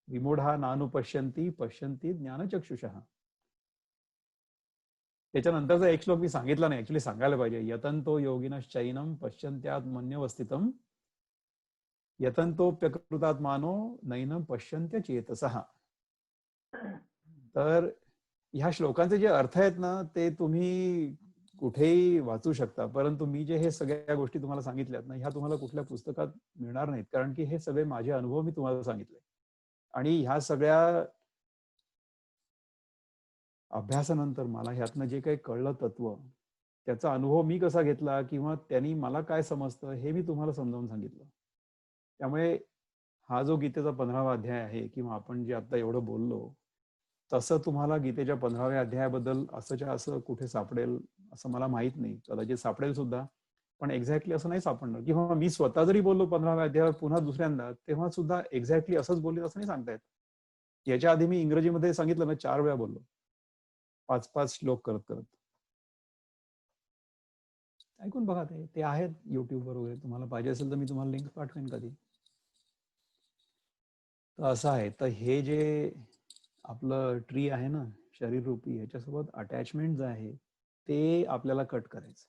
विमूढा नानुपश्यंती पश्यंती ज्ञानचक्षुषः. त्याच्यानंतरचा एक श्लोक मी सांगितला नाही, ऍक्च्युली सांगायला पाहिजे. यतंतो योगिनश्चैनम पश्यन्त्यात मन्यवस्थितम यतंतोप्यकृतात्मानो नैनम पश्यन्त्य चेतसः. तर ह्या श्लोकांचे जे अर्थ आहेत ना ते तुम्ही कुठेही वाचू शकता, परंतु मी जे हे सगळ्या गोष्टी तुम्हाला सांगितल्यात ना, ह्या तुम्हाला कुठल्या पुस्तकात मिळणार नाहीत, कारण की हे सगळे माझे अनुभव मी तुम्हाला सांगितले. आणि ह्या सगळ्या अभ्यासानंतर मला ह्यातनं जे काही कळलं तत्व, त्याचा अनुभव मी कसा घेतला किंवा त्यांनी मला काय समजतं हे मी तुम्हाला समजावून सांगितलं. त्यामुळे हा जो गीतेचा 15वा अध्याय आहे किंवा आपण जे आता एवढं बोललो, तसं तुम्हाला गीतेच्या 15व्या अध्यायाबद्दल असंच्या असं कुठे सापडेल असं मला माहित नाही. कदाचित सापडेल सुद्धा, पण एक्झॅक्टली असं नाही सापडणार. किंवा मी स्वतः जरी बोललो 15व्या अध्यायावर पुन्हा दुसऱ्यांदा, तेव्हा सुद्धा एक्झॅक्टली असंच बोलले असं नाही सांगता येत. याच्या आधी मी इंग्रजीमध्ये सांगितलं ना 4 वेळा बोललो, 5-5 श्लोक करत करत. ऐकून बघा, ते आहेत युट्यूबवर वगैरे. तुम्हाला पाहिजे असेल तर मी तुम्हाला लिंक पाठवेन कधी. तर असं आहे. तर हे जे आपलं ट्री आहे ना शरीर रूपी, ह्याच्यासोबत अटॅचमेंट जे आहे ते आपल्याला कट करायचं.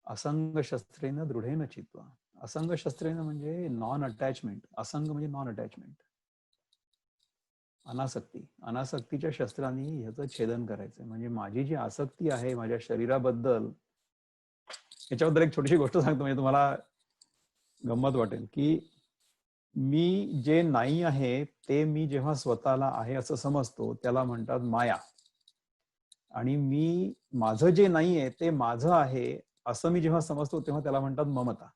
असंग शस्त्रेन दृढेन चित्वा. असंग शस्त्रेन म्हणजे नॉन अटॅचमेंट. असंग म्हणजे नॉन अटॅचमेंट, अनासक्ती. अनासक्तीच्या शस्त्रांनी ह्याचं छेदन करायचंय. म्हणजे माझी जी आसक्ती आहे माझ्या शरीराबद्दल, याच्याबद्दल एक छोटीशी गोष्ट सांगतो, म्हणजे तुम्हाला गंमत वाटेल की मी जे नाही आहे ते मी जेव्हा स्वतःला आहे असं समजतो त्याला म्हणतात माया, आणि मी माझं जे नाहीये ते माझं आहे असं मी जेव्हा समजतो तेव्हा त्याला म्हणतात ममता.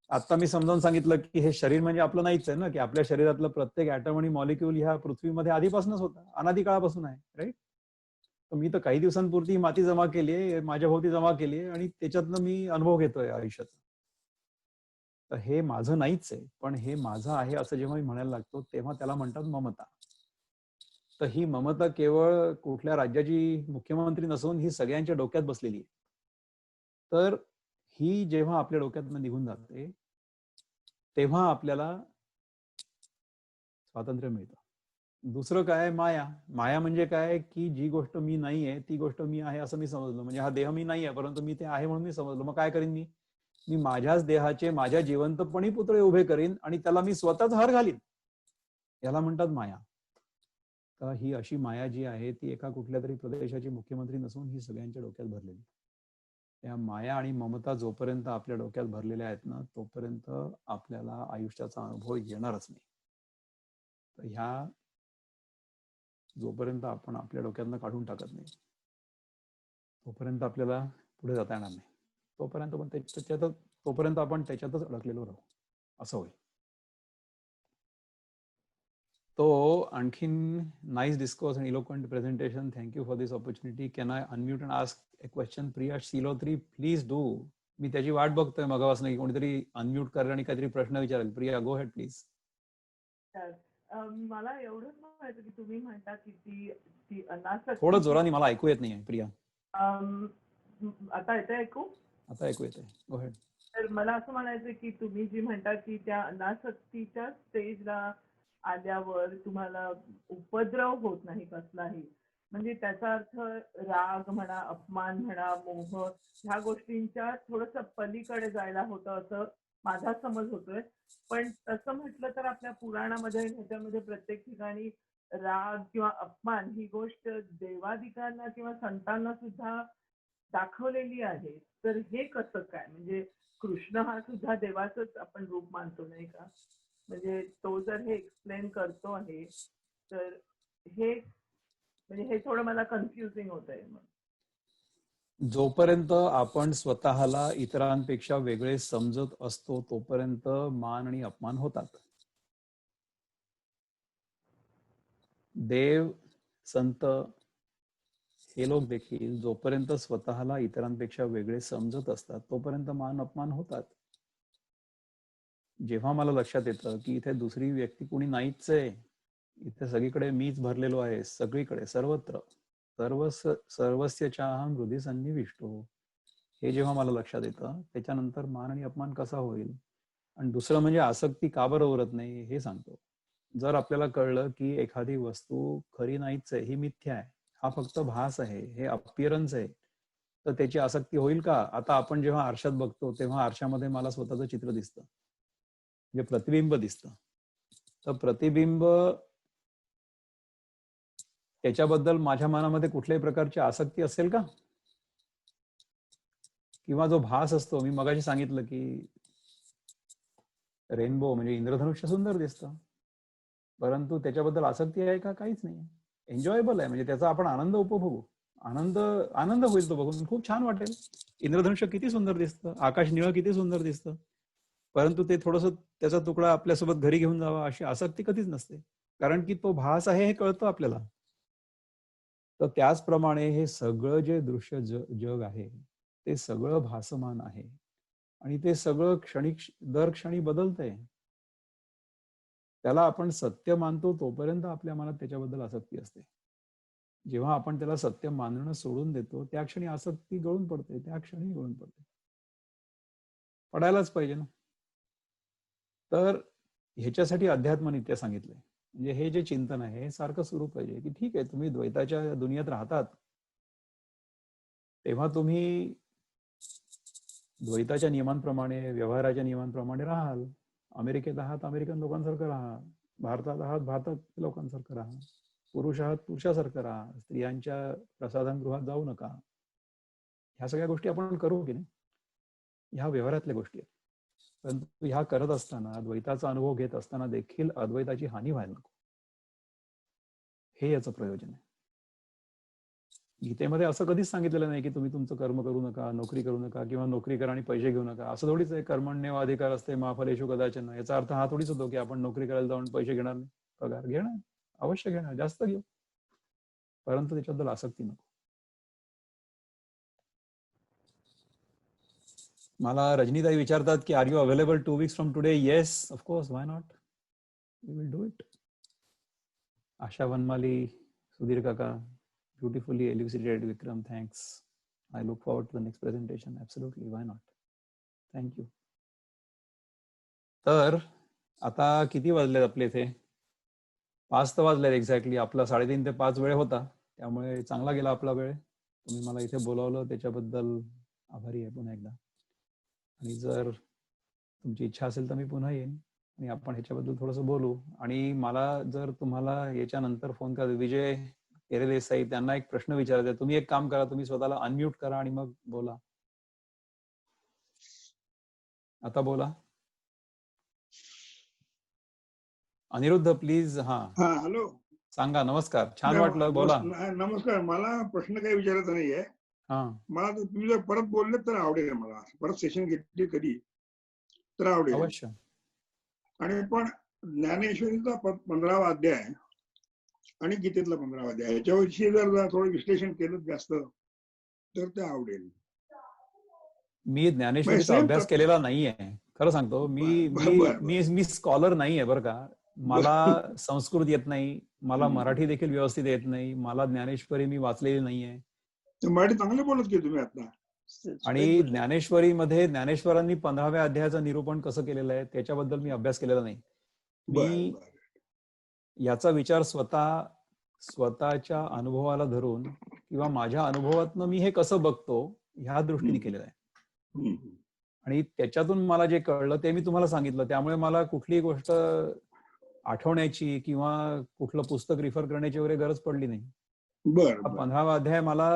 आता मी समजावून सांगितलं की हे शरीर म्हणजे आपलं नाहीच आहे ना, की आपल्या शरीरातलं प्रत्येक ॲटम आणि मॉलिक्यूल ह्या पृथ्वीमध्ये आधीपासूनच होता, अनादी काळापासून आहे, राईट? तर मी तर काही दिवसांपुरती माती जमा केली आहे, माझ्या भोवती जमा केली आहे, आणि त्याच्यातनं मी अनुभव घेतोय आयुष्याचा. तर हे माझं नाहीच आहे, पण हे माझं आहे असं जेव्हा मी म्हणायला लागतो तेव्हा त्याला म्हणतात ममता. तर ही ममता केवळ कुठल्या राज्याची मुख्यमंत्री नसून ही सगळ्यांच्या डोक्यात बसलेली आहे. तर ही जेव्हा आपल्या डोक्यातनं निघून जाते तेव्हा आपल्याला स्वातंत्र्य मिळतं. दुसरं काय? माया. माया म्हणजे काय की जी गोष्ट मी नाही आहे ती गोष्ट मी आहे असं मी समजलो. म्हणजे हा देह मी नाही आहे परंतु मी ते आहे म्हणून मी समजलो. मग काय करीन मी? मी माझ्याच देहाचे माझ्या जिवंतपणी पुतळे उभे करीन आणि त्याला मी स्वतःच हार घालीन. याला म्हणतात माया. तर ही अशी माया जी आहे ती एका कुठल्या तरी प्रदेशाची मुख्यमंत्री नसून ही सगळ्यांच्या डोक्यात भरलेली. त्या माया आणि ममता जोपर्यंत आपल्या डोक्यात भरलेल्या आहेत ना तोपर्यंत आपल्याला आयुष्याचा अनुभव येणारच नाही. तर ह्या जोपर्यंत आपण आपल्या डोक्यातनं काढून टाकत नाही तोपर्यंत आपल्याला पुढे जाता येणार नाही. तोपर्यंत आपण त्याच्यातच अडकलेलो राहू, असं होईल. तो आणखीन नाईस डिस्कोर्स आणि eloquent presentation. Thank you for this opportunity. Can I unmute and ask a question? Priya Silotri, please do. मी त्याची वाट बघतोय मगापासून की कोणीतरी अनम्यूट करेल आणि काहीतरी प्रश्न विचारेल. प्रिया, गो हेड प्लीज. मला एवढंच म्हणायचं की तुम्ही म्हणता की ती अनासक्ती. थोडं जोराने, मला ऐकू येत नाहीये प्रिया. आता येतंय ऐकू? आता ऐकू येतंय. गो हेड. तर मला असं म्हणायचं की तुम्ही जी म्हणता की त्या अनासक्तीच्या स्टेजला आल्यावर तुम्हाला उपद्रव होत नाही कसलाही, म्हणजे त्याचा अर्थ राग म्हणा, अपमान म्हणा, मोह ह्या गोष्टींच्या थोडंसं पलीकडे जायला होतं असं माझा समज होतोय. पण तसं म्हटलं तर आपल्या पुराणामध्ये ह्याच्यामध्ये प्रत्येक ठिकाणी राग किंवा अपमान ही गोष्ट देवादिकांना किंवा संतांना सुद्धा दाखवलेली आहे. तर हे कसं काय? म्हणजे कृष्ण हा सुद्धा देवाचंच आपण रूप मानतो नाही का? म्हणजे तो जर हे एक्सप्लेन करतो आहे, तर हे म्हणजे हे थोडं मला कन्फ्युजिंग होतंय मग. जोपर्यंत आपण स्वतःला इतरांपेक्षा वेगळे समजत असतो तोपर्यंत मान आणि अपमान होतात. देव, संत हे लोक देखील जोपर्यंत स्वतःला इतरांपेक्षा वेगळे समजत असतात तोपर्यंत मान अपमान होतात. जेव्हा मला लक्षात येतं की इथे दुसरी व्यक्ती कोणी नाहीच आहे, इथे सगळीकडे मीच भरलेलो आहे, सगळीकडे सर्वत्र सर्वस्य चाहम हृदय सन्निविष्टो, हे जेव्हा मला लक्षात येतं त्याच्यानंतर मान आणि अपमान कसा होईल. आणि दुसरं म्हणजे आसक्ती का बरं उरत नाही हे सांगतो. जर आपल्याला कळलं की एखादी वस्तू खरी नाहीच आहे, ही मिथ्या आहे, हा फक्त भास आहे, हे अपिअरन्स आहे, तर त्याची आसक्ती होईल का? आता आपण जेव्हा आरशात बघतो तेव्हा आरशामध्ये मला स्वतःचं चित्र दिसतं, म्हणजे प्रतिबिंब दिसतं. तर प्रतिबिंब त्याच्याबद्दल माझ्या मनामध्ये कुठल्याही प्रकारची आसक्ती असेल का? किंवा जो भास असतो, मी मगाशी सांगितलं की रेनबो म्हणजे इंद्रधनुष्य सुंदर दिसतं, परंतु त्याच्याबद्दल आसक्ती आहे का? काहीच नाही. एन्जॉयबल आहे, म्हणजे त्याचा आपण आनंद उपभोगू, आनंद आनंद होईल तो बघून, खूप छान वाटेल. इंद्रधनुष्य किती सुंदर दिसतं, आकाश निळं किती सुंदर दिसतं, परंतु ते थोडस त्याचा तुकडा आपल्यासोबत घरी घेऊन जावा अशी आसक्ती कधीच नसते, कारण की तो भास आहे हे कळतं आपल्याला. तर त्याचप्रमाणे हे सगळं जे दृश्य जग आहे ते सगळं भासमान आहे आणि ते सगळं दर क्षणी बदलतंय. त्याला आपण सत्य मानतो तोपर्यंत आपल्या मनात त्याच्याबद्दल आसक्ती असते. जेव्हा आपण त्याला सत्य मानणं सोडून देतो त्या क्षणी आसक्ती गळून पडते, त्या क्षणी गळून पडते, पडायलाच पाहिजे ना. तर ह्याच्यासाठी अध्यात्मनित्य सांगितलंय. म्हणजे हे जे चिंतन आहे हे सारखं सुरू पाहिजे की ठीक आहे, तुम्ही द्वैताच्या दुनियेत राहतात तेव्हा तुम्ही द्वैताच्या नियमांप्रमाणे, व्यवहाराच्या नियमांप्रमाणे राहाल. अमेरिकेत आहात, अमेरिकन लोकांसारखं राहा. भारतात आहात, भारतात लोकांसारखं राहा. पुरुष आहात, पुरुषासारखं राहा. स्त्रियांच्या प्रसाधनगृहात जाऊ नका. ह्या सगळ्या गोष्टी आपण करू की नाही, ह्या व्यवहारातल्या गोष्टी आहेत. परंतु ह्या करत असताना, द्वैताचा अनुभव घेत असताना देखील अद्वैताची हानी व्हायला नको, हे याचं प्रयोजन आहे. गीतेमध्ये असं कधीच सांगितलेलं नाही की तुम्ही तुमचं कर्म करू नका, नोकरी करू नका, किंवा नोकरी करा आणि पैसे घेऊ नका. असं थोडीच आहे कर्मण्येव अधिकार असते मा फलेषु कदाचन. याचा अर्थ हा थोडीच होतो की आपण नोकरी करायला जाऊन पैसे घेणार नाही. पगार घेणार, अवश्य घेणार, जास्त घेऊ, परंतु त्याच्याबद्दल आसक्ती नको. मला रजनीताई विचारतात की are you available 2 weeks from today? Yes, of course, why not, we will do it. Asha Vanmali, Sudhir काका, beautifully elucidated, Vikram, thanks. I look forward to the next presentation. Absolutely, why not? Thank you. तर आता किती वाजलेत आपले इथे? 5 तर वाजलेत एक्झॅक्टली. आपला 3:30 ते 5 वेळ होता, त्यामुळे चांगला गेला आपला वेळ. तुम्ही मला इथे बोलावलं त्याच्याबद्दल आभारी आहे पुन्हा एकदा. आणि जर तुमची इच्छा असेल तर मी पुन्हा येईन आणि आपण ह्याच्याबद्दल थोडंसं बोलू. आणि मला जर तुम्हाला याच्यानंतर फोन करा, विजय केरे देसाई, त्यांना एक प्रश्न विचारायचा आहे. तुम्ही एक काम करा, तुम्ही स्वतःला अनम्यूट करा आणि मग बोला. आता बोला अनिरुद्ध, प्लीज. हा हॅलो, सांगा. नमस्कार, छान वाटलं, बोला. नमस्कार. मला प्रश्न काही विचारायचा नाहीये. हा, मला तुम्ही जर परत बोलले तर आवडेल, मला परत सेशन घेतली कधी तर आवडेल. अवश्य. आणि पण ज्ञानेश्वरीचा 15वा अध्याय आणि गीतेतला 15वा अध्याय याच्याविषयी जर थोडं विश्लेषण केलं जास्त तर ते आवडेल. मी ज्ञानेश्वरीचा अभ्यास केलेला नाहीये, खरं सांगतो. मी स्कॉलर नाहीये बरं का. मला संस्कृत येत नाही, मला मराठी देखील व्यवस्थित येत नाही, मला ज्ञानेश्वरी मी वाचलेली नाहीये. मराठी चांगले बोलत की तुम्ही आता. आणि ज्ञानेश्वरीमध्ये ज्ञानेश्वरांनी 15व्या अध्यायाचं निरूपण कसं केलेलं आहे त्याच्याबद्दल मी अभ्यास केलेला नाही. मी याचा विचार स्वतःच्या अनुभवाला धरून किंवा माझ्या अनुभवातनं मी हे कसं बघतो ह्या दृष्टीने केलेलं आहे. आणि त्याच्यातून मला जे कळलं ते मी तुम्हाला सांगितलं. त्यामुळे मला कुठलीही गोष्ट आठवण्याची किंवा कुठलं पुस्तक रिफर करण्याची वगैरे गरज पडली नाही. बरं 15वा अध्याय मला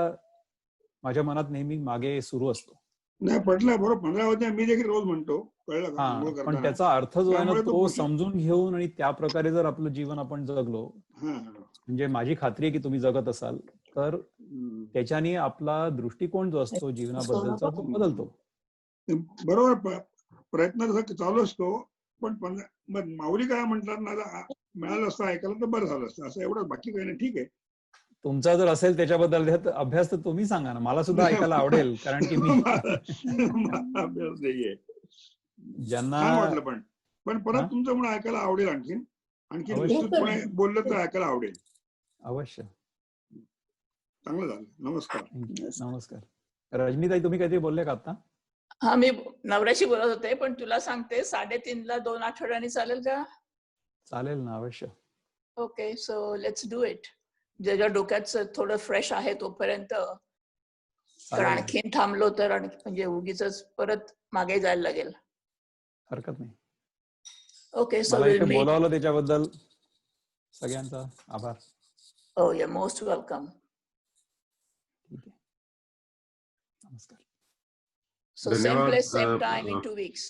माझ्या मनात नेहमी मागे सुरू असतो. नाही पटलं बरोबर. 15 अध्याय मी देखील रोज म्हणतो, कळलं का? पण त्याचा अर्थ जो आहे ना तो समजून घेऊन आणि त्या प्रकारे जर आपलं जीवन आपण जगलो, म्हणजे माझी खात्री आहे की तुम्ही जगत असाल तर त्याच्याने आपला दृष्टिकोन जो असतो जीवनाबद्दलचा तो बदलतो. बरोबर. प्रयत्न तसा चालू असतो. पण माऊली काय म्हणतात ना, मिळालं असतं ऐकायला तर बरं झालं असतं, असं एवढं, बाकी काही नाही. ठीक आहे. तुमचा जर असेल त्याच्याबद्दल अभ्यास तर तुम्ही सांगा ना, मला सुद्धा ऐकायला आवडेल. कारण की मी अभ्यास नाहीये. ज्यांना वाटलं पण परत तुमचं म्हणून ऐकायला आवडेल. आणखी विस्तृतपणे बोललं तर ऐकायला आवडेल. अवश्य. चांगलं झालं. नमस्कार. नमस्कार. रजनीताई तुम्ही काहीतरी बोलले का आता? हा, मी नवऱ्याशी बोलत होते, पण तुला सांगते 3:30ला 2 आठवड्यांनी चालेल का? चालेल ना, अवश्य. Okay, so let's do it. ज्याच्या डोक्यात थोडं फ्रेश आहे तोपर्यंत. कारण आणखीन थांबलो तर म्हणजे उगीच परत मागे जायला लागेल. हरकत नाही. ओके, सो मला इथे बोलावलं त्याच्याबद्दल सगळ्यांचा आभार. Oh, you're most welcome. ठीक आहे. नमस्कार. So same place, same time in 2 weeks.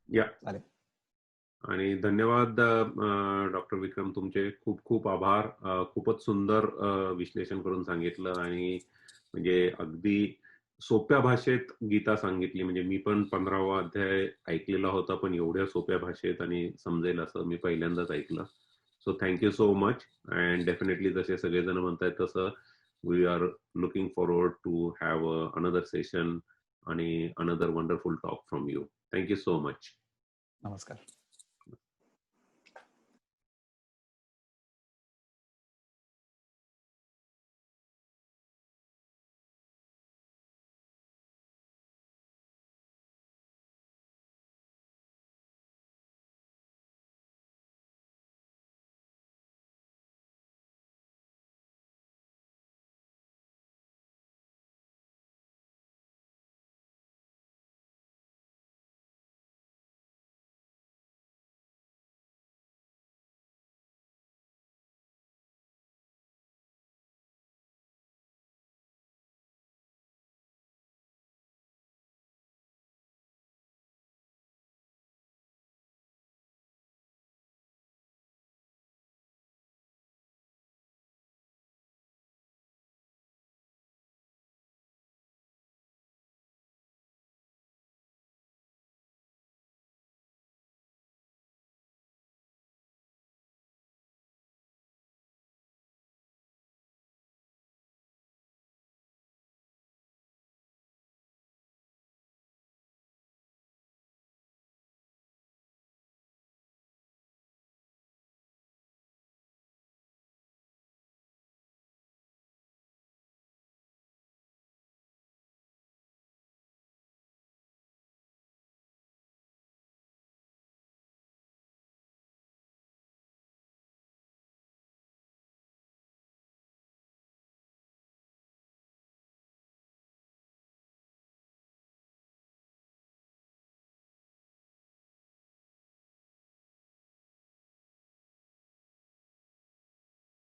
या. चालेल. आणि धन्यवाद डॉक्टर विक्रम, तुमचे खूप खूप आभार. खूपच सुंदर विश्लेषण करून सांगितलं आणि म्हणजे अगदी सोप्या भाषेत गीता सांगितली. म्हणजे मी पण 15वा अध्याय ऐकलेला होता, पण एवढ्या सोप्या भाषेत आणि समजेल असं मी पहिल्यांदाच ऐकलं. So thank you so much. And definitely जसे सगळेजण म्हणतायत तसं we are looking forward to have another session आणि another wonderful talk from you. Thank you so much. नमस्कार.